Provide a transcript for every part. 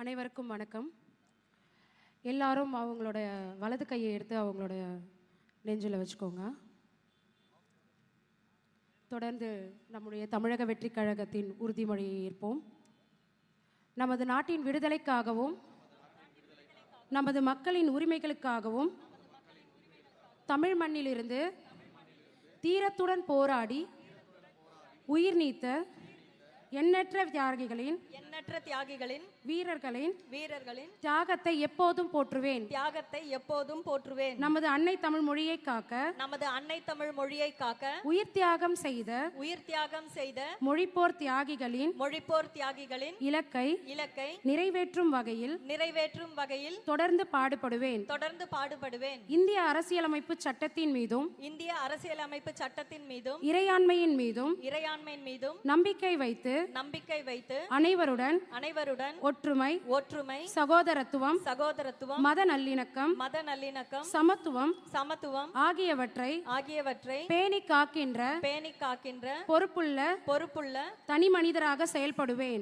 அனைவருக்கும் வணக்கம். எல்லாரும் அவங்களோட வலது கையை எடுத்து அவங்களோட நெஞ்சில் வச்சுக்கோங்க. தொடர்ந்து நம்முடைய தமிழக வெற்றி கழகத்தின் உறுதிமொழியை ஏற்போம். நமது நாட்டின் விடுதலைக்காகவும் நமது மக்களின் உரிமைகளுக்காகவும் தமிழ் மண்ணிலிருந்து தீரத்துடன் போராடி உயிர் நீத்த எண்ணற்ற தியாகிகளின் வீரர்களின் தியாகத்தை எப்போதும் போற்றுவேன். நமது அன்னை தமிழ் மொழியை காக்க உயிர் தியாகம் செய்த மொழிப்போர் தியாகிகளின் இலக்கை நிறைவேற்றும் வகையில் தொடர்ந்து பாடுபடுவேன். இந்திய அரசியலமைப்பு சட்டத்தின் மீதும் இறையாண்மையின் மீதும் நம்பிக்கை வைத்து அனைவருடன் ஒற்றுமை சகோதரத்துவம் மத நல்லிணக்கம் சமத்துவம் ஆகியவற்றை பேணி காக்கின்ற பொறுப்புள்ள தனி மனிதராக செயல்படுவேன்.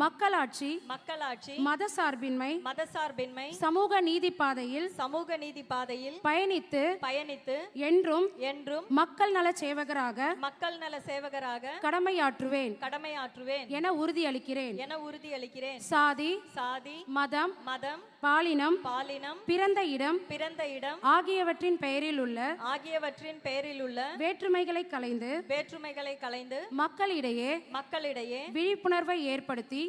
மக்களாட்சி மத சார்பின்மை சமூக நீதி பாதையில் பயணித்து என்றும் மக்கள் நல சேவகராக கடமையாற்றுவேன் என உறுதியளிக்கிறேன். சாதி மதம் பாலினம் பிறந்த இடம் ஆகியவற்றின் பெயரில் உள்ள வேற்றுமைகளை களைந்து மக்களிடையே விழிப்புணர்வை ஏற்படுத்தி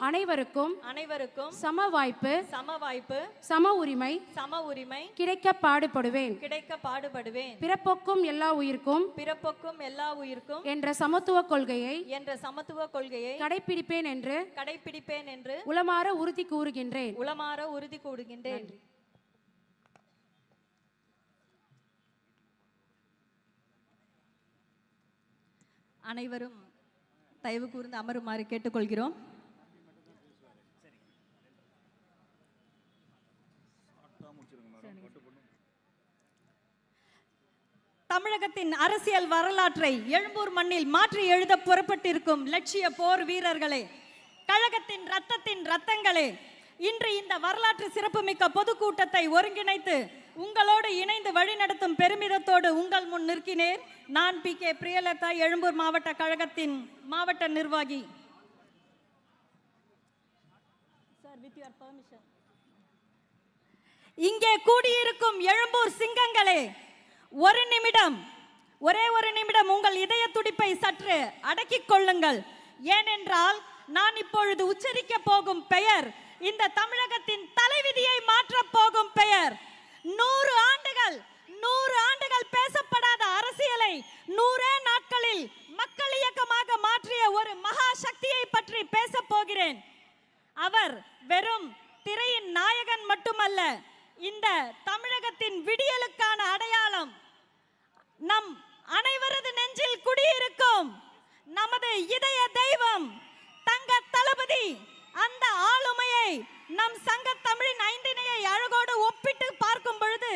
அனைவருக்கும் சம வாய்ப்பு சம உரிமை கிடைக்க பாடுபடுவேன். பிறப்பொக்கும் எல்லா உயிர்க்கும் என்ற சமத்துவ கொள்கையை கடைபிடிப்பேன் என்று உளமாற உறுதி கூறுகின்றேன். அனைவரும் தயவு கூர்ந்து அமருமாறு கேட்டுக்கொள்கிறோம். தமிழகத்தின் அரசியல் வரலாற்றை எழும்பூர் மண்ணில் மாற்றி எழுத புறப்பட்டிருக்கும் லட்சிய போர் வீரர்களே, கழகத்தின் ரத்தங்களே, இன்று இந்த வரலாற்று சிறப்புமிக்க பொதுக்கூட்டத்தை ஒருங்கிணைத்து உங்களோடு இணைந்து வழிநடத்தும் பெருமிதத்தோடு உங்கள் முன் நிற்கிறேன். நான் PK பிரியலதா, எழும்பூர் மாவட்ட கழகத்தின் மாவட்ட நிர்வாகி. இங்கே கூடியிருக்கும் எழும்பூர் சிங்கங்களே, ஒரே ஒரு நிமிடம் உங்கள் இதய துடிப்பை சற்று அடக்கிக் கொள்ளுங்கள். ஏனென்றால் நான் இப்பொழுது உச்சரிக்க போகும் பெயர் இந்த தமிழகத்தின் தலைவிதியை மாற்ற போகும் பெயர். 100 ஆண்டுகள் பேசப்படாத அரசியலை 100 நாட்களில் மக்கள் இயக்கமாக மாற்றிய ஒரு மகா சக்தியை பற்றி பேச போகிறேன். அவர் வெறும் திரையின் நாயகன் மட்டுமல்ல, இந்த தமிழகத்தின் விடியலுக்கான அடையாளம். நம் அனைவரது நெஞ்சில் குடியிருக்கும் நமது இதய தெய்வம் தங்க தளபதி. அந்த ஆளுமையை நம் சங்க தமிழின் ஐந்திணையை அழகோடு ஒப்பிட்டு பார்க்கும் பொழுது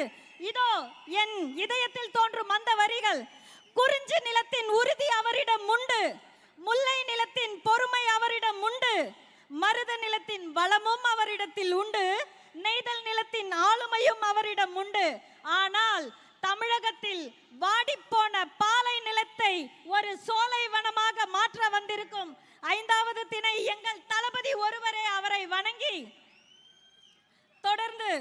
இதோ என் இதயத்தில் தோன்றும் அந்த வரிகள். குறிஞ்சி நிலத்தின் உறுதி அவரிடம் உண்டு, முல்லை நிலத்தின் பொறுமை அவரிடம் உண்டு, மருத நிலத்தின் வளமும் அவரிடத்தில் உண்டு, நெய்தல் நிலத்தின் ஆளுமையும் அவரிடம் உண்டு. ஆனால் தமிழகத்தில் வாடிப்போன பாலை நிலத்தை ஒரு சோலை வனமாக மாற்ற வந்திருக்கும் 5வது திணை எங்கள் தளபதி ஒருவரே. அவரை வணங்கி தொடர்ந்து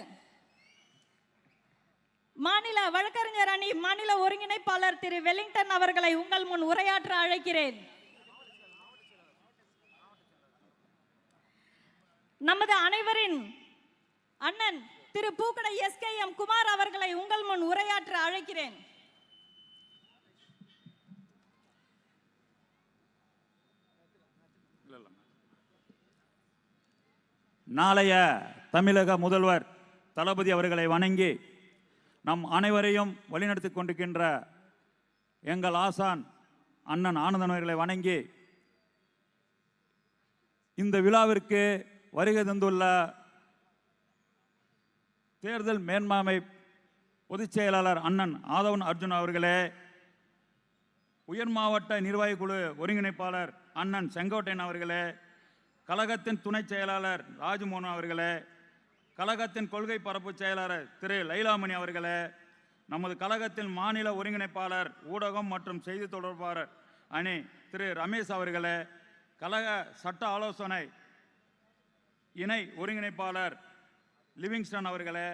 மாநில வழக்கறிஞர் அணி மாநில ஒருங்கிணைப்பாளர் திரு வெலிங்டன் அவர்களை உங்கள் முன் உரையாற்ற அழைக்கிறேன். நமது அனைவரின் அண்ணன் திரு பூக்கடை SKM குமார் அவர்களை உங்கள் முன் உரையாற்ற அழைக்கிறேன். நாளைய தமிழக முதல்வர் தளபதி அவர்களை வணங்கி நம் அனைவரையும் வழிநடத்தி கொண்டிருக்கின்ற எங்கள் ஆசான் அண்ணன் ஆனந்தன் அவர்களை வணங்கி இந்த விழாவிற்கு வருகை தந்துள்ள தேர்தல் மேன்மாமை பொதுச் செயலாளர் அண்ணன் ஆதவன் அர்ஜுன் அவர்களே, உயர் மாவட்ட நிர்வாகி குழு ஒருங்கிணைப்பாளர் அண்ணன் செங்கோட்டையன் அவர்களே, கழகத்தின் துணை செயலாளர் ராஜ்மோகன் அவர்களே, கழகத்தின் கொள்கை பரப்பு செயலாளர் திரு லைலாமணி அவர்களே, நமது கழகத்தின் மாநில ஒருங்கிணைப்பாளர் ஊடகம் மற்றும் செய்தி தொடர்பாளர் அணி திரு ரமேஷ் அவர்களே, கழக சட்ட ஆலோசனை இணை ஒருங்கிணைப்பாளர் லிவிங்ஸ்டன் அவர்களே,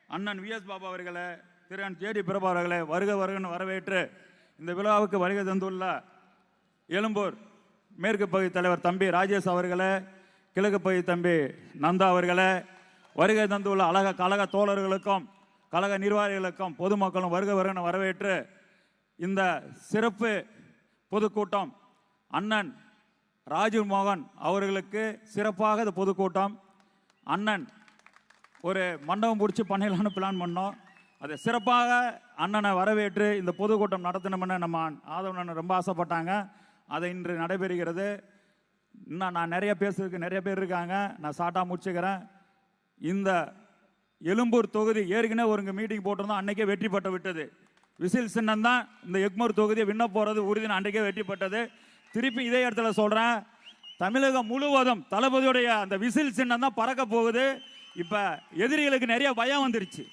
அண்ணன் விஎஸ் பாபா அவர்களே, திரு ஜேடி பிரபா அவர்களே, வருக வருகன்னு வரவேற்று இந்த விழாவுக்கு வருகை தந்துள்ள எழும்பூர் மேற்கு பகுதி தலைவர் தம்பி ராஜேஷ் அவர்களே, கிழக்கு பகுதி தம்பி நந்தா அவர்களே, வருகை தந்துள்ள கழக தோழர்களுக்கும் கழக நிர்வாகிகளுக்கும் பொதுமக்களும் வருக வருகன்னு வரவேற்று இந்த சிறப்பு பொதுக்கூட்டம் அண்ணன் ராஜ்மோகன் அவர்களுக்கு சிறப்பாக இந்த பொதுக்கூட்டம் அண்ணன் ஒரு மண்டபம் பிடிச்சி பண்ணிடலான்னு பிளான் பண்ணோம். அதை சிறப்பாக அண்ணனை வரவேற்று இந்த பொதுக்கூட்டம் நடத்தணும்னு நம்ம ஆதவன் ரொம்ப ஆசைப்பட்டாங்க. அதை இன்று நடைபெறுகிறது. இன்னும் நான் நிறைய பேசுறதுக்கு நிறைய பேர் இருக்காங்க. நான் ஷார்ட்டாக முடிச்சுக்கிறேன். இந்த எழும்பூர் தொகுதி ஏற்கனவே ஒரு மீட்டிங் போட்டிருந்தோம். அன்றைக்கே வெற்றி பெற்று விட்டது. விசில் சின்னம் தான் இந்த எக்மூர் தொகுதியை விண்ண போகிறது உறுதினு அன்றைக்கே வெற்றி பெற்றது. திருப்பி இதே இடத்துல சொல்கிறேன், தமிழகம் முழுவதும் தளபதியுடைய அந்த விசில் சின்னம் தான் பறக்க போகுது. இப்போ எதிரிகளுக்கு நிறைய பயம் வந்துருச்சு.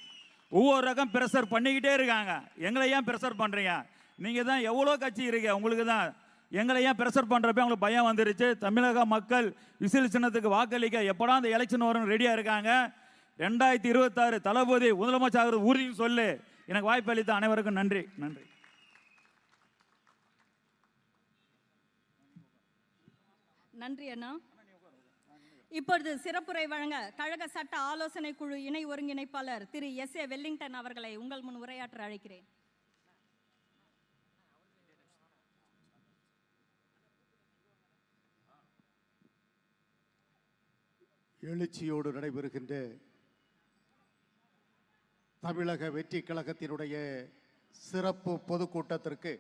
ஒவ்வொரு ரகம் ப்ரெஷர் பண்ணிக்கிட்டே இருக்காங்க. எங்களை ஏன் ப்ரெஷர் பண்ணுறீங்க? நீங்கள் தான் எவ்வளோ கட்சி இருக்கு, உங்களுக்கு தான் எங்களை ஏன் ப்ரெஷர் பண்ணுறப்ப அவங்களுக்கு பயம் வந்துருச்சு. தமிழக மக்கள் விசில் சின்னத்துக்கு வாக்களிக்க எப்படா அந்த எலெக்ஷன் வரும் ரெடியாக இருக்காங்க. 2026 தளபதி முதலமைச்சர் உறுதின்னு சொல்லு. எனக்கு வாய்ப்பு அளித்த அனைவருக்கும் நன்றி. நன்றி. நன்றி அண்ணா. இப்பொழுது சிறப்புரை வழங்க கழக சட்ட ஆலோசனை குழு இணை ஒருங்கிணைப்பாளர் திரு SA வெல்லிங்டன் அவர்களை உங்கள் முன் உரையாற்ற அழைக்கிறேன். எழுச்சியோடு நடைபெறுகின்ற தமிழக வெற்றி கழகத்தினுடைய சிறப்பு பொதுக்கூட்டத்திற்கு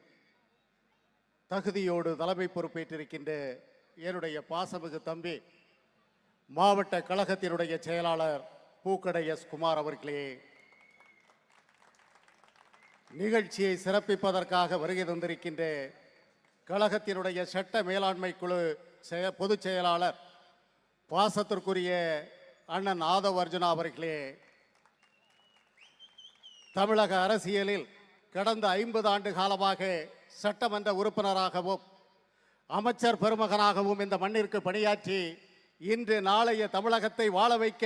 தகுதியோடு தலைமை பொறுப்பேற்றிருக்கின்ற என்னுடைய பாசமிகு தம்பி மாவட்ட கழகத்தினுடைய செயலாளர் பூக்கடை எஸ் குமார் அவர்களே, நிகழ்ச்சியை சிறப்பிப்பதற்காக வருகை தந்திருக்கின்ற கழகத்தினுடைய சட்ட மேலாண்மை குழு பொதுச் செயலாளர் பாசத்திற்குரிய அண்ணன் ஆதவ் அர்ஜுனா அவர்களே, தமிழக அரசியலில் கடந்த 50 ஆண்டு காலமாக சட்டமன்ற உறுப்பினராகவும் அமைச்சர் பெருமகனாகவும் இந்த மண்ணிற்கு பணியாற்றி இன்று நாளைய தமிழகத்தை வாழ வைக்க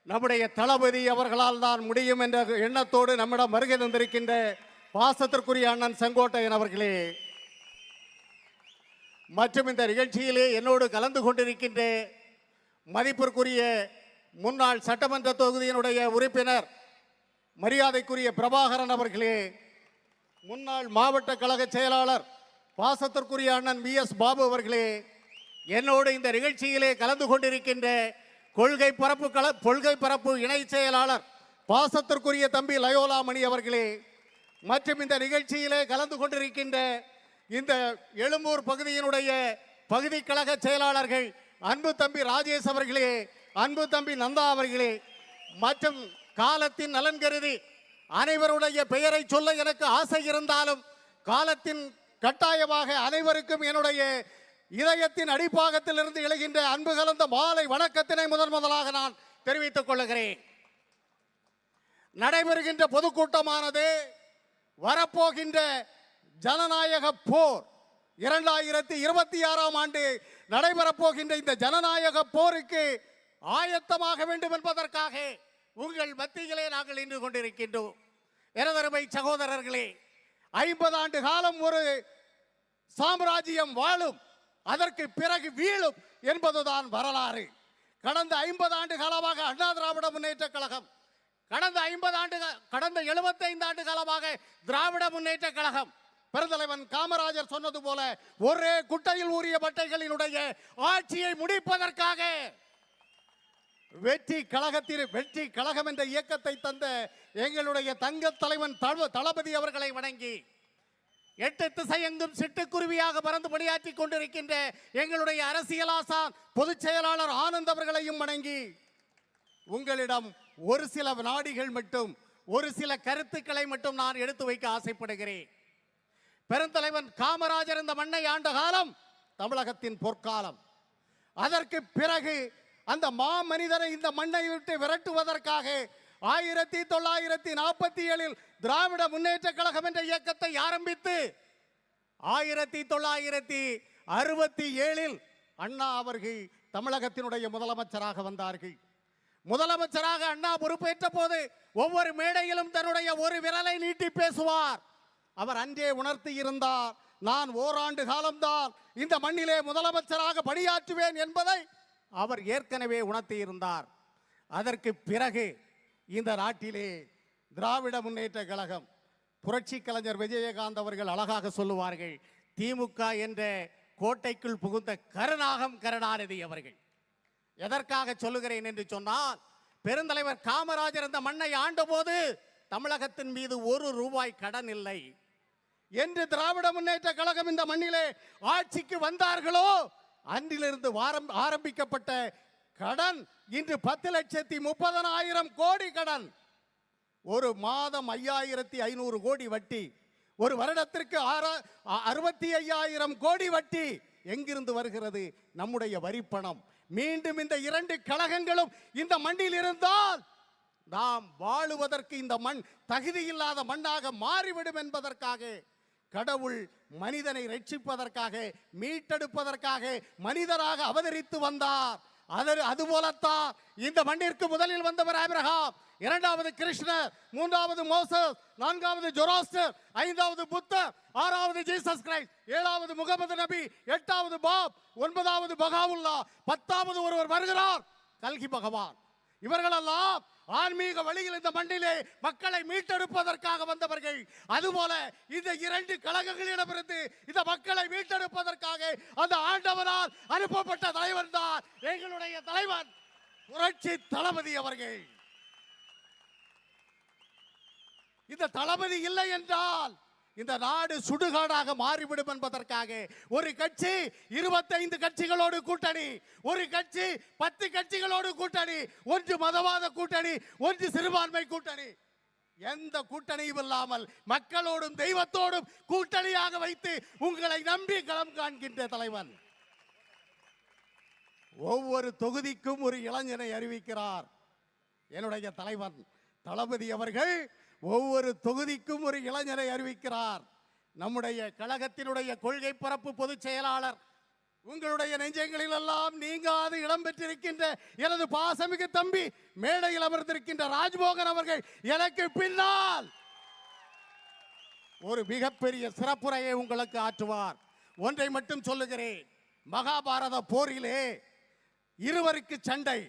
நம்முடைய தளபதி அவர்களால் தான் முடியும் என்ற எண்ணத்தோடு நம்மிடம் வருகை தந்திருக்கின்ற பாசத்திற்குரிய அண்ணன் செங்கோட்டையன் அவர்களே, மற்றும் இந்த நிகழ்ச்சியிலே என்னோடு கலந்து கொண்டிருக்கின்ற மதிப்பிற்குரிய முன்னாள் சட்டமன்ற தொகுதியினுடைய உறுப்பினர் மரியாதைக்குரிய பிரபாகரன் அவர்களே, முன்னாள் மாவட்ட கழக செயலாளர் பாசத்திற்குரிய அண்ணன் VS பாபு அவர்களே, என்னோடு இந்த நிகழ்ச்சியிலே கலந்து கொண்டிருக்கின்ற கொள்கை பரப்பு இணை செயலாளர் பாசத்திற்குரிய தம்பி லயோலா மணி அவர்களே, மற்றும் இந்த நிகழ்ச்சியிலே கலந்து கொண்டிருக்கின்ற இந்த எழும்பூர் பகுதியினுடைய பகுதி கழக செயலாளர்கள் அன்பு தம்பி ராஜேஷ் அவர்களே, அன்பு தம்பி நந்தா அவர்களே, மற்றும் காலத்தின் நலன் கருதி அனைவருடைய பெயரை சொல்ல எனக்கு ஆசை இருந்தாலும் காலத்தின் கட்டாயமாக அனைவருக்கும் என்னுடைய இதயத்தின் அடிப்பாகத்திலிருந்து எழுகின்ற அன்பு கலந்த மாலை வணக்கத்தினை முதலாக நான் தெரிவித்துக் கொள்கிறேன். நடைபெறுகின்ற பொதுக்கூட்டமானது வரப்போகின்ற ஜனநாயக போர் 2026ஆம் ஆண்டு நடைபெறப் போகின்ற இந்த ஜனநாயக போருக்கு ஆயத்தமாக வேண்டும் என்பதற்காக உங்கள் மத்தியிலே நாங்கள் நின்று கொண்டிருக்கின்றோம். எனதருமை சகோதரர்களே, 50 ஆண்டு காலம் ஒரு சாம்ராஜ்யம் வாழும், அதற்கு பிறகு வீழும் என்பதுதான் வரலாறு. கடந்த 50 ஆண்டு காலமாக அண்ணா திராவிட முன்னேற்ற கழகம், கடந்த 75 ஆண்டு காலமாக திராவிட முன்னேற்ற கழகம், பெருந்தலைவன் காமராஜர் சொன்னது போல ஒரே குட்டையில் ஊறிய பட்டைகளினுடைய ஆட்சியை முடிப்பதற்காக வெற்றி கழகம் என்ற இயக்கத்தை தந்த எங்களுடைய தங்க தலைவன் தளபதி அவர்களை வணங்கி 8 திசையெங்கும் சிட்டுக்குருவியாக பறந்து பணியாற்றி கொண்டிருக்கின்ற எங்களுடைய அரசியல் ஆசான் பொதுச் செயலாளர் ஆனந்த் அவர்களையும் வணங்கி உங்களிடம் ஒரு சில வினாடிகள் மட்டும் ஒரு சில கருத்துக்களை மட்டும் நான் எடுத்து வைக்க ஆசைப்படுகிறேன். பெருந்தலைவன் காமராஜர் இந்த மண்ணை ஆண்ட காலம் தமிழகத்தின் பொற்காலம். அதற்கு பிறகு அந்த மாமனிதரை இந்த மண்ணை விட்டு விரட்டுவதற்காக 1947 திராவிட முன்னேற்ற கழகம் என்ற இயக்கத்தை ஆரம்பித்து 1967 அண்ணா அவர்கள் தமிழகத்தினுடைய முதலமைச்சராக வந்தார்கள். முதலமைச்சராக அண்ணா பொறுப்பேற்ற போது ஒவ்வொரு மேடையிலும் தன்னுடைய ஒரு விரலை நீட்டி பேசுவார். அவர் அன்றே உணர்த்தி இருந்தார், நான் ஓராண்டு காலம்தான் இந்த மண்ணிலே முதலமைச்சராக பணியாற்றுவேன் என்பதை அவர் ஏற்கனவே உணர்த்தி இருந்தார். அதற்கு பிறகு இந்த நாட்டிலே திராவிட முன்னேற்ற கழகம், புரட்சி கலைஞர் விஜயகாந்த் அவர்கள் அழகாக சொல்லுவார்கள், திமுக என்ற கோட்டைக்குள் புகுந்த கருநாகம் கருணாநிதி அவர்கள். எதற்காக சொல்லுகிறேன் என்று சொன்னால், பெருந்தலைவர் காமராஜர் இந்த மண்ணை ஆண்டபோது தமிழகத்தின் மீது ₹1 கடன் இல்லை என்று திராவிட முன்னேற்ற கழகம் இந்த மண்ணிலே ஆட்சிக்கு வந்தார்களோ அன்றிலிருந்து ஆரம்பிக்கப்பட்ட கடன் இன்று 10,30,000 கோடி கடன். ஒரு மாதம் 5,500 கோடி வட்டி, ஒரு வருடத்திற்கு 65,000 கோடி வட்டி எங்கிருந்து வருகிறது? நம்முடைய வரிப்பணம். மீண்டும் இந்த 2 கழகங்களும் இந்த மண்ணில் இருந்தால் நாம் வாழுவதற்கு இந்த மண் தகுதியில்லாத மண்ணாக மாறிவிடும் என்பதற்காக கடவுள் மனிதனை ரட்சிப்பதற்காக, மீட்டெடுப்பதற்காக மனிதராக அவதரித்து வந்தார். அதுபோலத்தான் இந்த மண்ணிற்கு முதலில் வந்தவர் ஆபிரகாம், 2வது கிருஷ்ணர், 3வது மோசஸ், 4வது ஜொராஸ்டர், 5வது புத்தர், 6வது ஜீசஸ் கிரைஸ்ட், 7வது முகமது நபி, 8வது பாப், 9வது பகாவுல்லா, 10வது ஒருவர் வருகிறார், கல்கி பகவான். இவர்களெல்லாம் ஆன்மீக வழியில் இந்த மண்ணிலே மக்களை மீட்டெடுப்பதற்காக வந்தவர்கள். அதுபோல இந்த 2 கழகங்களிடமிருந்து இந்த மக்களை மீட்டெடுப்பதற்காக அந்த ஆண்டவனால் அனுப்பப்பட்ட தலைவர் தான் எங்களுடைய தலைவர் புரட்சி தளபதி அவர்கள். இந்த தளபதி இல்லை என்றால் இந்த நாடு சுடுகாடாக மாறிவிடும் என்பதற்காக ஒரு கட்சி 25 கட்சிகளோடு கூட்டணி, ஒரு கட்சி 10 கட்சிகளோடு கூட்டணி, ஒன்று மதவாத கூட்டணி, ஒன்று சிறுபான்மை கூட்டணி, எந்த கூட்டணியும் இல்லாமல் மக்களோடும் தெய்வத்தோடும் கூட்டணியாக வைத்து உங்களை நம்பி களம் காண்கின்ற தலைவன். ஒவ்வொரு தொகுதிக்கும் ஒரு இளைஞனை அறிவிக்கிறார் என்னுடைய தலைவன் தளபதி அவர்கள். ஒவ்வொரு தொகுதிக்கும் ஒரு இளைஞரை அறிவிக்கிறார். நம்முடைய கழகத்தினுடைய கொள்கை பரப்பு பொதுச் செயலாளர், உங்களுடைய நெஞ்சங்களில் எல்லாம் நீங்காது இடம் பெற்றிருக்கின்ற எனது பாசமிகு தம்பி மேடையில் அமர்ந்திருக்கின்ற ராஜ்மோகன் அவர்கள் எனக்கு பின்னால் ஒரு மிகப்பெரிய சிறப்புரையை உங்களுக்கு ஆற்றுவார். ஒன்றை மட்டும் சொல்லுகிறேன், மகாபாரத போரிலே இருவருக்கு சண்டை,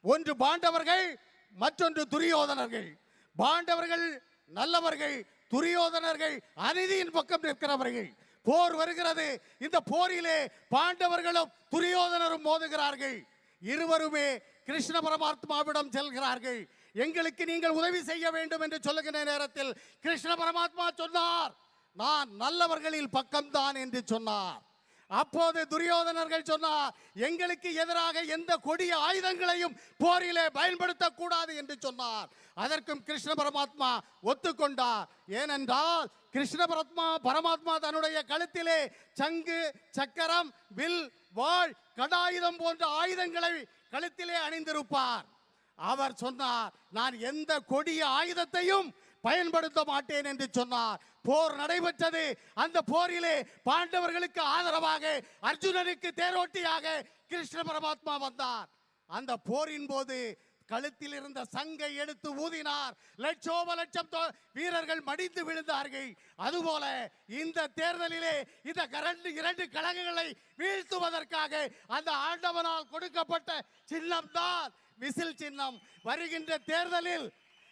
ஒன்று பாண்டவர்கள், மற்றொன்று துரியோதனர்கள். பாண்டவர்கள் நல்லவர்கள், துரியோதனர்கள் அநீதியின் பக்கம் நிற்கிறவர்கள். போர் வருகிறது, இந்த போரிலே பாண்டவர்களும் துரியோதனரும் மோதுகிறார்கள். இருவருமே கிருஷ்ண பரமாத்மாவிடம் செல்கிறார்கள். எங்களுக்கு நீங்கள் உதவி செய்ய வேண்டும் என்று சொல்லுகின்ற நேரத்தில் கிருஷ்ண பரமாத்மா சொன்னார், நான் நல்லவர்களில் பக்கம்தான் என்று சொன்னார். அப்போது துரியோதனர்கள் சொன்னார், எங்களுக்கு எதிராக எந்த கொடிய ஆயுதங்களையும் போரிலே பயன்படுத்தக்கூடாது என்று சொன்னார். அதற்கும் கிருஷ்ண பரமாத்மா ஒத்துக்கொண்டார். ஏனென்றால் கிருஷ்ண பரமாத்மா தன்னுடைய கழுத்திலே சங்கு, சக்கரம், வில், வாள், கடாயுதம் போன்ற ஆயுதங்களை கழுத்திலே அணிந்திருப்பார். அவர் சொன்னார், நான் எந்த கொடிய ஆயுதத்தையும் பயன்படுத்த மாட்டேன் என்று சொன்னார். போர் நடைபெற்றது. அந்த போரிலே பாண்டவர்களுக்கு ஆதரவாக, அர்ஜுனனுக்கு தேரோட்டியாக கிருஷ்ண பரமாத்மா வந்தார். அந்த போரின் போது கழுத்தில் இருந்த சங்கை எடுத்து ஊதினார். லட்சோப லட்சம் வீரர்கள் மடிந்து விழுந்தார்கள். அதுபோல இந்த தேர்தலிலே இந்த 2 கழகங்களை வீழ்த்துவதற்காக அந்த ஆண்டவனால் கொடுக்கப்பட்ட சின்னம் தான் விசில் சின்னம். வருகின்ற தேர்தலில்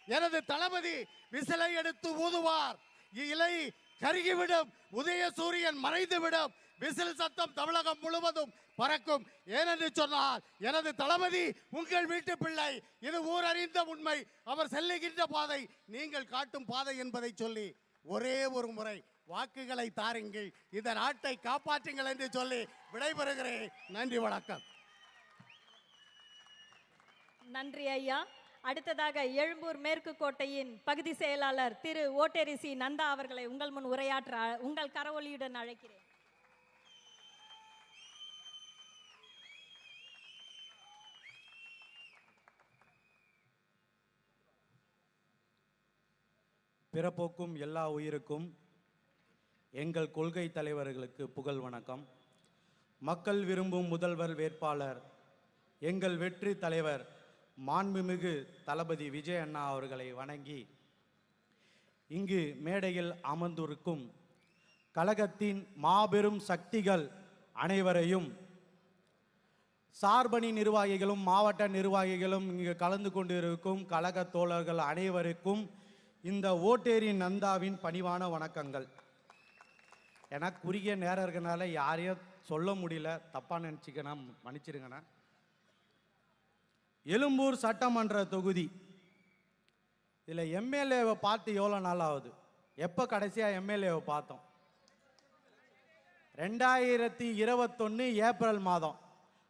எனது தளபதி விசிலை எடுத்து ஊதுவார். இலை கருகிவிடும், உதய சூரியன் மறைந்துவிடும், விசில் சத்தம் தமிழகம் முழுவதும் பறக்கும். ஏனென்று சொன்னால் எனது தளபதி உங்கள் வீட்டு பிள்ளை. இது ஊரறிந்த உண்மை. அவர் செல்லுகின்ற பாதை நீங்கள் காட்டும் பாதை என்பதை சொல்லி ஒரே ஒரு முறை வாக்குகளை தாருங்கள், இந்த நாட்டை காப்பாற்றுங்கள் என்று சொல்லி விடைபெறுகிறேன். நன்றி, வணக்கம். நன்றி ஐயா. அடுத்ததாக எழும்பூர் மேற்கு கோட்டையின் பகுதி செயலாளர் திரு ஓட்டேரிசி நந்தா அவர்களை உங்கள் முன் உரையாற்ற உங்கள் கரவொலியுடன் அழைக்கிறேன். பிறப்போக்கும் எல்லா உயிருக்கும் எங்கள் கொள்கை தலைவர்களுக்கு புகழ் வணக்கம். மக்கள் விரும்பும் முதல்வர் வேட்பாளர் எங்கள் வெற்றி தலைவர் மாண்புமிகு தளபதி விஜய் அண்ணா அவர்களை வணங்கி இங்கு மேடையில் அமர்ந்திருக்கும் கழகத்தின் மாபெரும் சக்திகள் அனைவரையும், சார்பணி நிர்வாகிகளும் மாவட்ட நிர்வாகிகளும் இங்கு கலந்து கொண்டிருக்கும் கழக தோழர்கள் அனைவருக்கும் இந்த ஓட்டேரி நந்தாவின் பணிவான வணக்கங்கள். எனக்கு குறுகிய நேரம் இருக்கனால யாரையும் சொல்ல முடியல, தப்பாக நினச்சிக்கண்ணா, மன்னிச்சிருங்கண்ணா. எழும்பூர் சட்டமன்ற தொகுதி, இதில் எம்எல்ஏவை பார்த்து எவ்வளோ நாள் ஆகுது? எப்போ கடைசியாக எம்எல்ஏவை பார்த்தோம்? 2021 ஏப்ரல் மாதம்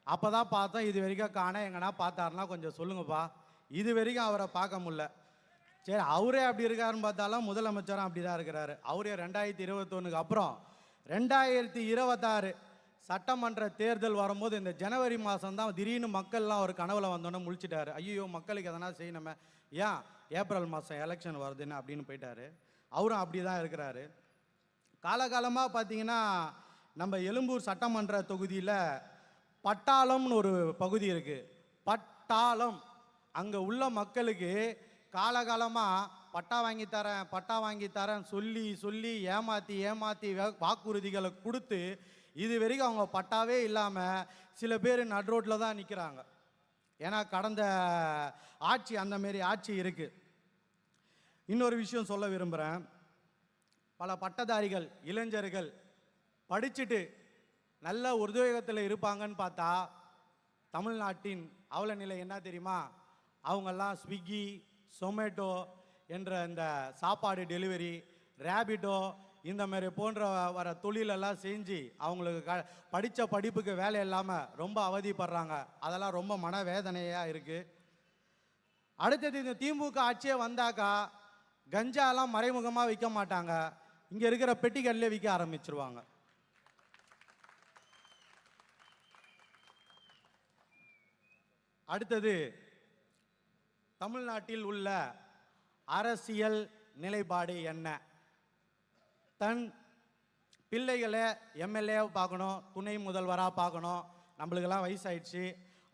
அப்போ தான் பார்த்தோம். இது வரைக்கும் காண எங்கன்னா பார்த்தாருன்னா கொஞ்சம் சொல்லுங்கப்பா. இது வரைக்கும் அவரை பார்க்க முடியல. சரி, அவரே அப்படி இருக்காருன்னு பார்த்தாலும் முதலமைச்சரும் அப்படி தான் இருக்கிறாரு. அவரே 2021 அப்புறம் 2026 சட்டமன்ற தேர்தல் வரும்போது இந்த ஜனவரி மாதம் தான் திடீர்னு மக்கள்லாம் ஒரு கனவுல வந்தோன்னே முழிச்சிட்டாரு. ஐயோ, மக்களுக்கு எதனா செய்யணுமே, ஏன் ஏப்ரல் மாதம் எலெக்ஷன் வருதுன்னு அப்படின்னு போயிட்டாரு. அவரும் அப்படி தான் இருக்கிறாரு. காலகாலமாக பார்த்தீங்கன்னா நம்ம எழும்பூர் சட்டமன்ற தொகுதியில் பட்டாளம்னு ஒரு பகுதி இருக்குது. பட்டாளம், அங்கே உள்ள மக்களுக்கு காலகாலமாக பட்டா வாங்கி தரேன் சொல்லி சொல்லி ஏமாற்றி வாக்குறுதிகளை கொடுத்து இது வரைக்கும் அவங்க பட்டாவே இல்லாமல் சில பேர் நடுரோட்டில் தான் நிற்கிறாங்க. ஏன்னா கடந்த ஆட்சி அந்தமாரி ஆட்சி இருக்குது. இன்னொரு விஷயம் சொல்ல விரும்புகிறேன். பல பட்டதாரிகள் இளைஞர்கள் படிச்சுட்டு நல்ல உத்யோகத்தில் இருப்பாங்கன்னு பார்த்தா தமிழ்நாட்டின் அவல நிலை என்ன தெரியுமா? அவங்கெல்லாம் ஸ்விக்கி, சொமேட்டோ என்ற இந்த சாப்பாடு டெலிவரி, ரேபிட்டோ இந்த மாதிரி போன்ற வர தொழிலெல்லாம் செஞ்சு அவங்களுக்கு படித்த படிப்புக்கு வேலை இல்லாமல் ரொம்ப அவதிப்படுறாங்க. அதெல்லாம் ரொம்ப மனவேதனையாக இருக்குது. அடுத்தது இந்த திமுக ஆட்சியே வந்தாக்கா கஞ்சாலாம் மறைமுகமாக விற்க மாட்டாங்க, இங்கே இருக்கிற பெட்டிக்கல்லே விற்க ஆரம்பிச்சிருவாங்க. அடுத்தது தமிழ்நாட்டில் உள்ள அரசியல் நிலைப்பாடு என்ன? தன் பிள்ளைகளை எம்எல்ஏவை பார்க்கணும், துணை முதல்வராக பார்க்கணும், நம்மளுக்கெல்லாம் வயசாயிடுச்சு,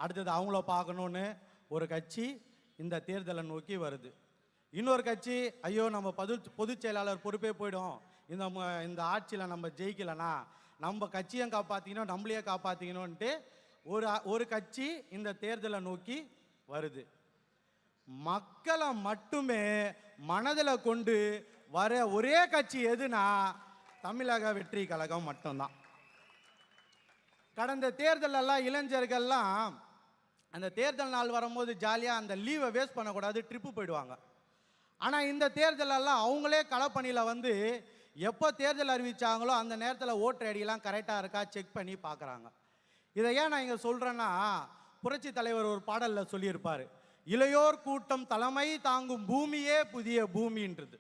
அடுத்தது அவங்கள பார்க்கணுன்னு ஒரு கட்சி இந்த தேர்தலை நோக்கி வருது. இன்னொரு கட்சி, ஐயோ நம்ம பொதுச் செயலாளர் பொறுப்பே போயிடும், இந்த ஆட்சியில் நம்ம ஜெயிக்கலைன்னா நம்ம கட்சியும் காப்பாற்றிக்கணும், நம்மளையே காப்பாற்றிக்கணும்ன்ட்டு ஒரு கட்சி இந்த தேர்தலை நோக்கி வருது. மக்களை மட்டுமே மனதில் கொண்டு வர ஒரே கட்சி எதுனா தமிழக வெற்றி கழகம் மட்டும்தான். கடந்த தேர்தலெல்லாம் இளைஞர்கள்லாம் அந்த தேர்தல் நாள் வரும்போது ஜாலியாக அந்த லீவை வேஸ்ட் பண்ணக்கூடாது, ட்ரிப்பு போயிடுவாங்க. ஆனால் இந்த தேர்தலெல்லாம் அவங்களே களப்பணியில் வந்து எப்போ தேர்தல் அறிவித்தாங்களோ அந்த நேரத்தில் ஓட்டு ஐடியெல்லாம் கரெக்டாக இருக்கா செக் பண்ணி பார்க்குறாங்க. இதை ஏன் நான் இங்கே சொல்கிறேன்னா, புரட்சி தலைவர் ஒரு பாடலில் சொல்லியிருப்பார், இளையோர் கூட்டம் தலைமை தாங்கும் பூமியே புதிய பூமின்றது.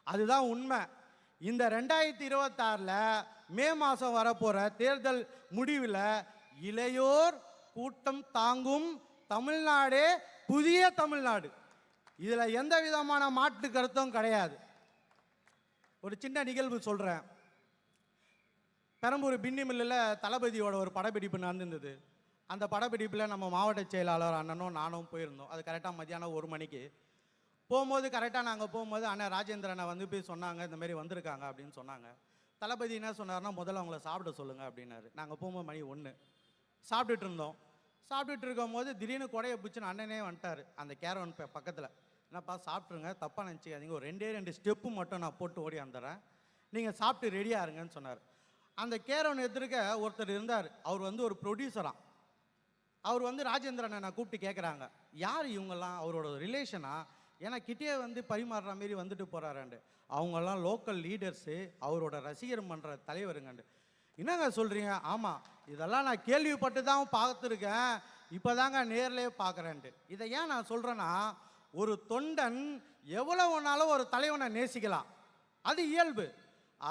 அதுதான் உண்மை. இந்த 2026 மே மாதம் வரப்போகிற தேர்தல் முடிவில் இளையோர் கூட்டம் தாங்கும் தமிழ்நாடே புதிய தமிழ்நாடு. இதில் எந்த விதமான மாற்று கருத்தும் கிடையாது. ஒரு சின்ன நிகழ்வு சொல்கிறேன். பெரம்பூர் பின்னி மில்லில் தளபதியோட ஒரு படப்பிடிப்பு நடந்திருந்தது. அந்த படப்பிடிப்பில் நம்ம மாவட்ட செயலாளர் அண்ணனும் நானும் போயிருந்தோம். அது கரெக்டாக மத்தியானம் 1 மணிக்கு போகும்போது, கரெக்டாக நாங்கள் போகும்போது அண்ணன் ராஜேந்திரனை வந்து போய் சொன்னாங்க, இந்த மாதிரி வந்திருக்காங்க அப்படின்னு சொன்னாங்க. தளபதி என்ன சொன்னார்னா, முதல்ல அவங்கள சாப்பிட சொல்லுங்கள் அப்படின்னாரு. நாங்கள் போகும்போது மணி 1 சாப்பிட்டுட்டு இருந்தோம். சாப்பிட்டுட்டு இருக்கும்போது திடீர்னு கொடையை பிடிச்சின்னு அண்ணனே வந்துட்டார் அந்த கேரவன் பக்கத்தில். என்னப்பா சாப்பிட்ருங்க, தப்பாக நினச்சிக்காதீங்க, ஒரு 2 ஸ்டெப்பு மட்டும் நான் போட்டு ஓடி வந்துடுறேன், நீங்கள் சாப்பிட்டு ரெடியாக இருங்கன்னு சொன்னார். அந்த கேரவன் எதிர்க்க ஒருத்தர் இருந்தார். அவர் வந்து ஒரு ப்ரொடியூசராக. அவர் வந்து ராஜேந்திரனை நான் கூப்பிட்டு கேட்குறாங்க, யார் இவங்கெல்லாம், அவரோட ரிலேஷனா, ஏன்னா கிட்டே வந்து பரிமாறுற மாரி வந்துட்டு போகிறாராண்டு. அவங்கெல்லாம் லோக்கல் லீடர்ஸு, அவரோட ரசிகர் மன்ற தலைவருங்கண்டு. என்னங்க சொல்கிறீங்க? ஆமாம், இதெல்லாம் நான் கேள்விப்பட்டு தான் பார்த்துருக்கேன், இப்போ தாங்க நேர்லேயே பார்க்குறேன்ட்டு. இதை ஏன் நான் சொல்கிறேன்னா, ஒரு தொண்டன் எவ்வளவுனாலும் ஒரு தலைவனை நேசிக்கலாம், அது இயல்பு.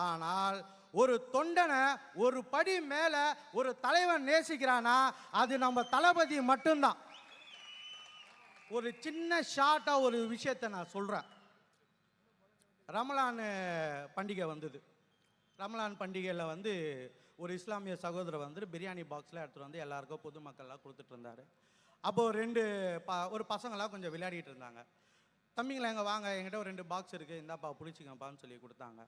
ஆனால் ஒரு தொண்டனை ஒரு படி மேலே ஒரு தலைவன் நேசிக்கிறானா அது நம்ம தளபதி மட்டும்தான். ஒரு சின்ன ஷார்ட்டாக ஒரு விஷயத்தை நான் சொல்கிறேன். ரமலான் பண்டிகை வந்தது. ரமலான் பண்டிகையில் வந்து ஒரு இஸ்லாமிய சகோதரர் வந்து பிரியாணி பாக்ஸில் எடுத்துகிட்டு வந்து எல்லாருக்கும் பொதுமக்கள்லாம் கொடுத்துட்டு இருந்தார். அப்போது ஒரு பசங்களாம் கொஞ்சம் விளையாடிட்டு இருந்தாங்க. தம்பிங்களா எங்கே வாங்க, என்கிட்ட ஒரு 2 பாக்ஸ் இருக்குது, இந்தாப்பா பிடிச்சிக்கப்பான்னு சொல்லி கொடுத்தாங்க.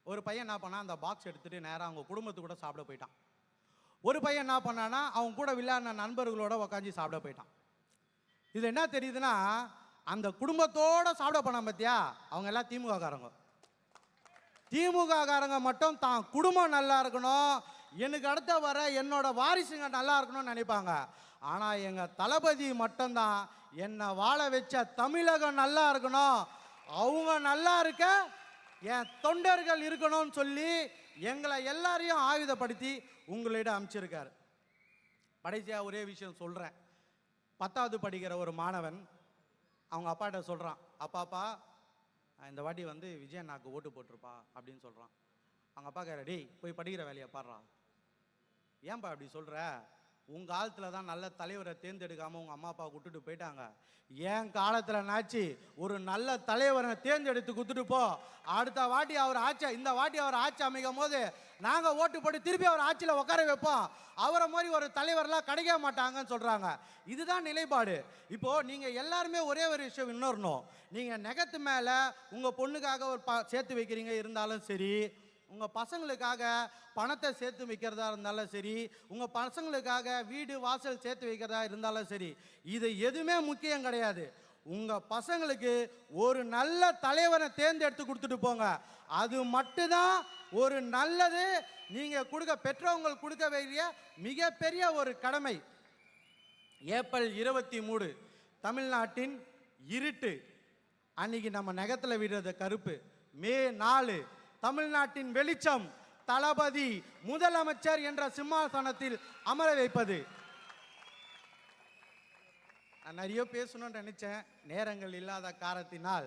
ஒரு பையன் என்ன பண்ணால் அந்த பாக்ஸ் எடுத்துகிட்டு நேராக அவங்க குடும்பத்து கூட சாப்பிட போயிட்டான். ஒரு பையன் என்ன பண்ணான்னா அவங்க கூட விளையாடின நண்பர்களோட உட்காந்து சாப்பிட போயிட்டான். இது என்ன தெரியுதுன்னா, அந்த குடும்பத்தோடு சாப்பிட போனான் பார்த்தியா, அவங்க எல்லாம் திமுககாரங்க. திமுககாரங்க மட்டும் தான் குடும்பம் நல்லா இருக்கணும், எனக்கு அடுத்த வர என்னோட வாரிசுங்க நல்லா இருக்கணும்னு நினைப்பாங்க. ஆனால் எங்கள் தளபதி மட்டும்தான் என்னை வாழ வச்ச தமிழகம் நல்லா இருக்கணும், அவங்க நல்லா இருக்க என் தொண்டர்கள் இருக்கணும்னு சொல்லி எங்களை எல்லாரையும் ஆயுதப்படுத்தி உங்களிடம் அமைச்சிருக்காரு. கடைசியாக ஒரே விஷயம் சொல்கிறேன். 10வது படிக்கிற ஒரு மாணவன் அவங்க அப்பாட்ட சொல்கிறான், அப்பாப்பா இந்த வாட்டி வந்து விஜய் நாக்கு ஓட்டு போட்டிருப்பா அப்படின்னு சொல்கிறான். அவங்க அப்பா கேட்குற, டேய் போய் படிக்கிற வேலையை பாடுறா, ஏன்பா அப்படி சொல்கிற, உங்கள் காலத்தில் தான் நல்ல தலைவரை தேர்ந்தெடுக்காமல் உங்கள் அம்மா அப்பா விட்டுட்டு போயிட்டாங்க, என் காலத்தில் நாச்சு ஒரு நல்ல தலைவரை தேர்ந்தெடுத்து கொடுத்துட்டு போ, அடுத்த வாட்டி அவர் ஆட்சி, இந்த வாட்டி அவர் ஆட்சி அமைக்கும் போது நாங்கள் ஓட்டு போட்டு திருப்பி அவர் ஆட்சியில் உட்கார வைப்போம், அவரை மாதிரி ஒரு தலைவர்லாம் கிடைக்க மாட்டாங்கன்னு சொல்கிறாங்க. இதுதான் நிலைப்பாடு. இப்போது நீங்கள் எல்லாருமே ஒரே ஒரு விஷயம் இன்னொருணும், நீங்கள் நெகத்து மேலே உங்கள் பொண்ணுக்காக ஒரு சேர்த்து வைக்கிறீங்க இருந்தாலும் சரி, உங்கள் பசங்களுக்காக பணத்தை சேர்த்து வைக்கிறதா இருந்தாலும் சரி, உங்கள் பசங்களுக்காக வீடு வாசல் சேர்த்து வைக்கிறதா இருந்தாலும் சரி, இது எதுவுமே முக்கியம் கிடையாது. உங்கள் பசங்களுக்கு ஒரு நல்ல தலைவரை தேர்ந்தெடுத்து கொடுத்துட்டு போங்க, அது மட்டும்தான் ஒரு நல்லது. நீங்கள் பெற்றவங்க கொடுக்க வேண்டிய மிகப்பெரிய ஒரு கடமை. ஏப்ரல் 23 தமிழ்நாட்டின் இருட்டு, அன்னைக்கு நம்ம நகத்தில் விடுறது கருப்பு. மே 4 தமிழ்நாட்டின் வெளிச்சம், தளபதி முதலமைச்சர் என்ற சிம்மாசனத்தில் அமர வைப்பது. நான் நிறைய பேசணும்னு நினைச்சேன், நேரங்கள் இல்லாத காரணத்தினால்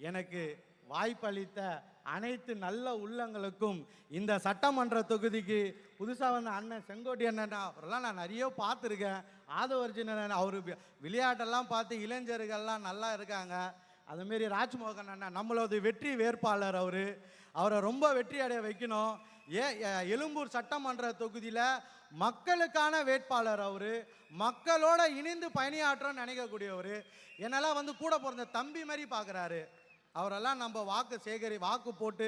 எனக்கு வாய்ப்பளித்த அனைத்து நல்ல உள்ளங்களுக்கும், இந்த சட்டமன்ற தொகுதிக்கு புதுசாக வந்த அண்ணன் செங்கோட்டி அண்ணன் அவரெல்லாம் நான் நிறைய பார்த்துருக்கேன். ஆதவர்ஜுனன் அவர் விளையாட்டெல்லாம் பார்த்து இளைஞர்கள்லாம் நல்லா இருக்காங்க. அதுமாரி ராஜ்மோகன் அண்ணன் நம்மளது வெற்றி வேட்பாளர், அவரை ரொம்ப வெற்றி அடைய வைக்கணும். எழும்பூர் சட்டமன்ற தொகுதியில் மக்களுக்கான வேட்பாளர், மக்களோட இணைந்து பணியாற்றணும்னு நினைக்கக்கூடியவர். என்னெல்லாம் வந்து கூட பிறந்த தம்பி மாதிரி பார்க்குறாரு. அவரெல்லாம் நம்ம வாக்கு போட்டு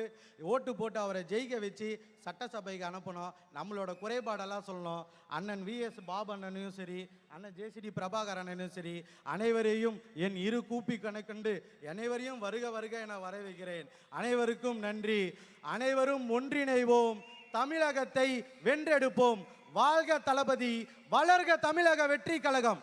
ஓட்டு போட்டு அவரை ஜெயிக்க வச்சு சட்டசபைக்கு அனுப்பணும். நம்மளோட குறைபாடெல்லாம் சொல்லணும். அண்ணன் VS பாபு அண்ணனையும் சரி, அண்ணன் JCD பிரபாகர் அண்ணனையும் சரி, அனைவரையும் என் இரு கூப்பி கணக்கண்டு அனைவரையும் வருக வருக என வரவேற்கிறேன். அனைவருக்கும் நன்றி. அனைவரும் ஒன்றிணைவோம், தமிழகத்தை வென்றெடுப்போம். வாழ்க தளபதி, வளர்க தமிழக வெற்றி கழகம்.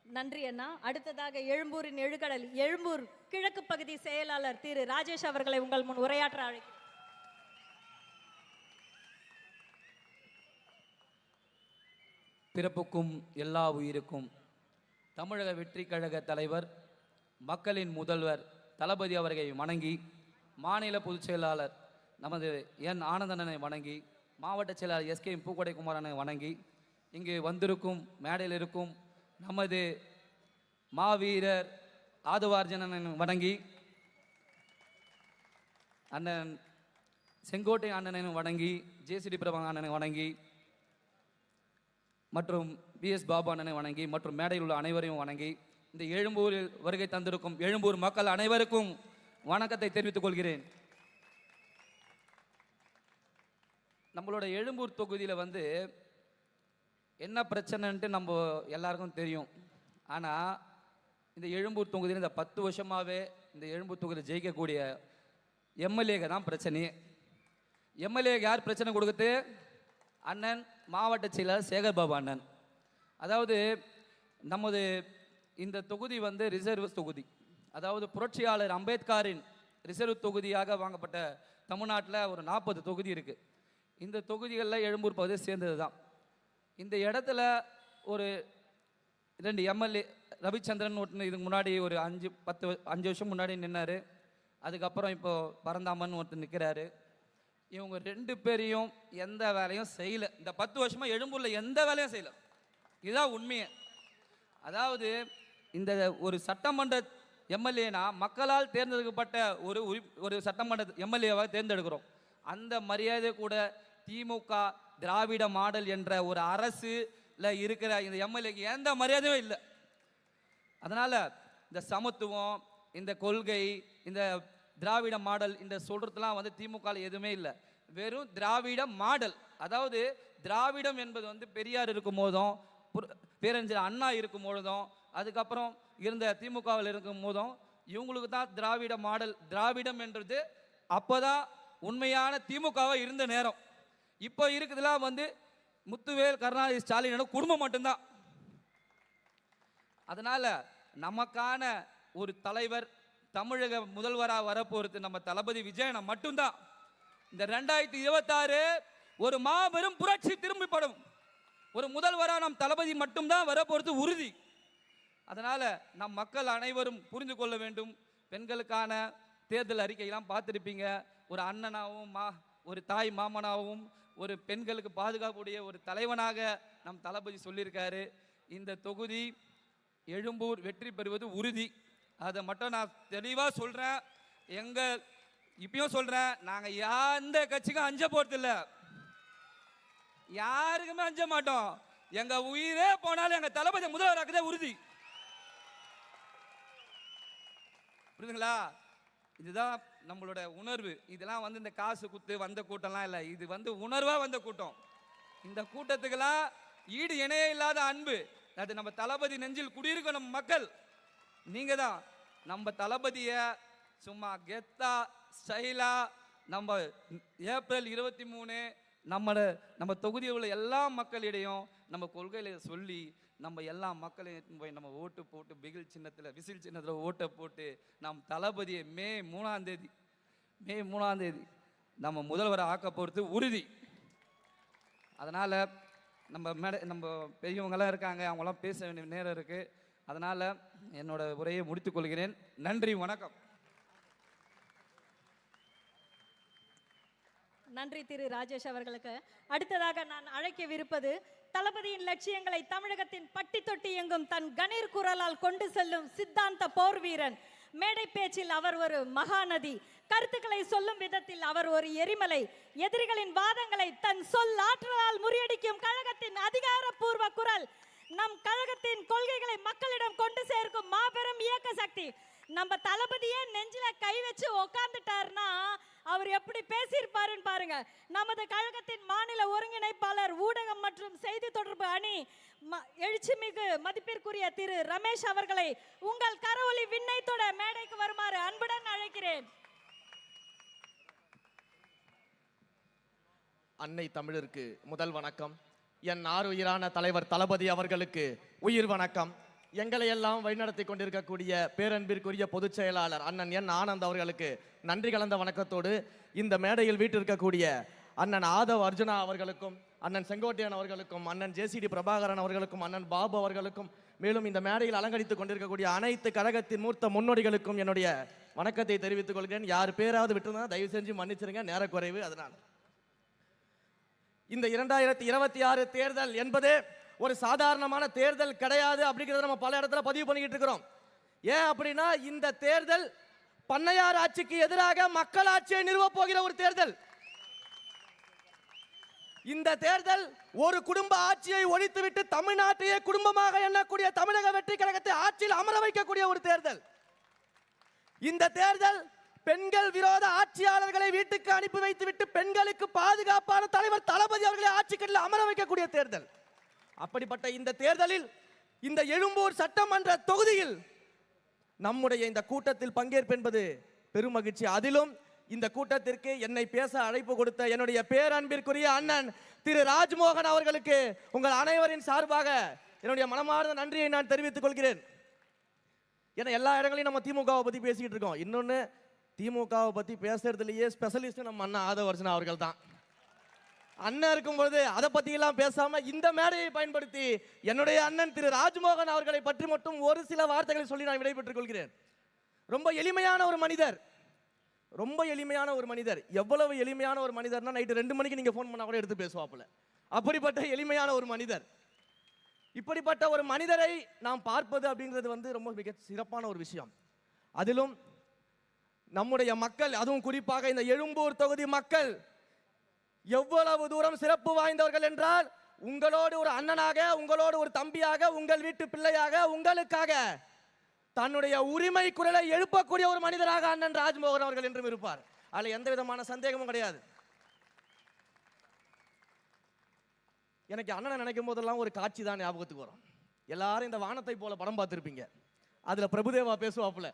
நன்றி அண்ணா. அடுத்ததாக எழும்பூரின் எழுகடல் எழும்பூர் கிழக்கு பகுதி செயலாளர் திரு ராஜேஷ் அவர்களை உங்கள் முன் உரையாற்ற அழைக்கிறேன். பிறப்புக்கும் எல்லா உயிருக்கும் தமிழக வெற்றி கழக தலைவர், மக்களின் முதல்வர் தளபதி அவர்களை வணங்கி, மாநில பொதுச் செயலாளர் நமது என் ஆனந்தனனை வணங்கி, மாவட்ட செயலாளர் SK பூக்கொடை குமாரனை வணங்கி, இங்கு வந்திருக்கும் மேடையில் இருக்கும் நமது மாவீரர் ஆதவார்ஜுனனை வணங்கி, அண்ணன் செங்கோட்டை அண்ணனை வணங்கி, JCD பிரபாகர் அண்ணனை வணங்கி, மற்றும் VS பாபு அண்ணனை வணங்கி, மற்றும் மேடையில் உள்ள அனைவரையும் வணங்கி, இந்த எழும்பூரில் வருகை தந்திருக்கும் எழும்பூர் மக்கள் அனைவருக்கும் வணக்கத்தை தெரிவித்துக் கொள்கிறேன். நம்மளோட எழும்பூர் தொகுதியில் வந்து என்ன பிரச்சனைன்ட்டு நம்ம எல்லாருக்கும் தெரியும். ஆனால் இந்த எழும்பூர் தொகுதியில் இந்த 10 வருஷமாகவே இந்த எழும்பூர் தொகுதியில் ஜெயிக்கக்கூடிய MLAக்கு தான் பிரச்சனையே. MLAக்கு யார் பிரச்சனை கொடுக்குது? அண்ணன் மாவட்ட செயலாளர் சேகர் பாபு அண்ணன். அதாவது நமது இந்த தொகுதி வந்து ரிசர்வ் தொகுதி, அதாவது புரட்சியாளர் அம்பேத்கரின் ரிசர்வ் தொகுதியாக வாங்கப்பட்ட தமிழ்நாட்டில் ஒரு 40 தொகுதி இருக்குது. இந்த தொகுதிகளில் எழும்பூர் பகுதியை சேர்ந்தது தான். இந்த இடத்துல ஒரு 2 MLA, ரவிச்சந்திரன் ஒருத்தர் இதுக்கு முன்னாடி ஒரு 5 வருஷம் முன்னாடி நின்னார். அதுக்கப்புறம் இப்போ பரந்தாமன் ஒருத்தர் நிற்கிறாரு. இவங்க 2 பேரையும் எந்த வேலையும் செய்யலை. இந்த 10 வருஷமாக எழும்பூரில் எந்த வேலையும் செய்யலை. இதுதான் உண்மையை. அதாவது இந்த ஒரு சட்டமன்ற எம்எல்ஏனா மக்களால் தேர்ந்தெடுக்கப்பட்ட ஒரு சட்டமன்ற எம்எல்ஏவாக தேர்ந்தெடுக்கிறோம். அந்த மரியாதை கூட திமுக திராவிட மாடல் என்ற ஒரு அரசுல இருக்கிற இந்த எம்எல்ஏக்கு எந்த மரியாதையும் இல்லை. அதனால இந்த சமத்துவம், இந்த கொள்கை, இந்த திராவிட மாடல் இந்த சொல்றதுலாம் வந்து திமுக எதுவுமே இல்லை. வெறும் திராவிட மாடல். அதாவது திராவிடம் என்பது வந்து பெரியார் இருக்கும் போதும், பேரறிஞர் அண்ணா இருக்கும் பொழுதும், அதுக்கப்புறம் இருந்த திமுகவில் இருக்கும் போதும் இவங்களுக்கு தான் திராவிட மாடல். திராவிடம் என்றது அப்போதான் உண்மையான திமுகவா இருந்த நேரம். இப்போ இருக்குதுலாம் வந்து முத்துவேல், கருணாநிதி, ஸ்டாலின் குடும்பம் மட்டும்தான். அதனால நமக்கான ஒரு தலைவர் தமிழக முதல்வராக வரப்போறது நம்ம தளபதி விஜயன் மட்டும்தான். இந்த 2026 ஒரு மாபெரும் புரட்சி திரும்பிப்படும். ஒரு முதல்வராக நம் தளபதி மட்டும்தான் வரப்போறது உறுதி. அதனால நம் மக்கள் அனைவரும் புரிந்து கொள்ள வேண்டும். பெண்களுக்கான தேர்தல் அறிக்கையெல்லாம் பார்த்துருப்பீங்க. ஒரு அண்ணனாகவும் ஒரு தாய் மாமனாகவும் ஒரு பெண்களுக்கு பாதுகாப்புடைய ஒரு தலைவனாக நம் தளபதி சொல்லியிருக்காரு. இந்த தொகுதி எழும்பூர் வெற்றி பெறுவது உறுதி. அதை மட்டும் நான் தெளிவாக சொல்கிறேன். இப்பயும் சொல்கிறேன், நாங்கள் எந்த கட்சிக்கும் அஞ்ச போகிறதில்ல, யாருக்குமே அஞ்ச மாட்டோம். எங்கள் உயிரே போனாலும் எங்கள் தளபதி முதல்வராக்குதே உறுதி. புரியுதுங்களா? இதுதான் நம்மளோட உணர்வு. இதெல்லாம் வந்து இந்த காசு குத்து வந்த கூட்டம்லாம் இல்லை. இது வந்து உணர்வாக வந்த கூட்டம். இந்த கூட்டத்துக்கெல்லாம் ஈடு இணையே இல்லாத அன்பு. அது நம்ம தளபதி நெஞ்சில் குடியிருக்கும் நம்ம மக்கள். நீங்க தான் நம்ம தளபதியை சும்மா கெத்தா ஸ்டைலா நம்ம ஏப்ரல் 23 நம்ம தொகுதியில் உள்ள எல்லா மக்களிடையும் நம்ம கொள்கையில சொல்லி நம்ம எல்லா மக்களையும் போய் நம்ம ஓட்டு போட்டு விசில் சின்னத்தில் ஓட்டை போட்டு நம் தளபதியை மே 3ஆம் தேதி நம்ம முதல்வரை ஆக்க போகிறது உறுதி. அதனால் நம்ம பெரியவங்களாம் இருக்காங்க, அவங்களாம் பேச வேண்டிய நேரம் இருக்குது. அதனால் என்னோட உரையை முடித்துக் கொள்கிறேன். நன்றி, வணக்கம். நன்றி திரு ராஜேஷ் அவர்களுக்கு. அடுத்ததாக நான் அழைக்கவிருப்பது தளபதியின் லட்சியங்களை தமிழகத்தின் பட்டி தொட்டி எங்கும் தன் கணீர் குரலால் கொண்டு செல்லும் சித்தாந்த போர் வீரன். மேடை பேச்சில் அவர் ஒரு மகாநதி, கருத்துக்களை சொல்லும் விதத்தில் அவர் ஒரு எரிமலை, எதிரிகளின் வாதங்களை தன் சொல் ஆற்றலால் முறியடிக்கும் கழகத்தின் அதிகாரப்பூர்வ குரல், நம் கழகத்தின் கொள்கைகளை மக்களிடம் கொண்டு சேர்க்கும் மாபெரும் இயக்க சக்தி. நம்ம தளபதியே நெஞ்சில கை வச்சு உக்காந்துட்டாருன்னா அவர் எப்படி பேசியிருப்பாருன்னு பாருங்க. நமது கழகத்தின் மாநில ஒருங்கிணைப்பாளர், ஊடகம் மற்றும் செய்தி தொடர்பு அணி எழுச்சிமிகு மதிப்பிற்குரிய திரு ரமேஷ் அவர்களை உங்கள் கரவொலி விண்ணை தொட மேடைக்கு வருமாறு அன்புடன் அழைக்கிறேன். அன்னை தமிழருக்கு முதல் வணக்கம். என் ஆருயிரான தலைவர் தளபதி அவர்களுக்கு உயிர் வணக்கம். எங்களை எல்லாம் வழிநடத்தி கொண்டிருக்கக்கூடிய பேரன்பிற்குரிய பொதுச் செயலாளர் அண்ணன் என் ஆனந்த் அவர்களுக்கு நன்றி கலந்த வணக்கத்தோடு, இந்த மேடையில் வீட்டிருக்கக்கூடிய அண்ணன் ஆதவ் அர்ஜுனா அவர்களுக்கும், அண்ணன் செங்கோட்டையன் அவர்களுக்கும், அண்ணன் ஜேசிடி பிரபாகரன் அவர்களுக்கும், அண்ணன் பாபு அவர்களுக்கும், மேலும் இந்த மேடையில் அலங்கரித்துக் கொண்டிருக்கக்கூடிய அனைத்து கழகத்தின் மூர்த்த முன்னோடிகளுக்கும் என்னுடைய வணக்கத்தை தெரிவித்துக் கொள்கிறேன். யார் பேராவது விட்டுருந்தா தயவு செஞ்சு மன்னிச்சிருங்க, நேரக்குறைவு. அதனால் இந்த 2026 தேர்தல் என்பது ஒரு சாதாரணமான தேர்தல் கிடையாது அப்படிங்கிறத நம்ம பல இடத்துல பதிவு பண்ணிக்கிட்டு இருக்கிறோம். ஏன் அப்படின்னா, இந்த தேர்தல் பண்ணையார் ஆட்சிக்கு எதிராக மக்கள் ஆட்சியை நிறுவப் போகிற ஒரு தேர்தல். இந்த தேர்தல் ஒரு குடும்ப ஆட்சியை ஒழித்துவிட்டு தமிழ்நாட்டையே குடும்பமாக எண்ணக்கூடிய தமிழக வெற்றி கழகத்தை ஆட்சியில் அமர வைக்கக்கூடிய ஒரு தேர்தல். இந்த தேர்தல் பெண்கள் விரோத ஆட்சியாளர்களை வீட்டுக்கு அனுப்பி வைத்துவிட்டு பெண்களுக்கு பாதுகாப்பான தலைவர் தளபதி அவர்களை ஆட்சிக்கட்டில் அமர வைக்கக்கூடிய தேர்தல். அப்படிப்பட்ட இந்த தேர்தலில் இந்த எழும்பூர் சட்டமன்ற தொகுதியில் நம்முடைய இந்த கூட்டத்தில் பங்கேற்பென்பது பெரும் மகிழ்ச்சி. அதிலும் இந்த கூட்டத்திற்கு என்னை பேச அழைப்பு கொடுத்த என்னுடைய பேரன்பிற்குரிய அண்ணன் திரு ராஜ்மோகன் அவர்களுக்கு உங்கள் அனைவரின் சார்பாக என்னுடைய மனமார்ந்த நன்றியை நான் தெரிவித்துக் கொள்கிறேன். ஏன்னா எல்லா இடங்களையும் நம்ம திமுகவை பற்றி பேசிக்கிட்டு இருக்கோம். இன்னொன்று, திமுகவை பற்றி பேசுறதுலேயே ஸ்பெஷலிஸ்ட் நம்ம அண்ணன் ஆதவ அர்ஜுனா அவர்கள் தான். அண்ணன் இருக்கும்பொழுது அதை பற்றியெல்லாம் பேசாமல் இந்த மேடையை பயன்படுத்தி என்னுடைய அண்ணன் திரு ராஜ்மோகன் அவர்களை பற்றி மட்டும் ஒரு சில வார்த்தைகளை சொல்லி நான் விடைபெற்றுக் கொள்கிறேன். ரொம்ப எளிமையான ஒரு மனிதர், ரொம்ப எளிமையான ஒரு மனிதர். எவ்வளவு எளிமையான ஒரு மனிதர்னா, நைட்டு 2 மணிக்கு நீங்கள் ஃபோன் பண்ணால் கூட எடுத்து பேசுவாப்புல. அப்படிப்பட்ட எளிமையான ஒரு மனிதர். இப்படிப்பட்ட ஒரு மனிதரை நாம் பார்ப்பது அப்படிங்கிறது வந்து ரொம்ப மிக சிறப்பான ஒரு விஷயம். அதிலும் நம்முடைய மக்கள், அதுவும் குறிப்பாக இந்த எழும்பூர் தொகுதி மக்கள் எவ்வளவு தூரம் சிறப்பு வாய்ந்தவர்கள் என்றால், உங்களோடு ஒரு அண்ணனாக, உங்களோடு ஒரு தம்பியாக, உங்கள் வீட்டு பிள்ளையாக, உங்களுக்காக தன்னுடைய உரிமை குரலை எழுப்பக்கூடிய ஒரு மனிதராக அண்ணன் ராஜ்மோகன் அவர்கள் என்றும் இருப்பார். அதில் எந்த விதமான சந்தேகமும் கிடையாது. எனக்கு அண்ணனை நினைக்கும் போதெல்லாம் ஒரு காட்சி தான் ஞாபகத்துக்கு வரும். எல்லாரும் இந்த வானத்தை போல படம் பார்த்துருப்பீங்க. அதுல பிரபுதேவா பேசுவாப்புல,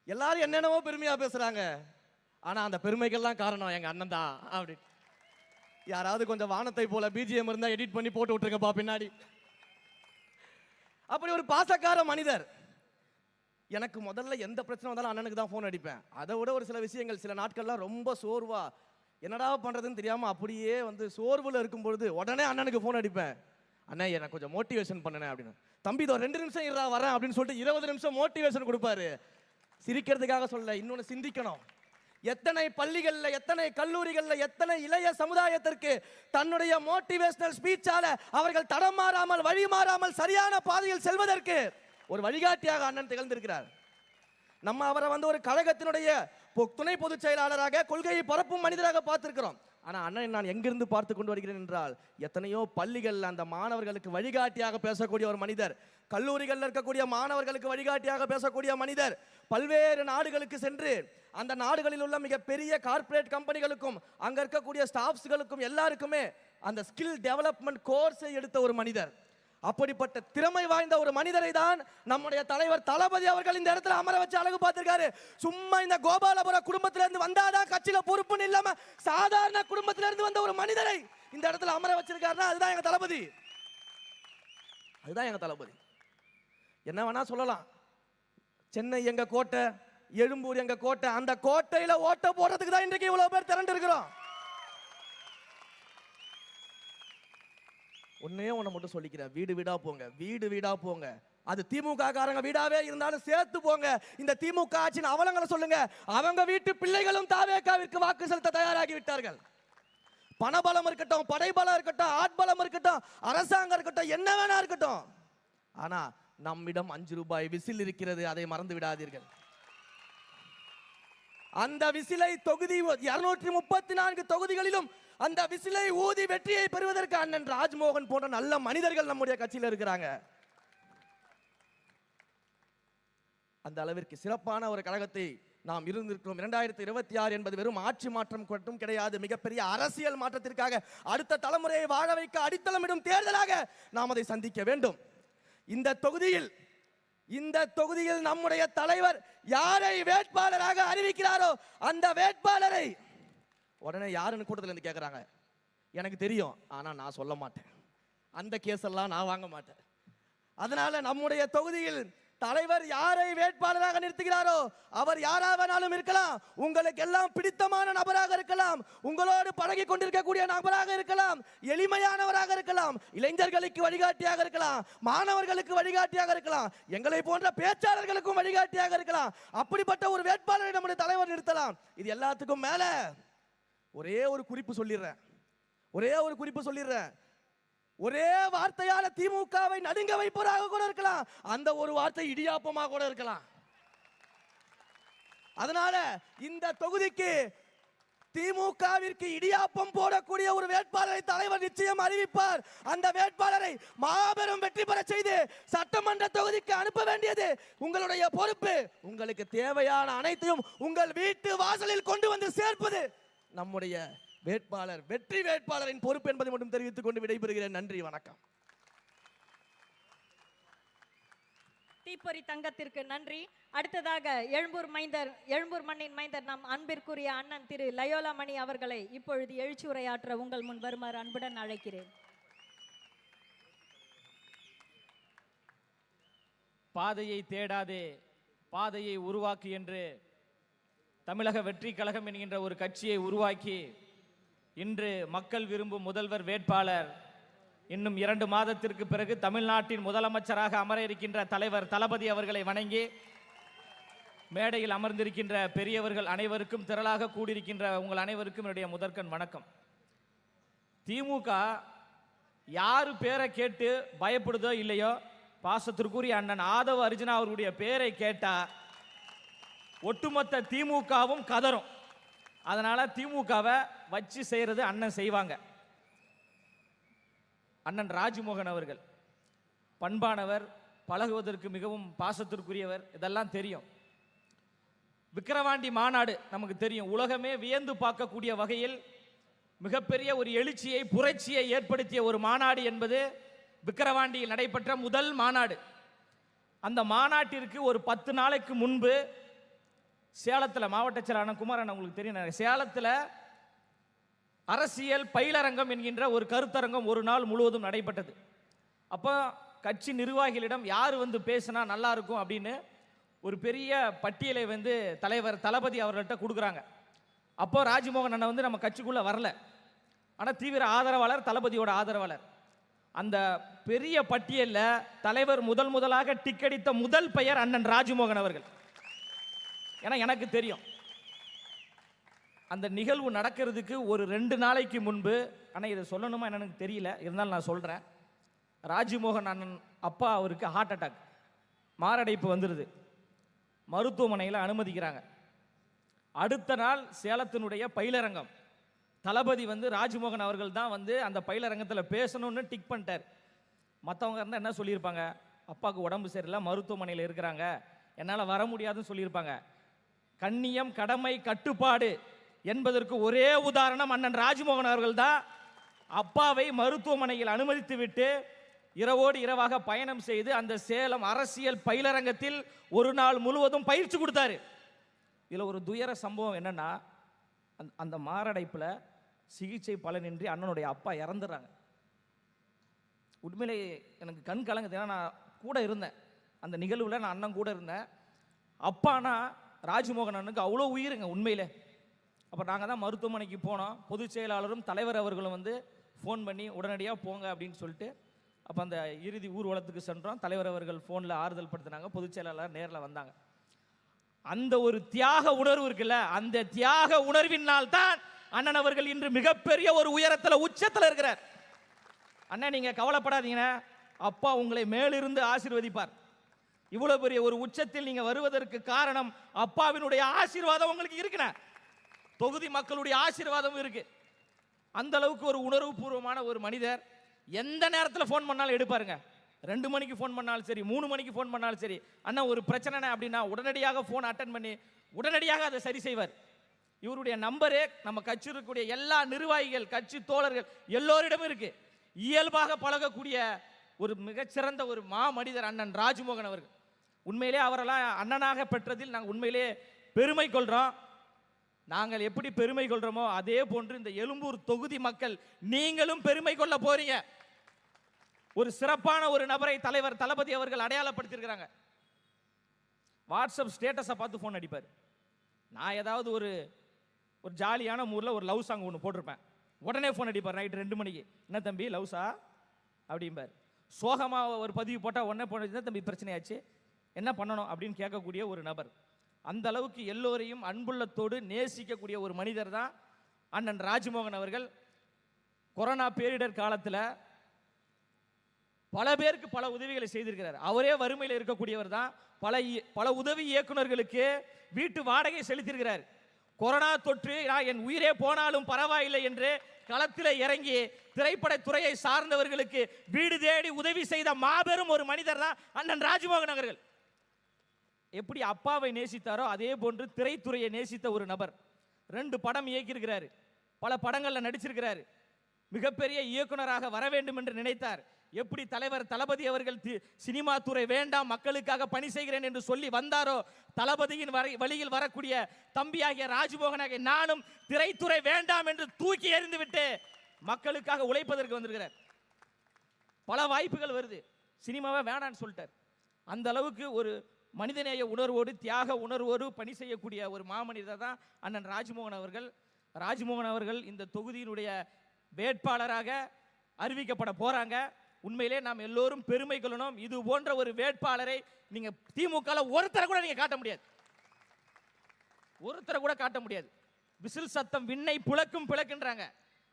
எல்லாரும் என்னென்னவோ பெருமையா பேசுறாங்க, ஆனா அந்த பெருமைக்கெல்லாம் காரணம் எங்க அண்ணன் தான் அப்படி. யாராவது கொஞ்சம் வானத்தை போல பிஜிஎம் இருந்தா எடிட் பண்ணி போட்டு விட்டுருங்கப்பா பின்னாடி. அப்படி ஒரு பாசக்கார மனிதர். எனக்கு முதல்ல எந்த பிரச்சனை வந்தாலும் அண்ணனுக்கு தான் ஃபோன் அடிப்பேன். அதை விட ஒரு சில விஷயங்கள், சில நாட்கள்லாம் ரொம்ப சோர்வா என்னடா பண்றதுன்னு தெரியாம அப்படியே வந்து சோர்வுல இருக்கும் பொழுது உடனே அண்ணனுக்கு ஃபோன் அடிப்பேன். அண்ணா எனக்கு கொஞ்சம் மோட்டிவேஷன் பண்ணுனேன் அப்படின்னு. தம்பி இதோ 2 நிமிஷம் இருடா வரேன் அப்படின்னு சொல்லிட்டு 20 நிமிஷம் மோட்டிவேஷன் கொடுப்பாரு. சிரிக்கிறதுக்காக சொல்ல, இன்னொன்னு சிந்திக்கணும். எத்தனை பள்ளிகள்ல, எத்தனை கல்லூரிகள்ல, எத்தனை இளைய சமுதாயத்திற்கு தன்னுடைய மோட்டிவேஷனல் ஸ்பீச்சால அவர்கள் தடம் மாறாமல், வழி மாறாமல் சரியான பாதையில் செல்வதற்கு ஒரு வழிகாட்டியாக அண்ணன் திகழ்ந்திருக்கிறார். நம்ம அவரை வந்து ஒரு கழகத்தினுடைய துணை பொதுச் செயலாளராக, கொள்கையை பரப்பும் மனிதராக பார்த்திருக்கிறோம். ஆனா அண்ணன் நான் எங்கிருந்து பார்த்து கொண்டு வருகிறேன் என்றால், எத்தனையோ பள்ளிகள் அந்த மாணவர்களுக்கு வழிகாட்டியாக பேசக்கூடிய ஒரு மனிதர், கல்லூரிகளில் இருக்கக்கூடிய மாணவர்களுக்கு வழிகாட்டியாக பேசக்கூடிய மனிதர், பல்வேறு நாடுகளுக்கு சென்று அந்த நாடுகளில் உள்ள மிகப்பெரிய கார்ப்பரேட் கம்பெனிகளுக்கும் அங்க இருக்கக்கூடிய ஸ்டாஃப்ஸ்களுக்கும் எல்லாருக்குமே அந்த ஸ்கில் டெவலப்மெண்ட் கோர்ஸை எடுத்த ஒரு மனிதர். அப்படிப்பட்ட திறமை வாய்ந்த ஒரு மனிதரை தான் நம்முடைய தலைவர் தளபதி அவர்கள் இந்த இடத்துல அமர வச்சு அழகு பார்த்திருக்காரு. சும்மா இந்த கோபாலபுர குடும்பத்திலிருந்து வந்தாதான் கட்சியில பொறுப்புன்னு இல்லாம சாதாரண குடும்பத்திலிருந்து வந்த ஒரு மனிதரை இந்த இடத்துல அமர வச்சிருக்காருன்னா அதுதான் எங்க தளபதி. அதுதான் எங்க தளபதி. என்ன வேணா சொல்லலாம், சென்னை எங்க கோட்டை, எழும்பூர் எங்க கோட்டை, அந்த கோட்டையில ஓட்ட போடுறதுக்கு தான் இன்றைக்கு இவ்வளவு பேர் திரண்டு இருக்கிறோம். ஒன்னே ஒண்ணு மட்டும் சொல்லிக்கிறேன், வீடு வீடா போங்க, வீடு வீடா போங்க. அது திமுக காரங்க வீடாவே இருந்தாலும் சேர்த்து போங்க. இந்த திமுக ஆட்சியின் அவலங்களை சொல்லுங்க. அவங்க வீட்டு பிள்ளைகளும் தாவேகாவிற்கு வாக்கு செலுத்த தயாராகி விட்டார்கள். பணபலம் இருக்கட்டும், படைபலம் இருக்கட்டும், ஆட்பலம் இருக்கட்டும், அரசாங்கம் இருக்கட்டும், என்ன வேணா இருக்கட்டும், ஆனா நம்மிடம் 5 ரூபாய் விசில் இருக்கிறது, அதை மறந்து விடாதீர்கள். அந்த விசிலை தொகுதி 234 தொகுதிகளிலும் அந்த விசிலை ஊதி வெற்றியை பெறுவதற்கு அண்ணன் ராஜ்மோகன் போன்ற நல்ல மனிதர்கள் நம்முடைய கட்சியில் இருக்கிறாங்க. அந்த அளவிற்கு சிறப்பான ஒரு கழகத்தை நாம் இருந்திருக்கிறோம். 2026 என்பது வெறும் ஆட்சி மாற்றம் மட்டும் கிடையாது, மிகப்பெரிய அரசியல் மாற்றத்திற்காக அடுத்த தலைமுறையை வாழ வைக்க அடித்தளமிடும் தேர்தலாக நாம் அதை சந்திக்க வேண்டும். இந்த தொகுதியில் நம்முடைய தலைவர் யாரை வேட்பாளராக அறிவிக்கிறாரோ அந்த வேட்பாளரை உடனே யாருன்னு கூட்டத்தில் இருந்து கேட்குறாங்க. எனக்கு தெரியும், ஆனா நான் சொல்ல மாட்டேன். அந்த கேஸ் எல்லாம் நான் வாங்க மாட்டேன். அதனால நம்முடைய தொகுதியில் தலைவர் யாரை வேட்பாளராக நிறுத்துகிறாரோ அவர் யாராவது இருக்கலாம். உங்களுக்கு எல்லாம் பிடித்தமான நபராக இருக்கலாம், உங்களோடு பழகி கொண்டிருக்கக்கூடிய நபராக இருக்கலாம், எளிமையானவராக இருக்கலாம், இளைஞர்களுக்கு வழிகாட்டியாக இருக்கலாம், மாணவர்களுக்கு வழிகாட்டியாக இருக்கலாம், எங்களை போன்ற பேச்சாளர்களுக்கும் வழிகாட்டியாக இருக்கலாம். அப்படிப்பட்ட ஒரு வேட்பாளரை நம்முடைய தலைவர் நிறுத்தலாம். இது எல்லாத்துக்கும் மேல ஒரே ஒரு குறிப்பு சொல்லிடுறேன். ஒரே வார்த்தையால திமுகவை நடுங்க வைப்பவராக கூட இருக்கலாம். அந்த ஒரு வார்த்தை இடியாப்பமாக கூட இருக்கலாம். அதனால இந்த தொகுதிக்கு திமுகவிற்கு இடியாப்பம் போடக்கூடிய ஒரு வேட்பாளரை தலைவர் நிச்சயம் அறிவிப்பார். அந்த வேட்பாளரை மாபெரும் வெற்றி பெற செய்து சட்டமன்ற தொகுதிக்கு அனுப்ப வேண்டியது உங்களுடைய பொறுப்பு. உங்களுக்கு தேவையான அனைத்தையும் உங்கள் வீட்டு வாசலில் கொண்டு வந்து சேர்ப்பது நம்முடைய வேட்பாளர், வெற்றி வேட்பாளரின் பொறுப்பு என்பதை மட்டும் தெரிவித்துக் கொண்டு விடைபெறுகிறேன். நன்றி, வணக்கம். தீப்பொறி தங்கத்திற்கு நன்றி. அடுத்ததாக எழும்பூர் மண்ணின் மைந்தர் நம் அன்பிற்குரிய அண்ணன் திரு லயோலா மணி அவர்களை இப்பொழுது எழுச்சி உரையாற்ற உங்கள் முன் வருமாறு அன்புடன் அழைக்கிறேன். பாதையை தேடாதே, பாதையை உருவாக்கு என்று தமிழக வெற்றி கழகம் என்கின்ற ஒரு கட்சியை உருவாக்கி இன்று மக்கள் விரும்பும் முதல்வர் வேட்பாளர், இன்னும் 2 மாதத்திற்கு பிறகு தமிழ்நாட்டின் முதலமைச்சராக அமர இருக்கின்ற தலைவர் தளபதி அவர்களை வணங்கி மேடையில் அமர்ந்திருக்கின்ற பெரியவர்கள் அனைவருக்கும், திரளாக கூடியிருக்கின்ற உங்கள் அனைவருக்கும் என்னுடைய முதற்கண் வணக்கம். திமுக யாரு பேரை கேட்டு பயப்படுதோ இல்லையோ, பாசத்திற்குரிய அண்ணன் ஆதவ அர்ஜுனா அவருடைய பேரை கேட்டா ஒட்டுமொத்த திமுகவும் கதறும். அதனால திமுகவை வச்சு செய்யறது அண்ணன் செய்வாங்க. அண்ணன் ராஜ்மோகன் அவர்கள் பண்பானவர், பழகுவதற்கு மிகவும் பாசத்திற்குரியவர், இதெல்லாம் தெரியும். விக்கிரவாண்டி மாநாடு நமக்கு தெரியும். உலகமே வியந்து பார்க்கக்கூடிய வகையில் மிகப்பெரிய ஒரு எழுச்சியை, புரட்சியை ஏற்படுத்திய ஒரு மாநாடு என்பது விக்கிரவாண்டியில் நடைபெற்ற முதல் மாநாடு. அந்த மாநாட்டிற்கு ஒரு 10 நாளைக்கு முன்பு சேலத்தில், மாவட்ட செயலாளர் குமாரன் உங்களுக்கு தெரியும், சேலத்தில் அரசியல் பயிலரங்கம் என்கின்ற ஒரு கருத்தரங்கம் ஒரு நாள் முழுவதும் நடைபெற்றது. அப்போ கட்சி நிர்வாகிகளிடம் யார் வந்து பேசினா நல்லா இருக்கும் அப்படின்னு ஒரு பெரிய பட்டியலை வந்து தலைவர் தளபதி அவர்கள்ட்ட கொடுக்குறாங்க. அப்போ ராஜ்மோகன் அண்ணன் வந்து நம்ம கட்சிக்குள்ளே வரல, ஆனால் தீவிர ஆதரவாளர், தளபதியோட ஆதரவாளர். அந்த பெரிய பட்டியலில் தலைவர் முதலாக டிக்கெடித்த முதல் பெயர் அண்ணன் ராஜ்மோகன் அவர்கள். ஏன்னா எனக்கு தெரியும் அந்த நிகழ்வு நடக்கிறதுக்கு ஒரு 2 நாளைக்கு முன்பு, ஆனால் இதை சொல்லணுமா எனக்கு தெரியல, இருந்தாலும் நான் சொல்கிறேன். ராஜ்மோகன் அண்ணன் அப்பா அவருக்கு ஹார்ட் அட்டாக், மாரடைப்பு வந்துடுது, மருத்துவமனையில் அனுமதிக்கிறாங்க. அடுத்த நாள் சேலத்தினுடைய பயிலரங்கம், தளபதி வந்து ராஜ்மோகன் அவர்கள் தான் வந்து அந்த பயிலரங்கத்தில் பேசணும்னு டிக் பண்ணிட்டார். மற்றவங்க இருந்தால் என்ன சொல்லியிருப்பாங்க, அப்பாவுக்கு உடம்பு சரியில்லை, மருத்துவமனையில் இருக்கிறாங்க, என்னால் வர முடியாதுன்னு சொல்லியிருப்பாங்க. கண்ணியம், கடமை, கட்டுப்பாடு என்பதற்கு ஒரே உதாரணம் அண்ணன் ராஜ்மோகன் அவர்கள் தான். அப்பாவை மருத்துவமனையில் அனுமதித்து விட்டு இரவோடு இரவாக பயணம் செய்து அந்த சேலம் அரசியல் பயிலரங்கத்தில் ஒரு நாள் முழுவதும் பயிற்சி கொடுத்தாரு. இதில் ஒரு துயர சம்பவம் என்னன்னா, அந்த மாரடைப்பில் சிகிச்சை பலனின்றி அண்ணனுடைய அப்பா இறந்துடுறாங்க. உண்மையிலே எனக்கு கண் கலங்குது. ஏன்னா நான் கூட இருந்தேன் அந்த நிகழ்வில், நான் அண்ணன் கூட இருந்தேன். அப்பானா ராஜ்மோகன் அண்ணனுக்கு அவ்வளோ உயிருங்க உண்மையிலே. அப்போ நாங்கள் தான் மருத்துவமனைக்கு போனோம். பொதுச் செயலாளரும் தலைவர் அவர்களும் வந்து ஃபோன் பண்ணி உடனடியாக போங்க அப்படின்னு சொல்லிட்டு, அப்போ அந்த இறுதி ஊர்வலத்துக்கு சென்றோம். தலைவர் அவர்கள் ஃபோனில் ஆறுதல் படுத்தினாங்க, பொதுச் செயலாளர் நேரில் வந்தாங்க. அந்த ஒரு தியாக உணர்வு இருக்குல்ல, அந்த தியாக உணர்வினால் தான் அண்ணன் அவர்கள் இன்று மிகப்பெரிய ஒரு உயரத்தில், உச்சத்தில் இருக்கிறார். அண்ணன் நீங்கள் கவலைப்படாதீங்க, அப்பா உங்களை மேலிருந்து ஆசீர்வதிப்பார். இவ்வளவு பெரிய ஒரு உச்சத்தில் நீங்க வருவதற்கு காரணம் அப்பாவினுடைய ஆசீர்வாதம் உங்களுக்கு இருக்குன, தொகுதி மக்களுடைய ஆசீர்வாதம் இருக்கு. அந்த அளவுக்கு ஒரு உணர்வு பூர்வமான ஒரு மனிதர். எந்த நேரத்தில் ஃபோன் பண்ணாலும் எடுப்பாருங்க. 2 மணிக்கு ஃபோன் பண்ணாலும் சரி, 3 மணிக்கு ஃபோன் பண்ணாலும் சரி, அண்ணா ஒரு பிரச்சனை அப்படின்னா உடனடியாக ஃபோன் அட்டன் பண்ணி உடனடியாக அதை சரி செய்வார். இவருடைய நம்பரே நம்ம கட்சி இருக்கக்கூடிய எல்லா நிர்வாகிகள், கட்சி தோழர்கள் எல்லோரிடமும் இருக்கு. இயல்பாக பழகக்கூடிய ஒரு மிகச்சிறந்த ஒரு மா மனிதர் அண்ணன் ராஜ்மோகன் அவர்கள். உண்மையிலே அவரெல்லாம் அண்ணனாக பெற்றதில் நாங்கள் உண்மையிலே பெருமை கொள்கிறோம். நாங்கள் எப்படி பெருமை கொள்கிறோமோ அதே போன்று இந்த எழும்பூர் தொகுதி மக்கள் நீங்களும் பெருமை கொள்ள போறீங்க. ஒரு சிறப்பான ஒரு நபரை தலைவர் தளபதி அவர்கள் அடையாளப்படுத்தியிருக்கிறாங்க. வாட்ஸ்அப் ஸ்டேட்டஸை பார்த்து ஃபோன் அடிப்பார். நான் ஏதாவது ஒரு ஜாலியான மூரில் ஒரு லவ் சாங் ஒன்று போட்டிருப்பேன், உடனே ஃபோன் அடிப்பார் நைட் 2 மணிக்கு. என்ன தம்பி லவ்ஸா அப்படிம்பார். சோகமாக ஒரு பதிவு போட்டால் உடனே போன தம்பி பிரச்சனையாச்சு, என்ன பண்ணணும் அப்படின்னு கேட்கக்கூடிய ஒரு நபர். அந்த அளவுக்கு எல்லோரையும் அன்புள்ளத்தோடு நேசிக்கக்கூடிய ஒரு மனிதர் தான் அண்ணன் ராஜ்மோகன் அவர்கள். கொரோனா பேரிடர் காலத்தில் பல பேருக்கு பல உதவிகளை செய்திருக்கிறார். அவரே வறுமையில் இருக்கக்கூடியவர் தான். பல உதவி இயக்குநர்களுக்கு வீட்டு வாடகை செலுத்தியிருக்கிறார். கொரோனா தொற்று என் உயிரே போனாலும் பரவாயில்லை என்று களத்தில் இறங்கி திரைப்படத்துறையை சார்ந்தவர்களுக்கு வீடு தேடி உதவி செய்த மாபெரும் ஒரு மனிதர் தான் அண்ணன் ராஜ்மோகன் அவர்கள். எப்படி அப்பாவை நேசித்தாரோ அதே போன்று திரைத்துறையை நேசித்த ஒரு நபர். 2 படம் இயக்கியிருக்கிறார், பல படங்களில் நடிச்சிருக்கிறார். மிகப்பெரிய இயக்குனராக வர வேண்டும் என்று நினைத்தார். எப்படி தலைவர் தளபதி அவர்கள் சினிமா துறை வேண்டாம், மக்களுக்காக பணி செய்கிறேன் என்று சொல்லி வந்தாரோ, தளபதியின் வழியில் வரக்கூடிய தம்பியாகிய ராஜ்மோகனாகிய நானும் திரைத்துறை வேண்டாம் என்று தூக்கி எறிந்து விட்டு மக்களுக்காக உழைப்பதற்கு வந்திருக்கிறார். பல வாய்ப்புகள் வருது, சினிமாவை வேண்டான்னு சொல்லிட்டார். அந்த அளவுக்கு ஒரு மனிதநேய உணர்வோடு, தியாக உணர்வோடு பணி செய்யக்கூடிய ஒரு மாமனிதர் தான் அண்ணன் ராஜ்மோகன் அவர்கள். ராஜ்மோகன் அவர்கள் இந்த தொகுதியினுடைய வேட்பாளராக அறிவிக்கப்பட போறாங்க. உண்மையிலே நாம் எல்லோரும் பெருமை கொள்ளணும். இது போன்ற ஒரு வேட்பாளரை நீங்க திமுக ஒருத்தரை கூட நீங்க காட்ட முடியாது, ஒருத்தரை கூட காட்ட முடியாது. விசில் சத்தம் விண்ணை புழக்கும் பிளக்குன்றாங்க.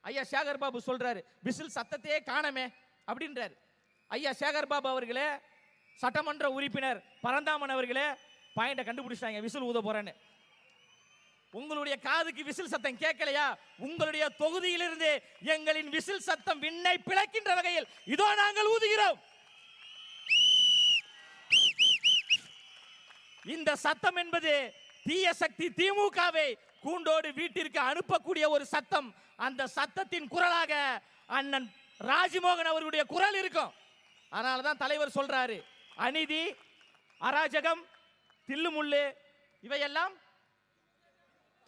ஐயா சேகர் பாபு சொல்றாரு விசில் சத்தத்தையே காணமே அப்படின்றாரு. ஐயா சேகர் பாபு அவர்களே, சட்டமன்ற உறுப்பினர் பரந்தாமன் அவர்களே, பாயிண்ட கண்டுபிடிச்சாங்க விசில் ஊத போறேன்னு. உங்களுடைய காதுக்கு விசில் சத்தம் கேட்கலையா? உங்களுடைய தொகுதியிலிருந்து எங்களின் விசில் சத்தம் விண்ணை பிளக்கின்ற வகையில் இதோ நாங்கள் ஊதுகிறோம். இந்த சத்தம் என்பது தீய சக்தி திமுகவை கூண்டோடு வீட்டிற்கு அனுப்பக்கூடிய ஒரு சத்தம். அந்த சத்தத்தின் குரலாக அண்ணன் ராஜ்மோகன் அவர்களுடைய குரல் இருக்கும். அதனாலதான் தலைவர் சொல்றாரு, அநீதி, அராஜகம், தில்லுமுள்ளு இவையெல்லாம்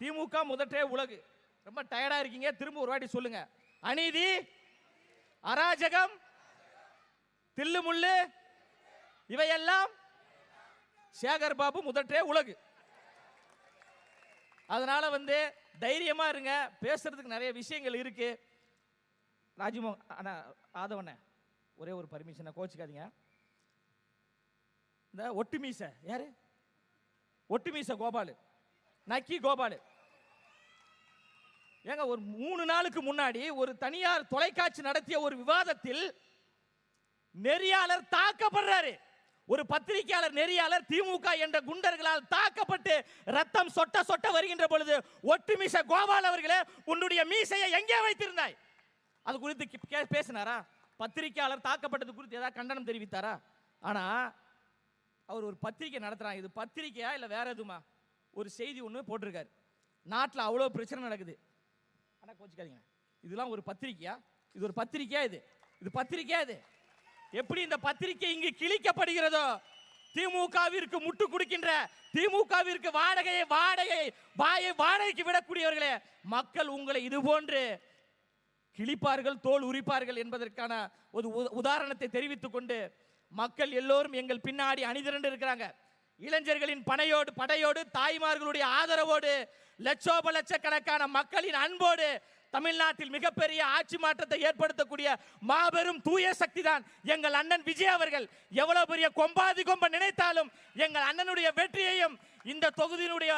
திமுக முதற்றே உலகு. ரொம்ப டயர்டா இருக்கீங்க, திரும்ப ஒரு வாட்டி சொல்லுங்க. அநீதி, அராஜகம், தில்லுமுள்ளு இவையெல்லாம் சேகர் பாபு முதற்றே உலகு. அதனால தைரியமா இருங்க, பேசுறதுக்கு நிறைய விஷயங்கள் இருக்கு. ராஜ்மோகன் ஆதவண்ண ஒரே ஒரு பர்மிஷனை கோச்சிக்காதீங்க. இந்த ஒட்டுமீச யாரு? ஒட்டுமீச கோபாலு, நக்கி கோபாலு. ஏங்க ஒரு 3 நாளுக்கு முன்னாடி ஒரு தனியார் தொலைக்காட்சி நடத்திய ஒரு விவாதத்தில் நெறியாளர் தாக்கப்படுறாரு. ஒரு பத்திரிகையாளர் நெறியாளர் திமுக என்ற குண்டர்களால் தாக்கப்பட்டு ரத்தம் சொட்ட சொட்ட வருகின்ற பொழுது, ஒட்டுமீச கோபால் அவர்களே, உன்னுடைய மீசையை எங்கே வைத்திருந்தாய்? அது குறித்து பேசினாரா? பத்திரிகையாளர் தாக்கப்பட்டது குறித்து ஏதாவது கண்டனம் தெரிவித்தாரா? ஆனா அவர் ஒரு பத்திரிகை நடத்துறாங்க. இது பத்திரிகையா இல்ல வேற எதுமா? ஒரு செய்தி ஒன்று போட்டிருக்காரு. நாட்டில் அவ்வளோ பிரச்சனை நடக்குது. ஆனா கோச்சிக்காதீங்க, இதெல்லாம் ஒரு பத்திரிகையா? இது ஒரு பத்திரிகையா? இது பத்திரிகையா? இது எப்படி இந்த பத்திரிகை இங்கு கிழிக்கப்படுகிறதோ, திமுகவிற்கு முட்டு கொடுக்கின்ற, திமுகவிற்கு வாடகைக்கு விடக்கூடியவர்களே, மக்கள் உங்களை இது போன்று கிழிப்பார்கள், தோல் உரிப்பார்கள் என்பதற்கான ஒரு உதாரணத்தை தெரிவித்துக் கொண்டு, மக்கள் எல்லோரும் எங்கள் பின்னாடி அணிதிரண்டு இருக்கிறாங்க. இளைஞர்களின் படையோடு தாய்மார்களுடைய ஆதரவோடு, லட்சக்கணக்கான மக்களின் அன்போடு தமிழ்நாட்டில் மிகப்பெரிய ஆட்சி மாற்றத்தை ஏற்படுத்தக்கூடிய மாபெரும் தூய சக்தி தான் எங்கள் அண்ணன் விஜய் அவர்கள். எவ்வளவு பெரிய கொம்ப நினைத்தாலும் எங்கள் அண்ணனுடைய வெற்றியையும், இந்த தொகுதியினுடைய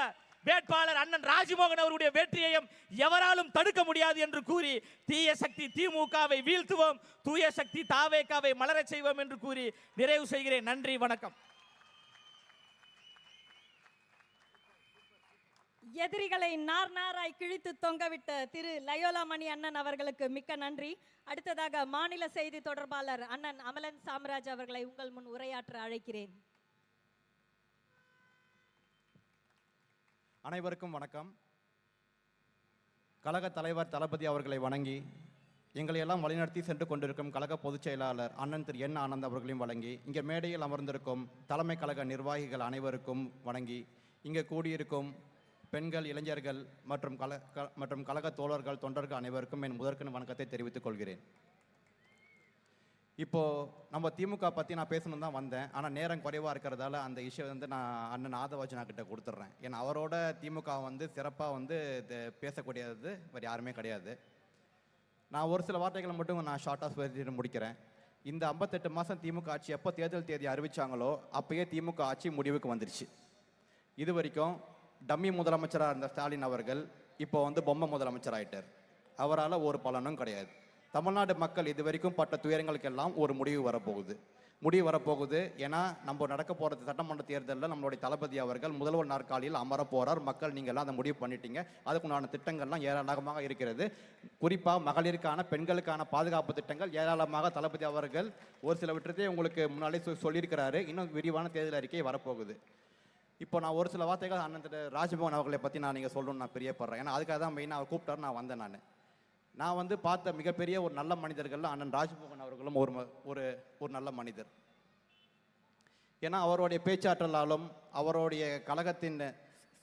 வேட்பாளர் அண்ணன் ராஜ்மோகன் அவருடைய வெற்றியையும் எவராலும் தடுக்க முடியாது என்று கூறி, தீய சக்தி திமுகவை வீழ்த்துவோம், தூய சக்தி தாவேகாவை மலரச் செய்வோம் என்று கூறி நிறைவு செய்கிறேன். நன்றி, வணக்கம். எதிரிகளை நாராய் கிழித்து தொங்கவிட்ட திரு லயோலா மணி அண்ணன் அவர்களுக்கு மிக்க நன்றி. அடுத்ததாக மாநில செய்தி தொடர்பாளர் அண்ணன் அமலன் சாம்ராஜ் அவர்களை உங்கள் முன் உரையாற்ற அழைக்கிறேன். அனைவருக்கும் வணக்கம். கழக தலைவர் தளபதி அவர்களை வணங்கி, எங்களை எல்லாம் வழிநடத்தி சென்று கொண்டிருக்கும் கழக பொதுச் செயலாளர் அண்ணன் திரு என் ஆனந்த் அவர்களையும் வழங்கி, இங்கே மேடையில் அமர்ந்திருக்கும் தலைமை கழக நிர்வாகிகள் அனைவருக்கும் வணங்கி, இங்கே கூடியிருக்கும் பெண்கள், இளைஞர்கள் மற்றும் கழக தோழர்கள், தொண்டர்கள் அனைவருக்கும் என் முதற்கண் வணக்கத்தை தெரிவித்துக் கொள்கிறேன். இப்போது நம்ம திமுக பற்றி நான் பேசணும் தான் வந்தேன். ஆனால் நேரம் குறைவாக இருக்கிறதால அந்த இஷ்யூ நான் அண்ணன் ஆதவர்ஜனா கிட்ட கொடுத்துட்றேன். ஏன்னா அவரோட திமுக சிறப்பாக பேசக்கூடியது வேறு யாருமே கிடையாது. நான் ஒரு சில வார்த்தைகளை மட்டும் நான் ஷார்ட்டாக பேசிட்டு முடிக்கிறேன். இந்த 58 மாதம் திமுக ஆட்சி எப்போ தேர்தல் தேதி அறிவித்தாங்களோ அப்போயே திமுக ஆட்சி முடிவுக்கு வந்துருச்சு. இது வரைக்கும் டம்மி முதலமைச்சராக இருந்த ஸ்டாலின் அவர்கள் இப்போ பொம்மை முதலமைச்சர் ஆகிட்டார். அவரால் ஒரு பலனும் கிடையாது. தமிழ்நாடு மக்கள் இது வரைக்கும் பட்ட துயரங்களுக்கெல்லாம் ஒரு முடிவு வரப்போகுது. ஏன்னா நம்ம நடக்க போகிற சட்டமன்ற தேர்தலில் நம்மளுடைய தளபதி அவர்கள் முதல்வர் நாற்காலியில் அமர போகிறார். மக்கள் நீங்கள்லாம் அதை முடிவு பண்ணிட்டீங்க. அதுக்குண்டான திட்டங்கள்லாம் ஏராளமாக இருக்கிறது. குறிப்பாக மகளிருக்கான, பெண்களுக்கான பாதுகாப்பு திட்டங்கள் ஏராளமாக தளபதி அவர்கள் ஒரு சில விட்டத்தை உங்களுக்கு முன்னாலே சொல்லியிருக்கிறாரு. இன்னும் விரிவான தேர்தல் அறிக்கை வரப்போகுது. இப்போ நான் ஒரு சில வார்த்தைகள் அண்ணன் ராஜ்மோகன் அவர்களை பற்றி நீங்கள் சொல்லணும்னு நான் பிரியப்படுறேன். ஏன்னா அதுக்காக தான் மெயினாக அவர் கூப்பிட்டாரு, நான் வந்தேன். நான் பார்த்த மிகப்பெரிய ஒரு நல்ல மனிதர்கள் அண்ணன் ராஜ்மோகன் அவர்களும் ஒரு நல்ல மனிதர். ஏன்னா அவருடைய பேச்சாற்றலாலும் அவருடைய கழகத்தின்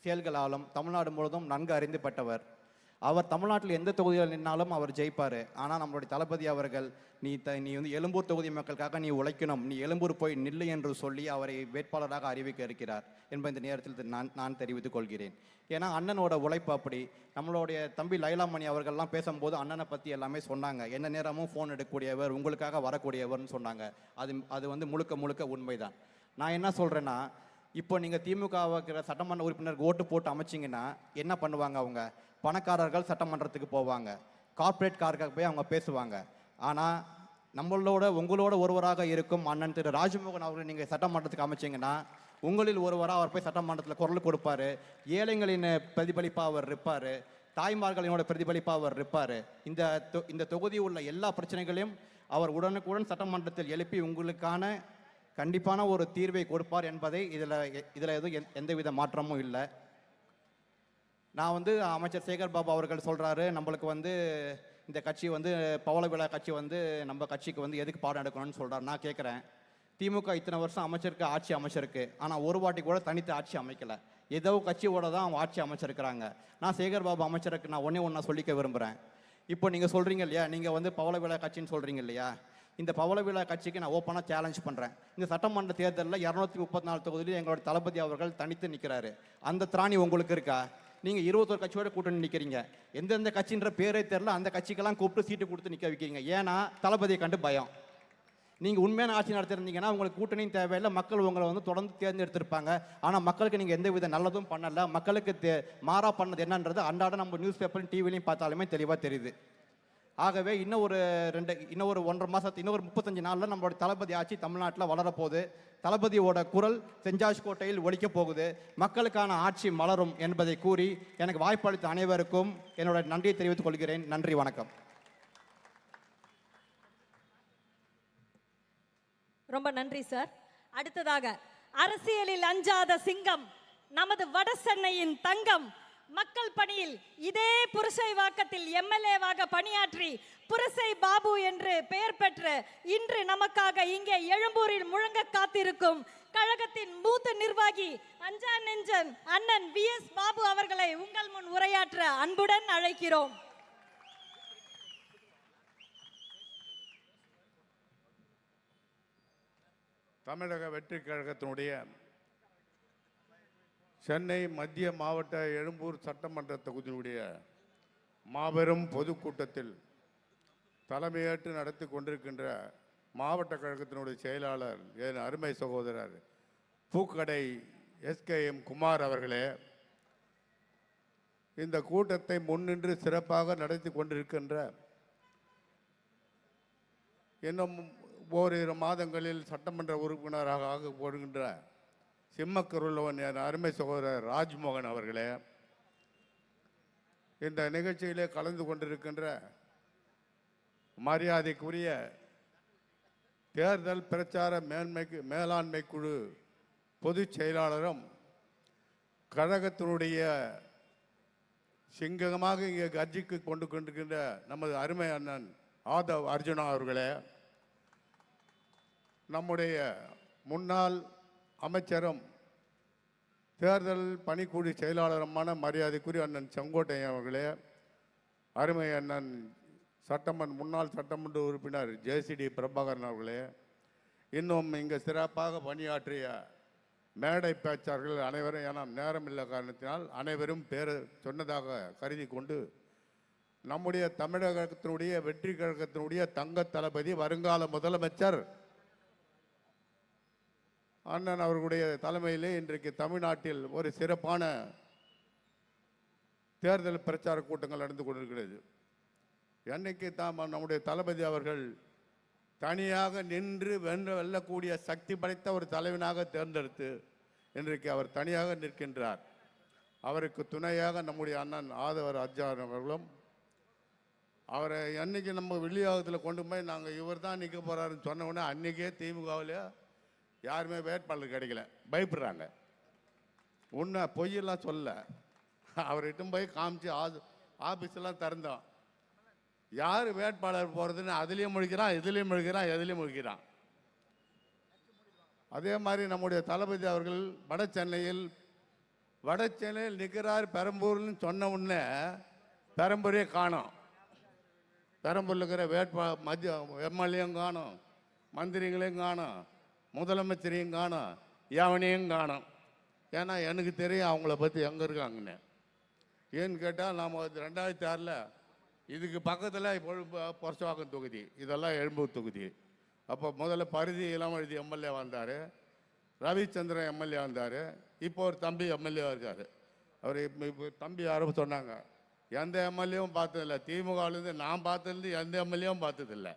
செயல்களாலும் தமிழ்நாடு முழுவதும் நன்கு அறிந்து பட்டவர். அவர் தமிழ்நாட்டில் எந்த தொகுதியில் நின்னாலும் அவர் ஜெயிப்பார். ஆனால் நம்மளுடைய தளபதி அவர்கள் நீ எழும்பூர் தொகுதி மக்களுக்காக நீ உழைக்கணும், நீ எழும்பூர் போய் நில்லு என்று சொல்லி அவரை வேட்பாளராக அறிவிக்க இருக்கிறார் என்பதை இந்த நேரத்தில் நான் தெரிவித்துக் கொள்கிறேன். ஏன்னா அண்ணனோட உழைப்பு அப்படி. நம்மளுடைய தம்பி லைலாமணி அவர்கள்லாம் பேசும்போது அண்ணனை பற்றி எல்லாமே சொன்னாங்க. எந்த நேரமும் ஃபோன் எடுக்கக்கூடியவர், உங்களுக்காக வரக்கூடியவர்னு சொன்னாங்க. அது முழுக்க உண்மைதான். நான் என்ன சொல்கிறேன்னா, இப்போ நீங்கள் திமுக சட்டமன்ற உறுப்பினருக்கு ஓட்டு போட்டு அமைச்சிங்கன்னா என்ன பண்ணுவாங்க? அவங்க பணக்காரர்கள் சட்டமன்றத்துக்கு போவாங்க, கார்ப்பரேட் காருக்காக போய் அவங்க பேசுவாங்க. ஆனால் உங்களோட ஒருவராக இருக்கும் அண்ணன் திரு ராஜ்மோகன் அவர்களை நீங்கள் சட்டமன்றத்துக்கு அமைச்சிங்கன்னா உங்களில் ஒருவராக அவர் போய் சட்டமன்றத்தில் குரல் கொடுப்பார். ஏழைகளின் பிரதிபலிப்பாக அவர் இருப்பார், தாய்மார்களினோட பிரதிபலிப்பாக அவர் இருப்பார். இந்த தொகுதி உள்ள எல்லா பிரச்சனைகளையும் அவர் உடனுக்குடன் சட்டமன்றத்தில் எழுப்பி உங்களுக்கான கண்டிப்பான ஒரு தீர்வை கொடுப்பார் என்பதை இதில் எதுவும் எந்தவித மாற்றமும் இல்லை. நான் அமைச்சர் சேகர் பாபு அவர்கள் சொல்கிறாரு, நம்மளுக்கு இந்த கட்சி பவள விழா கட்சி நம்ம கட்சிக்கு எதுக்கு பாடம் எடுக்கணும்னு சொல்கிறார். நான் கேட்குறேன், திமுக இத்தனை வருஷம் ஆட்சி அமைச்சிருக்கு, ஆனால் ஒரு வாட்டி கூட தனித்து ஆட்சி அமைக்கலை. ஏதோ கட்சியோட தான் அவங்க ஆட்சி அமைச்சிருக்கிறாங்க. நான் சேகர் பாபு அமைச்சருக்கு நான் ஒன்றா சொல்லிக்க விரும்புகிறேன். இப்போ நீங்கள் சொல்கிறீங்க இல்லையா, நீங்கள் பவள விழா கட்சின்னு சொல்கிறீங்க இல்லையா, இந்த பவள விழா கட்சிக்கு நான் ஓப்பனாக சேலஞ்ச் பண்ணுறேன். இந்த சட்டமன்ற தேர்தலில் 234 தொகுதியில் எங்களோட தளபதி அவர்கள் தனித்து நிற்கிறாரு. அந்த திராணி உங்களுக்கு இருக்கா? நீங்கள் 21 கட்சியோட கூட்டணி நிற்கிறீங்க. எந்தெந்த கட்சின்ற பேரே தெரில, அந்த கட்சிக்கெல்லாம் கூப்பிட்டு சீட்டு கொடுத்து நிற்க வைக்கிறீங்க. ஏன்னா தளபதியை கண்டு பயம். நீங்கள் உண்மையான ஆட்சி நடத்திருந்தீங்கன்னா உங்களுக்கு கூட்டணியும் தேவையில்லை, மக்கள் உங்களை தொடர்ந்து தேர்ந்தெடுத்திருப்பாங்க. ஆனால் மக்களுக்கு நீங்கள் எந்த வித நல்லதும் பண்ணலை. மக்களுக்கு மாறா பண்ணது என்னன்றது அன்றாட நம்ம நியூஸ் பேப்பர்லையும் டிவிலையும் பார்த்தாலுமே தெளிவாக தெரியுது. ஆகவே இன்னும் ஒரு 1.5 மாதத்து இன்னொரு 35 நாளில் நம்மளோட தளபதி ஆட்சி தமிழ்நாட்டில் வளரப்போகுது. தளபதியோட குரல் செஞ்சாஜ் கோட்டையில் ஒலிக்க போகுது. மக்களுக்கான ஆட்சி மலரும் என்பதை கூறி எனக்கு வாய்ப்பளித்த அனைவருக்கும் என்னோட நன்றியை தெரிவித்துக் கொள்கிறேன். நன்றி, வணக்கம். ரொம்ப நன்றி சார். அடுத்ததாக அரசியலில் அஞ்சாத சிங்கம், நமது வட சென்னையின் தங்கம், மக்கள் பணியில் இதே புரசைவாக்கத்தில் எம்எல்ஏவாக பணியாற்றி புரசை பாபு என்று பெயர் பெற்று இன்று நமக்காக இங்கே எழும்பூரில் முழங்க காத்திருக்கும் கழகத்தின் மூத்த நிர்வாகி அஞ்சா நெஞ்சன் அண்ணன் VS பாபு அவர்களை உங்கள் முன் உரையாற்ற அன்புடன் அழைக்கிறோம். தமிழக வெற்றி கழகத்தினுடைய சென்னை மத்திய மாவட்ட எழும்பூர் சட்டமன்ற தொகுதியினுடைய மாபெரும் பொதுக்கூட்டத்தில் தலைமையேற்று நடத்தி கொண்டிருக்கின்ற மாவட்ட கழகத்தினுடைய செயலாளர் என் அருமை சகோதரர் பூக்கடை SKM குமார் அவர்களே, இந்த கூட்டத்தை முன்னின்று சிறப்பாக நடத்தி கொண்டிருக்கின்ற இன்னும் ஓரிரு மாதங்களில் சட்டமன்ற உறுப்பினராக ஆகப்படுகின்ற சிம்மக்கருளவன் என் அருமை சகோதரர் ராஜ்மோகன் அவர்களே, இந்த நிகழ்ச்சியிலே கலந்து கொண்டிருக்கின்ற மரியாதைக்குரிய தேர்தல் பிரச்சார மேலாண்மை குழு பொதுச் செயலாளரும் கழகத்தினுடைய சிங்கமாக இங்கே கட்சிக்கு கொண்டு கொண்டிருக்கின்ற நமது அருமை அண்ணன் ஆதவ் அர்ஜுனா அவர்களே, நம்முடைய முன்னாள் அமைச்சரும் தேர்தல் பணிக்குழு செயலாளருமான மரியாதைக்குரிய அண்ணன் செங்கோட்டையன் அவர்களே, அருமை அண்ணன் முன்னாள் சட்டமன்ற உறுப்பினர் JCD பிரபாகரன் அவர்களே, இன்னும் இங்கே சிறப்பாக பணியாற்றிய மேடை பேச்சாளர்கள் அனைவரும், ஏன்னா நேரம் இல்லை காரணத்தினால் அனைவரும் பேர் சொன்னதாக கருதி கொண்டு நம்முடைய தமிழகத்தினுடைய வெற்றி கழகத்தினுடைய தங்க தளபதி வருங்கால முதலமைச்சர் அண்ணன் அவர்களுடைய தலைமையிலே இன்றைக்கு தமிழ்நாட்டில் ஒரு சிறப்பான தேர்தல் பிரச்சார கூட்டங்கள் நடந்து கொண்டிருக்கிறது. என்னைக்கு நம்முடைய தளபதி அவர்கள் தனியாக நின்று வெல்லக்கூடிய சக்தி படைத்த ஒரு தலைவனாக தேர்ந்தெடுத்து இன்றைக்கு அவர் தனியாக நிற்கின்றார். அவருக்கு துணையாக நம்முடைய அண்ணன் ஆதவர் அர்ஜுன் அவர்களும், அவரை அன்னைக்கு நம்ம வெளியாகத்தில் கொண்டு போய் நாங்கள் இவர் தான் நிற்க போகிறாருன்னு சொன்ன உடனே அன்றைக்கே திமுகவில் யாருமே வேட்பாளர் கிடைக்கல, பயப்படுறாங்க. உன்னை பொய்யெல்லாம் சொல்ல அவர்கிட்ட போய் காமிச்சு ஆஃபீஸெல்லாம் திறந்தோம். யார் வேட்பாளர் போகிறதுன்னு அதுலேயும் முழிக்கிறான், இதுலேயும் முழிக்கிறான், எதுலேயும் முழிக்கிறான். அதே மாதிரி நம்முடைய தளபதி அவர்கள் வட சென்னையில் நிற்கிறார் பெரம்பூர்னு சொன்ன உடனே பெரம்பூரே காணோம். பெரம்பூரில் இருக்கிற மத்திய எம்எல்ஏயும் காணும், மந்திரிகளையும் காணும், முதலமைச்சரையும் காணும், எவனையும் காணும். ஏன்னா எனக்கு தெரியும் அவங்கள பற்றி எங்கே இருக்காங்கன்னு. ஏன்னு கேட்டால் நாம் 2006 இதுக்கு பக்கத்தில் பொரசவாக்கம் தொகுதி, இதெல்லாம் எழும்பூர் தொகுதி. அப்போ முதல்ல பரிதி இளமழுதி எம்எல்ஏ வந்தார், ரவிச்சந்திரன் எம்எல்ஏ வந்தார், இப்போ ஒரு தம்பி எம்எல்ஏ இருக்கார். அவர் இப்போ தம்பி யாரும் சொன்னாங்க, எந்த எம்எல்ஏவும் பார்த்ததில்ல. திமுகவிலேருந்து நான் பார்த்ததுலேருந்து எந்த எம்எல்ஏவும் பார்த்ததில்ல.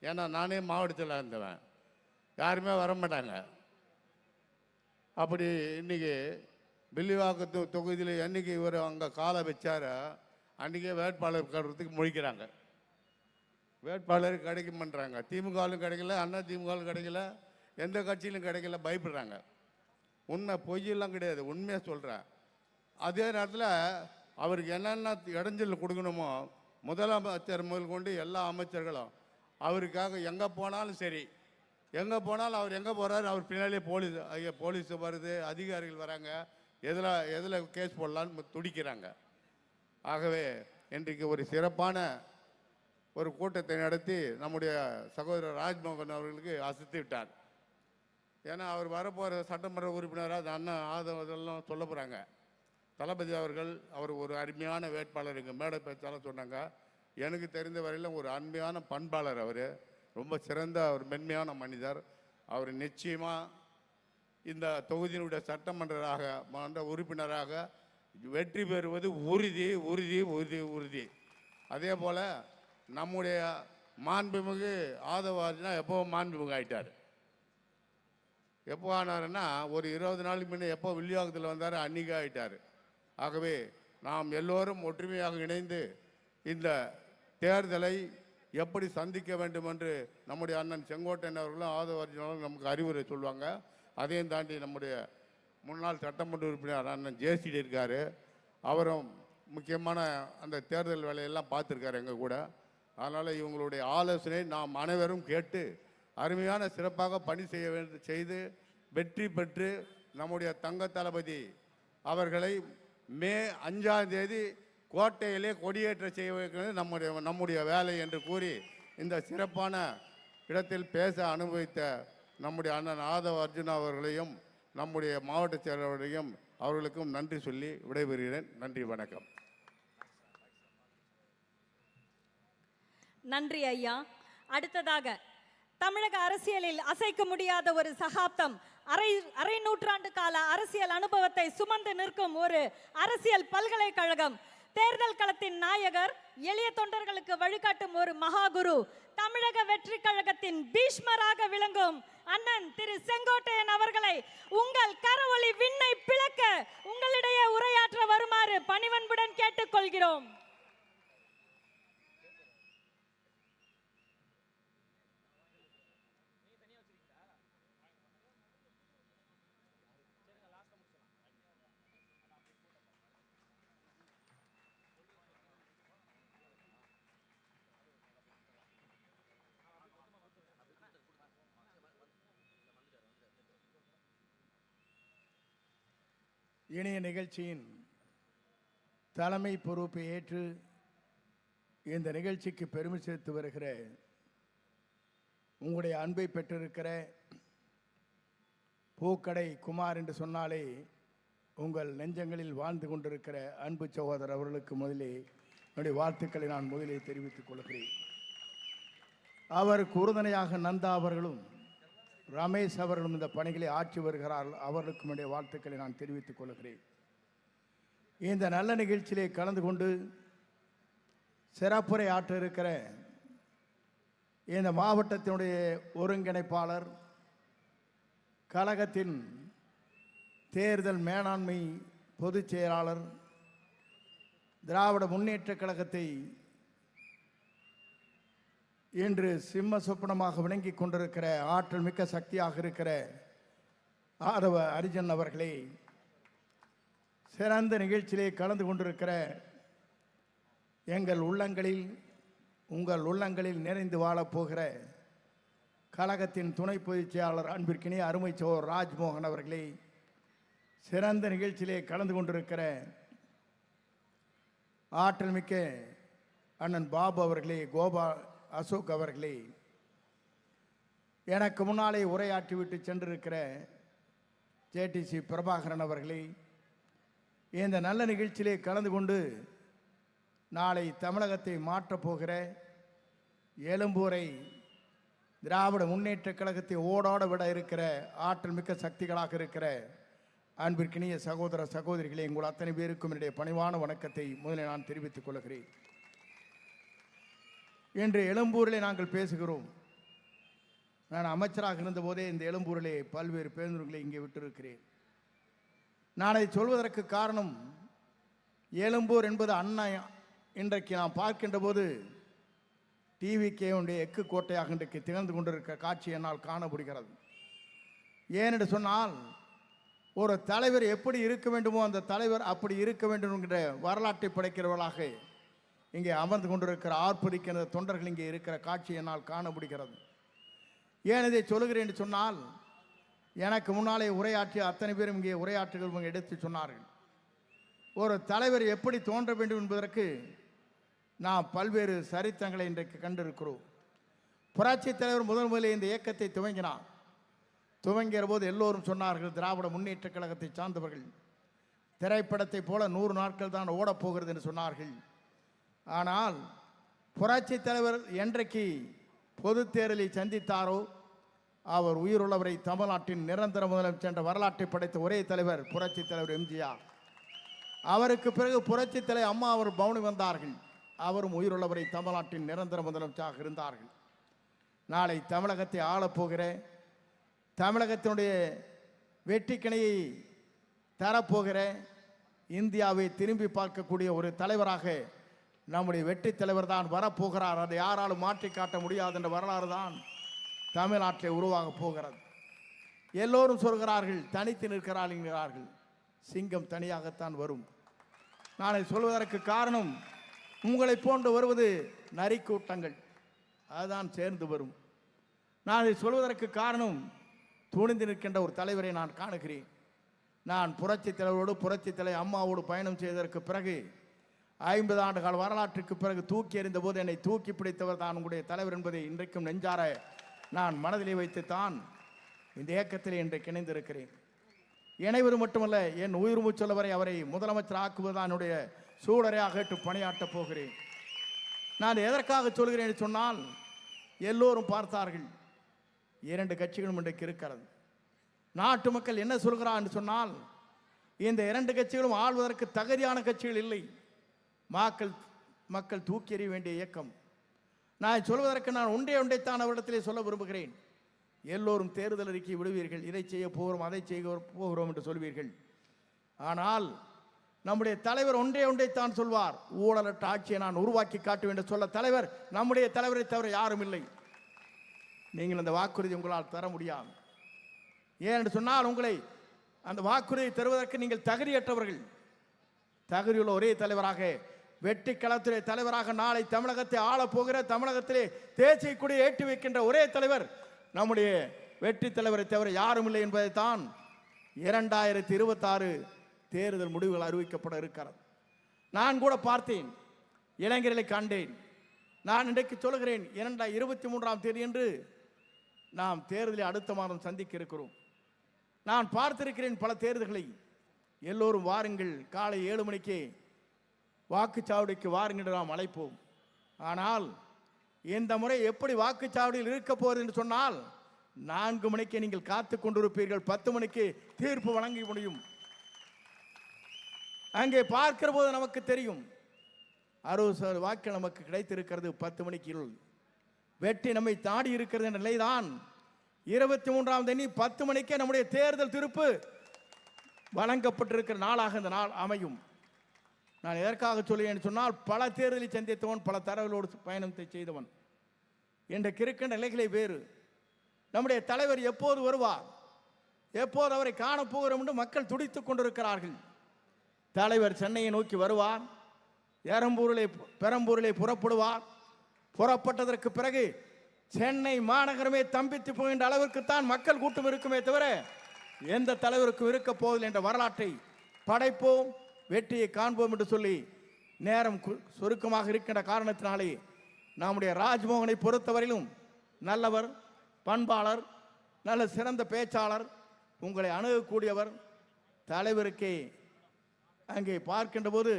ஏன்னா நானே மாவட்டத்தில் இருந்தவன், யாருமே வர மாட்டாங்க. அப்படி இன்னைக்கு வில்லிவாக்கத்து தொகுதியில் என்னைக்கு இவர் அங்கே காலை வச்சாரோ அன்றைக்கே வேட்பாளர் கட்டுறதுக்கு முழிக்கிறாங்க. வேட்பாளர் கிடைக்க மாட்டாங்க. திமுகவிலும் கிடைக்கல, அண்ணா திமுகவிலும் கிடைக்கல, எந்த கட்சியிலும் கிடைக்கல, பயப்படுறாங்க. உண்மை பொய்யெல்லாம் கிடையாது, உண்மையாக சொல்கிறேன். அதே நேரத்தில் அவருக்கு என்னென்ன இடைஞ்சல் கொடுக்கணுமோ முதலமைச்சர் முதல் கொண்டு எல்லா அமைச்சர்களும் அவருக்காக எங்கே போனாலும் சரி, எங்கே போனாலும் அவர் எங்கே போகிறாரு அவர் பின்னாலே போலீஸ் வருது, அதிகாரிகள் வராங்க, எதில் கேஸ் போடலான்னு துடிக்கிறாங்க. ஆகவே இன்றைக்கு ஒரு சிறப்பான ஒரு கூட்டத்தை நடத்தி நம்முடைய சகோதரர் ராஜ்மோகன் அவர்களுக்கு அசைத்து விட்டார். ஏன்னா அவர் வரப்போகிற சட்டமன்ற உறுப்பினராக அந்த அண்ணன் ஆதவெல்லாம் சொல்ல போகிறாங்க. தளபதி அவர்கள் அவர் ஒரு அருமையான வேட்பாளர், எங்கள் மேடை பேச்சாளர் சொன்னாங்க. எனக்கு தெரிந்த வரையிலும் ஒரு அருமையான பண்பாளர், அவர் ரொம்ப சிறந்த ஒரு மென்மையான மனிதர். அவர் நிச்சயமாக இந்த தொகுதியினுடைய சட்டமன்ற உறுப்பினராக வெற்றி பெறுவது உறுதி உறுதி உறுதி உறுதி. அதே போல் நம்முடைய மாண்புமிகு ஆதவார்ஜுனா எப்போவும் மாண்புமிகு ஆகிட்டார். எப்போ ஆனாருன்னா ஒரு 20 நாளுக்கு முன்னே எப்போ வில்லிவாக்கத்தில் வந்தார் அன்றைக்கி ஆகிட்டார். ஆகவே நாம் எல்லோரும் ஒற்றுமையாக இணைந்து இந்த தேர்தலை எப்படி சந்திக்க வேண்டும் என்று நம்முடைய அண்ணன் செங்கோட்டையன் அவர்களும் ஆதவார்ஜுனாவும் நமக்கு அறிவுரை சொல்லுவாங்க. அதையும் தாண்டி நம்முடைய முன்னாள் சட்டமன்ற உறுப்பினர் அண்ணன் ஜேசிடி இருக்கார். அவரும் முக்கியமான அந்த தேர்தல் வேலையெல்லாம் பார்த்துருக்காரு எங்கள் கூட. அதனால் இவங்களுடைய ஆலோசனை நாம் அனைவரும் கேட்டு அருமையான சிறப்பாக பணி செய்து வெற்றி பெற்று நம்முடைய தங்க தளபதி அவர்களை மே 5ஆம் தேதி கோட்டையிலே கொடியேற்ற செய்ய வைக்கிறது நம்முடைய வேலை என்று கூறி இந்த சிறப்பான இடத்தில் பேச அனுபவித்த நம்முடைய அண்ணன் ஆதவ அர்ஜுனா அவர்களையும் நம்முடைய மாவட்ட செயலாளரையும் அவர்களுக்கும் நன்றி சொல்லி விடைபெறுகிறேன். நன்றி, வணக்கம். நன்றி ஐயா. அடுத்ததாக தமிழக அரசியலில் அசைக்க முடியாத ஒரு சகாப்தம், அரை நூற்றாண்டு கால அரசியல் அனுபவத்தை சுமந்து நிற்கும் ஒரு அரசியல் பல்கலைக்கழகம், தேர்தல் களத்தின் நாயகர், எளிய தொண்டர்களுக்கு வழிகாட்டும் ஒரு மகாகுரு, தமிழக வெற்றி கழகத்தின் பீஷ்மராக விளங்கும் அண்ணன் திரு செங்கோட்டையன் அவர்களை உங்கள் கரவொலி விண்ணை பிளக்க உங்களிடையே உரையாற்ற வருமாறு பணிவன்புடன் கேட்டுக்கொள்கிறோம். இணைய நிகழ்ச்சியின் தலைமை பொறுப்பை ஏற்று இந்த நிகழ்ச்சிக்கு பெருமை சேர்த்து வருகிற உங்களுடைய அன்பை பெற்றிருக்கிற பூக்கடை குமார் என்று சொன்னாலே உங்கள் நெஞ்சங்களில் வாழ்ந்து கொண்டிருக்கிற அன்பு சகோதரர் அவர்களுக்கு முதலே என்னுடைய வாழ்த்துக்களை நான் முதலே தெரிவித்துக் கொள்கிறேன். அவருக்கு உறுதுணையாக நந்தா அவர்களும் ரமேஷ் அவர்களும் இந்த பணிகளை ஆற்றி வருகிறார்கள். அவர்களுக்கும் என்னுடைய வாழ்த்துக்களை நான் தெரிவித்துக் கொள்கிறேன். இந்த நல்ல நிகழ்ச்சியிலே கலந்து கொண்டு சிறப்புரை ஆற்ற இருக்கிற இந்த மாவட்டத்தினுடைய ஒருங்கிணைப்பாளர், கழகத்தின் தேர்தல் மேலாண்மை பொதுச் செயலாளர், திராவிட முன்னேற்ற கழகத்தை இன்று சிம்ம சொப்பனமாக விளங்கி கொண்டிருக்கிற ஆற்றல் மிக்க சக்தியாக இருக்கிற ஆதவ அர்ஜுன் அவர்களே, சிறந்த நிகழ்ச்சியிலே கலந்து கொண்டிருக்கிற எங்கள் உள்ளங்களில் உங்கள் உள்ளங்களில் நிறைந்து வாழப்போகிற கழகத்தின் துணை பொதுச் செயலாளர் அன்பிற்கினே அருமை சோர் ராஜ்மோகன் அவர்களே, சிறந்த நிகழ்ச்சியிலே கலந்து கொண்டிருக்கிற ஆற்றல் மிக்க அண்ணன் பாபு அவர்களே, கோபால் அசோக் அவர்களே, எனக்கு முன்னாலே உரையாற்றிவிட்டு சென்றிருக்கிற ஜேடிசி பிரபாகரன் அவர்களே, இந்த நல்ல நிகழ்ச்சியிலே கலந்து கொண்டு நாளை தமிழகத்தை மாற்றப் போகிற எழும்பூரை திராவிட முன்னேற்ற கழகத்தை ஓடோட விட இருக்கிற ஆற்றல் மிக்க சக்திகளாக இருக்கிற அன்பிற்கினிய சகோதர சகோதரிகளே, உங்கள் அத்தனை பேருக்கும் என்னுடைய பணிவான வணக்கத்தை முதலில் நான் தெரிவித்துக் கொள்கிறேன். இன்று எழும்பூரிலே நாங்கள் பேசுகிறோம். நான் அமைச்சராக இருந்தபோதே இந்த எழும்பூரிலே பல்வேறு பேருந்துகளை இங்கே விட்டிருக்கிறேன். நான் அதை சொல்வதற்கு காரணம், எழும்பூர் என்பது அண்ணா இன்றைக்கு நாம் பார்க்கின்ற போது டிவிகேவுடைய எக்கு கோட்டையாக இன்றைக்கு திகழ்ந்து கொண்டிருக்கிற காட்சி என்னால் காண முடிகிறது. ஏனென்று சொன்னால், ஒரு தலைவர் எப்படி இருக்க வேண்டுமோ அந்த தலைவர் அப்படி இருக்க வேண்டும் என்கிற வரலாற்றை படைக்கிறவர்களாக இங்கே அமர்ந்து கொண்டிருக்கிற ஆர்ப்பரிக்கிற தொண்டர்கள் இங்கே இருக்கிற காட்சி என்னால் காண முடிகிறது. ஏன் இதை சொல்லுகிறேன் என்று சொன்னால், எனக்கு முன்னாலே உரையாற்றிய அத்தனை பேரும் இங்கே உரையாற்றுகள் எடுத்து சொன்னார்கள். ஒரு தலைவர் எப்படி தோன்ற வேண்டும் என்பதற்கு நாம் பல்வேறு சரித்திரங்களை இன்றைக்கு கண்டிருக்கிறோம். புரட்சி தலைவர் முதலில் இந்த இயக்கத்தை துவங்கினார். துவங்கிற போது எல்லோரும் சொன்னார்கள், திராவிட முன்னேற்ற கழகத்தை சார்ந்தவர்கள் திரைப்படத்தை போல 100 நாட்கள் தான் ஓடப்போகிறது என்று சொன்னார்கள். ஆனால் புரட்சி தலைவர் என்றைக்கு பொது தேர்தலை சந்தித்தாரோ அவர் உயிருள்ளவரை தமிழ்நாட்டின் நிரந்தர முதலமைச்சர் என்ற வரலாற்றை படைத்த ஒரே தலைவர் புரட்சி தலைவர் எம்ஜிஆர். அவருக்கு பிறகு புரட்சி தலைவர் அம்மா அவர் பவுனி வந்தார்கள். அவரும் உயிருள்ளவரை தமிழ்நாட்டின் நிரந்தர முதலமைச்சராக இருந்தார்கள். நாளை தமிழகத்தை ஆளப்போகிற, தமிழகத்தினுடைய வெற்றிக்கிணையை தரப்போகிற, இந்தியாவை திரும்பி பார்க்கக்கூடிய ஒரு தலைவராக நம்முடைய வெற்றி தலைவர் தான் வரப்போகிறார். அதை யாராலும் மாற்றி காட்ட முடியாது என்ற வரலாறு தான் தமிழ்நாட்டில் உருவாக போகிறது. எல்லோரும் சொல்கிறார்கள் தனித்து நிற்கிறார்கள், சிங்கம் தனியாகத்தான் வரும். நான் சொல்வதற்கு காரணம், உங்களை போன்று வருவது நரிக்கூட்டங்கள், அதுதான் சேர்ந்து வரும். நான் இதை சொல்வதற்கு காரணம், துணிந்து நிற்கின்ற ஒரு தலைவரை நான் காணுகிறேன். நான் புரட்சி தலைவரோடு புரட்சி தலைவர் அம்மாவோடு பயணம் செய்ததற்கு பிறகு 50 ஆண்டு கால வரலாற்றுக்கு பிறகு தூக்கி எறிந்த போது என்னை தூக்கி பிடித்தவர் தான் உங்களுடைய தலைவர் என்பதை இன்றைக்கும் நெஞ்சார நான் மனதிலே வைத்துத்தான் இந்த இயக்கத்திலே இன்றைக்கு இணைந்திருக்கிறேன். இணைவது மட்டுமல்ல, என் உயிர் மூச்சொல்ல வரை அவரை முதலமைச்சர் ஆக்குவதுதான் என்னுடைய சூழலையாக ஏற்று பணியாற்றப் போகிறேன். நான் எதற்காக சொல்கிறேன் என்று சொன்னால், எல்லோரும் பார்த்தார்கள், 2 கட்சிகளும் இன்றைக்கு இருக்கிறது. நாட்டு மக்கள் என்ன சொல்கிறார் என்று சொன்னால், இந்த 2 கட்சிகளும் ஆள்வதற்கு தகுதியான கட்சிகள் இல்லை, மக்கள் தூக்கி எறிய வேண்டிய இயக்கம். நான் சொல்வதற்கு நான் ஒன்றைத்தான் அவரிடத்திலே சொல்ல விரும்புகிறேன். எல்லோரும் தேர்தல் அறிக்கை விடுவீர்கள், இதை செய்ய போகிறோம் அதை செய்ய போகிறோம் என்று சொல்வீர்கள். ஆனால் நம்முடைய தலைவர் ஒன்றைத்தான் சொல்வார், ஊழலற்ற ஆட்சியை நான் உருவாக்கி காட்டுவேன் என்று சொல்ல தலைவர் நம்முடைய தலைவரை தவிர யாரும் இல்லை. நீங்கள் அந்த வாக்குறுதி உங்களால் தர முடியாது. ஏனென்று சொன்னால், உங்களை அந்த வாக்குறுதியை தருவதற்கு நீங்கள் தகுதியற்றவர்கள். தகுதியுள்ள ஒரே தலைவராக, வெற்றி களத்திலே தலைவராக நாளை தமிழகத்தை ஆளப்போகிற, தமிழகத்திலே தேசிய கொடியை ஏற்றி வைக்கின்ற ஒரே தலைவர் நம்முடைய வெற்றி தலைவரை தவிர யாரும் இல்லை என்பதைத்தான் 2026 தேர்தல் முடிவுகள் அறிவிக்கப்பட இருக்கிறது. நான் கூட பார்த்தேன், இளைஞர்களை கண்டேன். நான் இன்றைக்கு சொல்கிறேன், 23ஆம் தேதி என்று நாம் தேர்தலை அடுத்த மாதம் சந்திக்க இருக்கிறோம். நான் பார்த்திருக்கிறேன் பல தேர்தல்களை. எல்லோரும் வாருங்கள், காலை 7 மணிக்கு வாக்குச்சாவடிக்கு வாருங்கள் நாம் அழைப்போம். ஆனால் இந்த முறை எப்படி வாக்குச்சாவடியில் இருக்க போகிறது என்று சொன்னால், 4 மணிக்கு நீங்கள் காத்து கொண்டிருப்பீர்கள், 10 மணிக்கு தீர்ப்பு வழங்க முடியும். அங்கே பார்க்கிற போது நமக்கு தெரியும், 60% வாக்கு நமக்கு கிடைத்திருக்கிறது. 10 மணிக்கு வெற்றி நம்மை தாடி இருக்கிறது என்ற நிலைதான் 23ஆம் தேதி 10 மணிக்கே நம்முடைய தேர்தல் தீர்ப்பு வழங்கப்பட்டிருக்கிற நாளாக இந்த நாள் அமையும். நான் எதற்காக சொல்லுவேன் சொன்னால், பல தேர்தலை சந்தித்தவன், பல தரவுகளோடு பயணத்தை செய்தவன். இன்றைக்கு இருக்கின்ற நிலைகளை வேறு. நம்முடைய தலைவர் எப்போது வருவார், எப்போது அவரை காணப்போகிறோம் என்று மக்கள் துடித்துக் கொண்டிருக்கிறார்கள். தலைவர் சென்னையை நோக்கி வருவார், பெரம்பூரிலே புறப்படுவார். புறப்பட்டதற்கு பிறகு சென்னை மாநகரமே தம்பித்து போகின்ற அளவிற்குத்தான் மக்கள் கூட்டம் இருக்குமே தவிர எந்த தலைவருக்கும் இருக்க போவதில்லை என்ற வரலாற்றை படைப்போம், வெற்றியை காண்போம் என்று சொல்லி, நேரம் சுருக்கமாக இருக்கின்ற காரணத்தினாலே நம்முடைய ராஜ்மோகனை பொறுத்தவரையிலும் நல்லவர், பண்பாளர், நல்ல சிறந்த பேச்சாளர், உங்களை அணுகக்கூடியவர், தலைவருக்கே அங்கே பார்க்கின்ற போது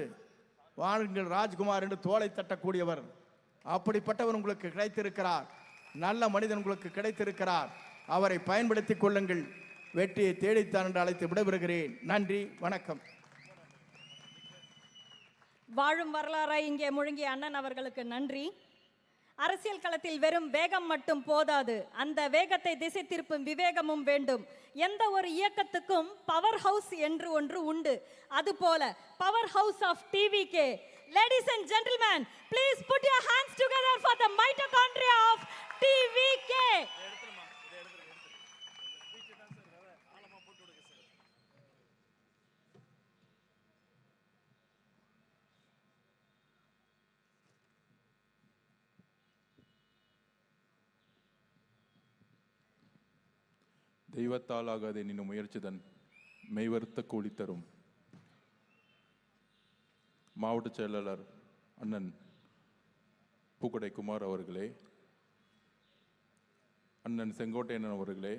வாருங்கள் ராஜ்குமார் என்று தோளை தட்டக்கூடியவர். அப்படிப்பட்டவர் உங்களுக்கு கிடைத்திருக்கிறார், நல்ல மனிதன் உங்களுக்கு கிடைத்திருக்கிறார். அவரை பயன்படுத்திக் கொள்ளுங்கள். வெற்றியை தேடித்தான் என்று அழைத்து விடைபெறுகிறேன். நன்றி, வணக்கம். வாழும் வரலாறை இங்கே முழங்கிய அண்ணன் அவர்களுக்கு நன்றி. அரசியல் களத்தில் வெறும் வேகம் மட்டும் போதாது, அந்த வேகத்தை திசை திருப்பும் விவேகமும் வேண்டும். எந்த ஒரு இயக்கத்துக்கும் பவர் ஹவுஸ் என்று ஒன்று உண்டு. அதுபோல power house of TVK. Ladies and gentlemen, please put your hands together for the mitochondria of TVK. தெய்வத்தால் ஆகாதே நின்னும் முயற்சிதன் மெய்வருத்த கூலி தரும். மாவட்ட செயலாளர் அண்ணன் பூக்கடை குமார் அவர்களே, அண்ணன் செங்கோட்டையன் அவர்களே,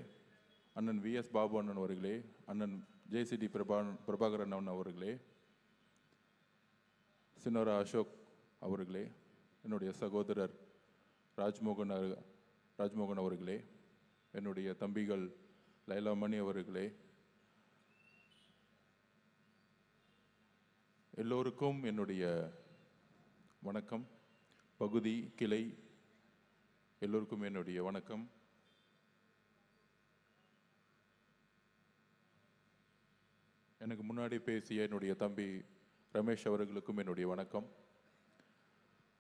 அண்ணன் விஎஸ் பாபு அண்ணன் அவர்களே, அண்ணன் ஜேசிடி பிரபாகரன் அண்ணன் அவர்களே, சின்னோரா அசோக் அவர்களே, என்னுடைய சகோதரர் ராஜ்மோகன் அவர்களே, என்னுடைய தம்பிகள் லைலாமணி அவர்களே, எல்லோருக்கும் என்னுடைய வணக்கம். பகுதி கிளை எல்லோருக்கும் என்னுடைய வணக்கம். எனக்கு முன்னாடி பேசிய என்னுடைய தம்பி ரமேஷ் அவர்களுக்கும் என்னுடைய வணக்கம்.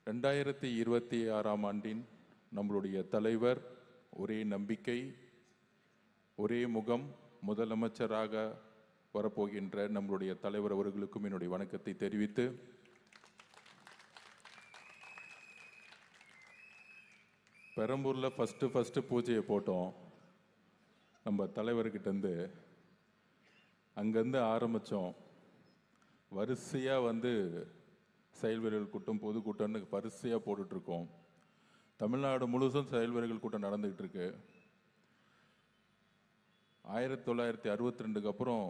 2026ஆம் ஆண்டின் நம்மளுடைய தலைவர், ஒரே நம்பிக்கை, ஒரே முகம், முதலமைச்சராக வரப்போகின்ற நம்மளுடைய தலைவர் அவர்களுக்கும் என்னுடைய வணக்கத்தை தெரிவித்து, பெரம்பூரில் ஃபஸ்ட்டு பூஜையை போட்டோம் நம்ம தலைவர்கிட்டேருந்து. அங்கேருந்து ஆரம்பித்தோம். வரிசையாக செயல் வீரர்கள் கூட்டம், பொதுக்கூட்டம்னு வரிசையாக போட்டுட்ருக்கோம். தமிழ்நாடு முழுசும் செயல் வீரர்கள் கூட்டம் நடந்துக்கிட்டு இருக்கு. 1962க்கு அப்புறம்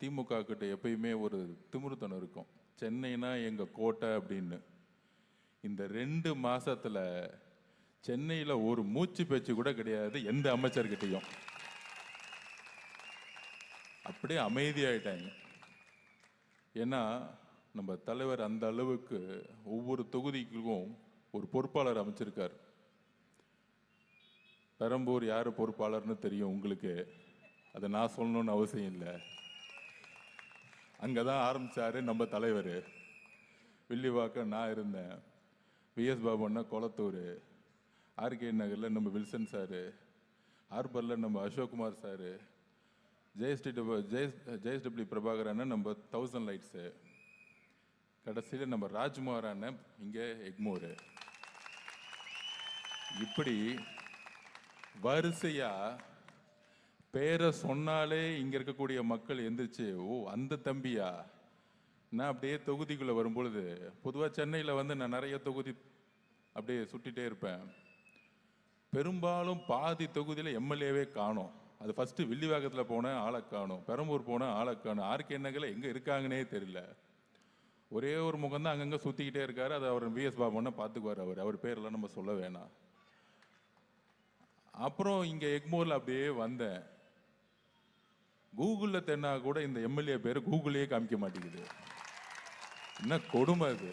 திமுக கிட்ட எப்பயுமே ஒரு திமிருத்தனம் இருக்கும். சென்னைனா எங்கள் கோட்டை அப்படின்னு. இந்த 2 மாசத்துல சென்னையில் ஒரு மூச்சு பேச்சு கூட கிடையாது எந்த அமைச்சர்கிட்டையும். அப்படியே அமைதியாயிட்டாங்க. ஏன்னா நம்ம தலைவர் அந்த அளவுக்கு ஒவ்வொரு தொகுதிக்கும் ஒரு பொறுப்பாளர் அமைச்சிருக்கார். பெரம்பூர் யார் பொறுப்பாளர்னு தெரியும் உங்களுக்கு, அதை நான் சொல்லணும்னு அவசியம் இல்லை. அங்கே தான் ஆரம்பித்தார் நம்ம தலைவர். வில்லிவாக்கம் நான் இருந்தேன், விஎஸ் பாபுன்னா கொளத்தூர், ஆர்கே நகரில் நம்ம வில்சன் சார், ஹார்பரில் நம்ம அசோக்குமார் சார், ஜெயஸ்டபிள்யூ பிரபாகரன் நம்ம 1000 லைட்ஸு, கடைசியில் நம்ம ராஜ்குமாரான இங்கே எக்மோர். இப்படி வரிசையா பேரை சொன்னாலே இங்கே இருக்கக்கூடிய மக்கள் எந்திரிச்சு, ஓ அந்த தம்பியா. நான் அப்படியே தொகுதிக்குள்ளே வரும்பொழுது, பொதுவாக சென்னையில் நான் நிறைய தொகுதி அப்படியே சுட்டிகிட்டே இருப்பேன். பெரும்பாலும் பாதி தொகுதியில் எம்எல்ஏவே காணும். அது ஃபஸ்ட்டு வில்லிவாக்கத்தில் போனேன், ஆளை காணும். பெரம்பூர் போனேன், ஆளை காணும். ஆர்கே நகரில் எங்கே இருக்காங்கன்னே தெரியல. ஒரே ஒரு முகம் தான் அங்கங்கே சுற்றிக்கிட்டே இருக்காரு. அது அவர் விஎஸ் பாபுன்னா பார்த்துக்குவார். அவர் பேரெல்லாம் நம்ம சொல்ல வேணாம். அப்புறம் இங்கே எக்மோரில் அப்படியே வந்தேன். கூகுளில் தென்னா கூட இந்த எம்எல்ஏ பேர் கூகுளையே காமிக்க மாட்டேங்குது. என்ன கொடுமை அது.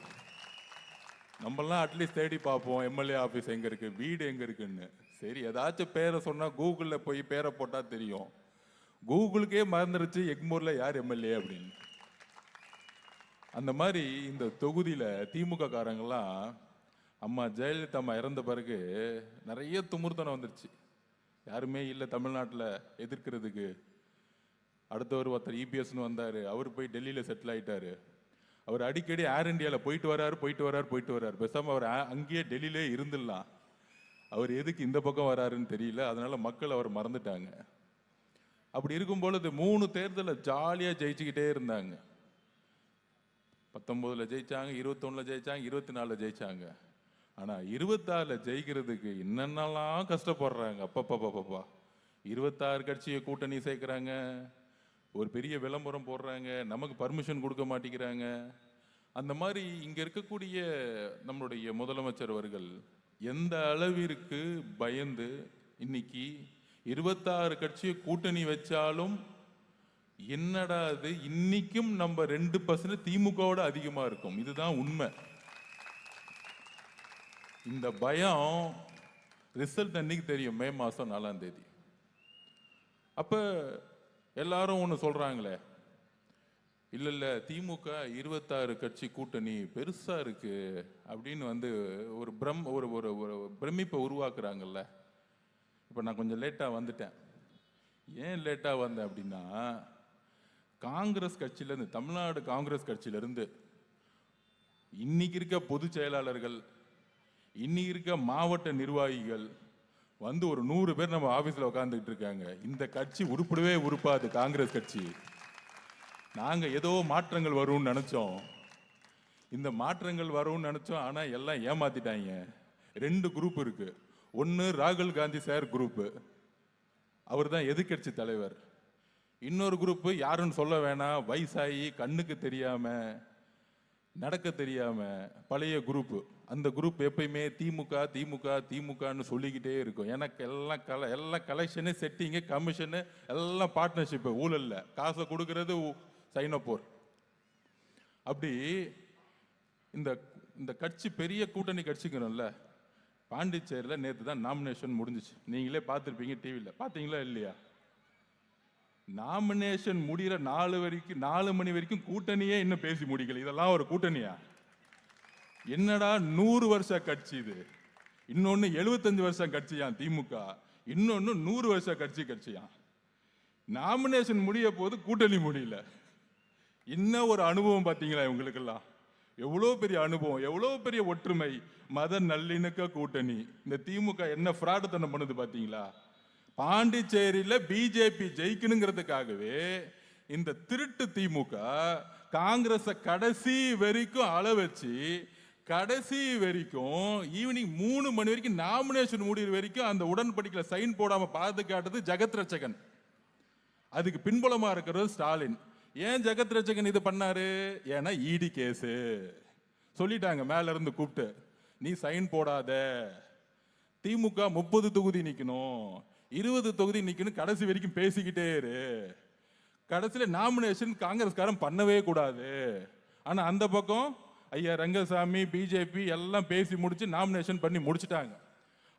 நம்மளாம் அட்லீஸ்ட் தேடி பார்ப்போம் எம்எல்ஏ ஆஃபீஸ் எங்கே இருக்குது, வீடு எங்கே இருக்குன்னு. சரி, ஏதாச்சும் பேரை சொன்னால் கூகுளில் போய் பேரை போட்டால் தெரியும். கூகுளுக்கே மறந்துருச்சு எக்மோரில் யார் எம்எல்ஏ அப்படின்னு. அந்த மாதிரி இந்த தொகுதியில் திமுக காரங்கெல்லாம் அம்மா ஜெயலலிதா அம்மா இறந்த பிறகு நிறைய துமுர்த்தனம் வந்துருச்சு. யாருமே இல்லை தமிழ்நாட்டில் எதிர்க்கிறதுக்கு. அடுத்தவர் ஒருத்தர் இபிஎஸ்னு வந்தார். அவர் போய் டெல்லியில் செட்டில் ஆகிட்டார். அவர் அடிக்கடி ஏர் இண்டியாவில் போயிட்டு வராரு. பேசாமல் அவர் அங்கேயே டெல்லியிலே இருந்துடலாம். அவர் எதுக்கு இந்த பக்கம் வராருன்னு தெரியல. அதனால மக்கள் அவர் மறந்துட்டாங்க. அப்படி இருக்கும் பொழுது 3 தேர்தலில் ஜாலியாக ஜெயிச்சுக்கிட்டே இருந்தாங்க. 19 ஜெயிச்சாங்க, 21 ஜெயிச்சாங்க, 24 ஜெயிச்சாங்க. ஆனால் 26 ஜெயிக்கிறதுக்கு என்னென்னலாம் கஷ்டப்படுறாங்க. அப்பப்பா 26 கட்சியை கூட்டணி சேர்க்குறாங்க, ஒரு பெரிய விளம்பரம் போடுறாங்க, நமக்கு பர்மிஷன் கொடுக்க மாட்டேங்கிறாங்க. அந்த மாதிரி இங்கே இருக்கக்கூடிய நம்மளுடைய முதலமைச்சர் அவர்கள் எந்த அளவிற்கு பயந்து இன்னைக்கு 26 கட்சியை கூட்டணி வச்சாலும் என்னடா அது, இன்னைக்கும் நம்ம 2% திமுகவோட அதிகமா இருக்கும். இதுதான் உண்மை. இந்த பயம் ரிசல்ட் அன்னைக்கு தெரியும், மே மாசம் 4ஆம் தேதி. அப்ப எல்லாரும் ஒன்று சொல்றாங்களே, இல்ல திமுக 26 கட்சி கூட்டணி பெருசா இருக்கு அப்படின்னு ஒரு பிரமிப்பை உருவாக்குறாங்கல்ல. இப்போ நான் கொஞ்சம் லேட்டா வந்துட்டேன். ஏன் லேட்டா வந்தேன் அப்படின்னா, காங்கிரஸ் கட்சியிலேருந்து, தமிழ்நாடு காங்கிரஸ் கட்சியிலேருந்து இன்னைக்கு இருக்க பொதுச் செயலாளர்கள், இன்னைக்கு இருக்க மாவட்ட நிர்வாகிகள் ஒரு 100 பேர் நம்ம ஆபீஸ்ல உட்காந்துக்கிட்டு இருக்காங்க. இந்த கட்சி உருப்படவே உருப்பாது. காங்கிரஸ் கட்சி நாங்க ஏதோ மாற்றங்கள் வரும்னு நினைச்சோம், இந்த மாற்றங்கள் வரும்னு நினைச்சோம். ஆனா எல்லாம் ஏமாத்திட்டாங்க. 2 குரூப் இருக்கு. ஒன்னு ராகுல் காந்தி சார் குரூப், அவர் தான் எதிர்க்கட்சி தலைவர். இன்னொரு குரூப் யாருன்னு சொல்ல வேணாம், வயசாகி கண்ணுக்கு தெரியாம நடக்க தெரியாம பழைய குரூப். அந்த குரூப் எப்பயுமே திமுக திமுக திமுகன்னு சொல்லிக்கிட்டே இருக்கும். எனக்கு எல்லாம் கலெக்ஷனு, செட்டிங்கு, கமிஷனு, எல்லாம் பார்ட்னர்ஷிப், ஊழல்ல காசை கொடுக்கறது சைனப்போர். அப்படி இந்த கட்சி பெரிய கூட்டணி கட்சிக்கணும்ல. பாண்டிச்சேரியில் நேற்று தான் நாமினேஷன் முடிஞ்சிச்சு. நீங்களே பார்த்துருப்பீங்க, டிவியில் பார்த்தீங்களா இல்லையா? நாமினேஷன் முடிகிற 4 மணி வரைக்கும் கூட்டணியே இன்னும் பேசி முடிக்கல. இதெல்லாம் ஒரு கூட்டணியா? என்னடா 100 வருஷ கட்சி இது. இன்னொன்னு 75 வருஷம் கட்சியான் திமுக, இன்னொன்னு 100 வருஷ கட்சியான். நாமினேஷன் முடிய போது கூட்டணி முடியல. இன்னும் ஒரு அனுபவம் பார்த்தீங்களா இவங்களுக்கெல்லாம்? எவ்வளோ பெரிய அனுபவம், எவ்வளோ பெரிய ஒற்றுமை, மத நல்லிணக்க கூட்டணி. இந்த திமுக என்ன ஃப்ராடுத்தனம் பண்ணுது பார்த்தீங்களா? பாண்டிச்சேரியில பிஜேபி ஜெயிக்கணுங்கிறதுக்காகவே இந்த திருட்டு திமுக காங்கிரஸை கடைசி வரைக்கும் அள வச்சு, கடைசி வரைக்கும் ஈவினிங் 3 மணி வரைக்கும் நாமினேஷன் முடிகிற வரைக்கும் அந்த உடன்படிக்கையில் சைன் போடாம பாதுகாட்டது ஜெகத் ரட்சகன். அதுக்கு பின்புலமா இருக்கிறது ஸ்டாலின். ஏன் ஜெகத் ரட்சகன் இது பண்ணாரு? ஏன்னா இடி கேஸ் சொல்லிட்டாங்க மேல இருந்து கூப்பிட்டு, நீ சைன் போடாத, திமுக 30 தொகுதி நிக்கணும், 20 தொகுதி நிக்கணும், கடைசி வரைக்கும் பேசிக்கிட்டே இரு. கடைசியில நாமினேஷன் காங்கிரஸ்காரன் பண்ணவே கூடாது. ஆனா அந்த பக்கம் ஐயா ரங்கசாமி, பிஜேபி எல்லாம் பேசி முடிச்சு நாமினேஷன் பண்ணி முடிச்சுட்டாங்க.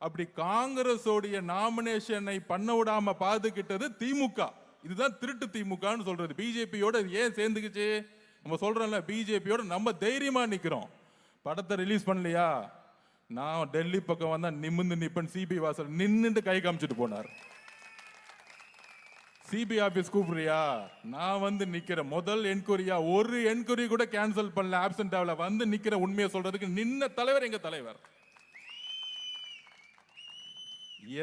அப்படி காங்கிரஸோடைய நாமினேஷனை பண்ண விடாம பாதுகிட்டது திமுக. இதுதான் திருட்டு திமுகன்னு சொல்றது. பிஜேபியோட ஏன் சேர்ந்துக்குச்சு? நம்ம சொல்றோம்ல, பிஜேபியோட நம்ம தைரியமா நிக்கிறோம். படத்தை ரிலீஸ் பண்ணலையா? நான் டெல்லி பக்கம் வந்தா நிமிந்து நிப்பன், சிபி வாசல் நின்னுட்டு கை காமிச்சிட்டு போனார். சிபி ஆபீஸ் கூப்பிடுறியா? நான் நிக்கிறேன். முதல் என்கொயரியா, ஒரு என்கொயரி கூட கேன்சல் பண்ணல, ஆப்சென்ட் ஆகல, நிக்கிற உண்மையை சொல்றதுக்கு நின்ன தலைவர் எங்க தலைவர்.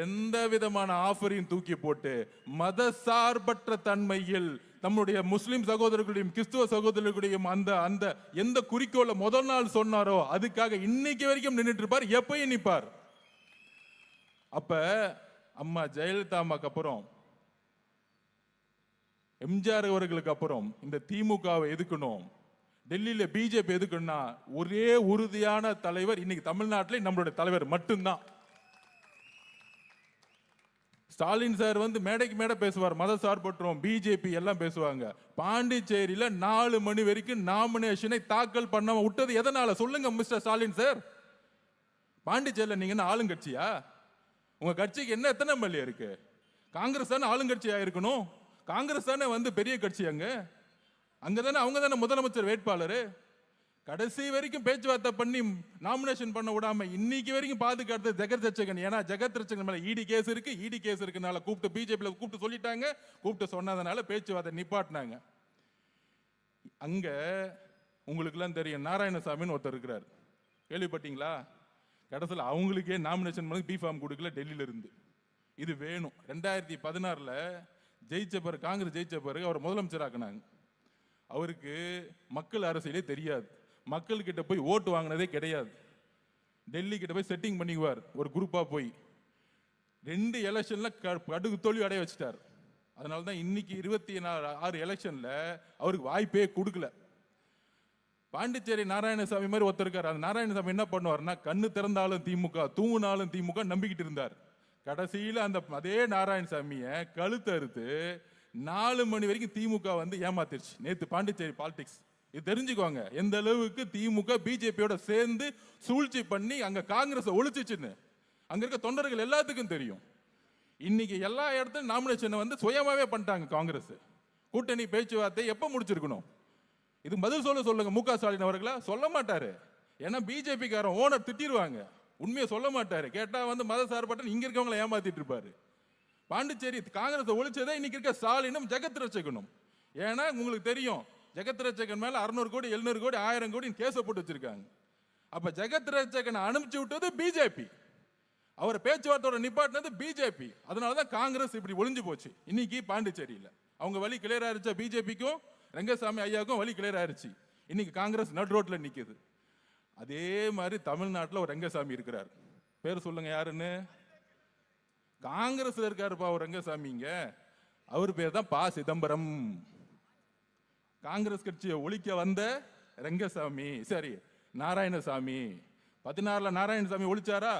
எந்த விதமான ஆஃபரையும் தூக்கி போட்டு மத சார்பற்ற தன்மையில் நம்முடைய முஸ்லிம் சகோதரர்களையும் கிறிஸ்துவ சகோதரர்களையும் அந்த எந்த குறிக்கோளை முதல் நாள் சொன்னாரோ அதுக்காக இன்னைக்கு வரைக்கும் நின்றுட்டு இருப்பார், எப்பயும் நிற்பார். அப்ப அம்மா ஜெயலலிதா அம்மாக்கு அப்புறம், எம்ஜிஆர் அவர்களுக்கு அப்புறம் இந்த திமுகவை எதுக்கணும், டெல்லியில பிஜேபி எதுக்கணும்னா ஒரே உறுதியான தலைவர் இன்னைக்கு தமிழ்நாட்டில் நம்மளுடைய தலைவர் மட்டும்தான். ஸ்டாலின் சார் மேடைக்கு மேடை பேசுவார், மத சார்பற்றோம், பிஜேபி எல்லாம் பேசுவாங்க. பாண்டிச்சேரியில 4 மணி வரைக்கும் நாமினேஷனை தாக்கல் பண்ணாம விட்டது எதனால சொல்லுங்க மிஸ்டர் ஸ்டாலின் சார்? பாண்டிச்சேரியில நீங்க என்ன ஆளுங்கட்சியா? உங்க கட்சிக்கு என்ன எத்தனை எம்எல்ஏ இருக்கு? காங்கிரஸ் தானே ஆளுங்கட்சியா இருக்கணும். காங்கிரஸ் தானே பெரிய கட்சி. அங்கதானே அவங்க தானே முதலமைச்சர் வேட்பாளர். கடைசி வரைக்கும் பேச்சுவார்த்தை பண்ணி நாமினேஷன் பண்ண விடாம இன்னைக்கு வரைக்கும் பாதுகாத்து ஜெகத் ரட்சகன். ஏன்னா ஜெகத் ரட்சகன் மேல இடி கேஸ் இருக்கு. இடி கேஸ் இருக்குனால கூப்பிட்டு பிஜேபியில் கூப்பிட்டு சொல்லிட்டாங்க. கூப்பிட்டு சொன்னதுனால பேச்சுவார்த்தை நிப்பாட்டினாங்க. அங்க உங்களுக்கு எல்லாம் தெரியும், நாராயணசாமின்னு ஒருத்தர் இருக்கிறார், கேள்விப்பட்டீங்களா? கடைசியில் அவங்களுக்கே நாமினேஷன் பண்ணி பி ஃபார்ம் கொடுக்கல டெல்லியில இருந்து. இது வேணும். 2016 ஜெயிச்ச பிறகு, காங்கிரஸ் ஜெயிச்ச பிறகு அவர் முதலமைச்சர் ஆக்குனாங்க. அவருக்கு மக்கள் அரசியலே தெரியாது, மக்கள்கிட்ட போய் ஓட்டு வாங்கினதே கிடையாது. டெல்லி கிட்ட போய் செட்டிங் பண்ணிக்குவார் ஒரு குரூப்பா போய். 2 எலெக்ஷன்ல கடுகு தோல்வி அடைய வச்சுட்டார். அதனால தான் இன்னைக்கு 26 எலெக்ஷன்ல அவருக்கு வாய்ப்பே கொடுக்கல. பாண்டிச்சேரி நாராயணசாமி மாதிரி ஒருத்தர் இருக்கார். அந்த நாராயணசாமி என்ன பண்ணுவார்னா, கண்ணு திறந்தாலும் திமுக, தூங்கினாலும் திமுக நம்பிக்கிட்டு இருந்தார். கடைசியில் அந்த அதே நாராயணசாமியை கழுத்து அறுத்து 4 மணி வரைக்கும் திமுக வந்து ஏமாத்திருச்சு. நேற்று பாண்டிச்சேரி பாலிடிக்ஸ் இது தெரிஞ்சுக்கோங்க, எந்த அளவுக்கு திமுக பிஜேபியோட சேர்ந்து சூழ்ச்சி பண்ணி அங்க காங்கிரஸை ஒழிச்சிச்சுன்னு அங்க இருக்க தொண்டர்கள் எல்லாத்துக்கும் தெரியும். இன்னைக்கு எல்லா இடத்துலையும் நாமினேஷனை வந்து சுயமாவே பண்ணிட்டாங்க காங்கிரஸ். கூட்டணி பேச்சுவார்த்தை எப்ப முடிச்சிருக்கணும்? இது பதில் சொல்லுங்க மு க ஸ்டாலின் அவர்களா? சொல்ல மாட்டாரு. ஏன்னா பிஜேபிக்காரன் ஓனர் திட்டிடுவாங்க, உண்மையை சொல்ல மாட்டாரு. கேட்டா வந்து மத சார்பட்ட இங்க இருக்கவங்களை ஏமாத்திட்டு இருப்பாரு. பாண்டிச்சேரி காங்கிரஸ் ஒழிச்சதே இன்னைக்கு இருக்க ஸ்டாலினும் ஜெகத் ரட்சகனும். ஏன்னா உங்களுக்கு தெரியும், ஜெகத் ரட்சகன் மேல 600 கோடி 700 கோடி 1000 கோடி கேஸ போட்டு வச்சிருக்காங்க. அப்ப ஜெகத் ரட்சகனை அனுப்பிச்சு விட்டது பிஜேபி, அவர் பேச்சுவார்த்தையோட நிப்பாட்டினது பிஜேபி. அதனாலதான் காங்கிரஸ் இப்படி ஒளிஞ்சு போச்சு. இன்னைக்கு பாண்டிச்சேரியில அவங்க வழி கிளியர் ஆயிருச்சா? பிஜேபிக்கும் ரங்கசாமி ஐயாவுக்கும் வழி கிளியர் ஆயிருச்சு. இன்னைக்கு காங்கிரஸ் நட் ரோட்ல நிக்குது. அதே மாதிரி தமிழ்நாட்டில் ஒரு ரங்கசாமி இருக்கிறார். பேர் சொல்லுங்க யாருன்னு? காங்கிரஸ்ல இருக்காருப்பா ஒரு ரங்கசாமிங்க. அவர் பேர் தான் ப சிதம்பரம். காங்கிரஸ் கட்சியை ஒழிக்க வந்த ரங்கசாமி. சரி, நாராயணசாமி 16ல நாராயணசாமி ஒழிச்சாரா?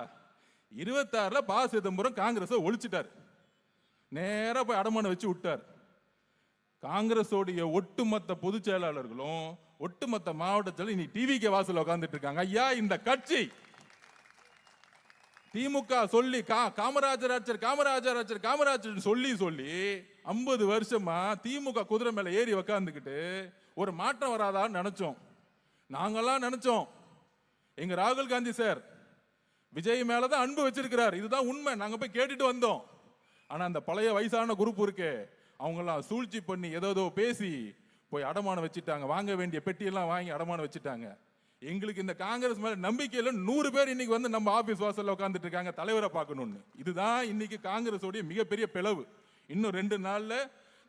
26ல ப சிதம்பரம் காங்கிரஸை ஒழிச்சிட்டார். நேரா போய் அடமானம் வச்சு விட்டார். காங்கிரஸோடைய ஒட்டுமொத்த பொதுச் செயலாளர்களும் ஒட்டுமொத்த மாவட்டத்தில் இன்னைக்கு டிவிக்கு வாசல் உட்கார்ந்துட்டு இருக்காங்க. ஐயா, இந்த கட்சி திமுக சொல்லி காமராஜர் காமராஜர் சொல்லி 50 வருஷமா திமுக குதிரை மேல ஏறி உக்காந்துக்கிட்டு ஒரு மாற்றம் வராதான்னு நினைச்சோம். நாங்கெல்லாம் நினைச்சோம். எங்க ராகுல் காந்தி சார் விஜய் மேலதான் அன்பு வச்சிருக்கிறார், இதுதான் உண்மை. நாங்க போய் கேட்டுட்டு வந்தோம். ஆனா அந்த பழைய வயசான குரூப் இருக்கு, அவங்கெல்லாம் சூழ்ச்சி பண்ணி ஏதோ பேசி போய் அடமானம் வச்சுட்டாங்க. வாங்க வேண்டிய பெட்டியெல்லாம் வாங்கி அடமானம் வச்சுட்டாங்க. எங்களுக்கு இந்த காங்கிரஸ் மேல நம்பிக்கையில் 100 பேர் இன்னைக்கு வந்து நம்ம ஆபீஸ் வாசல்ல உட்காந்துட்டு இருக்காங்க தலைவரை பார்க்கணும்னு. இதுதான் இன்னைக்கு காங்கிரஸோடைய மிகப்பெரிய பிளவு. இன்னும் 2 நாள்ல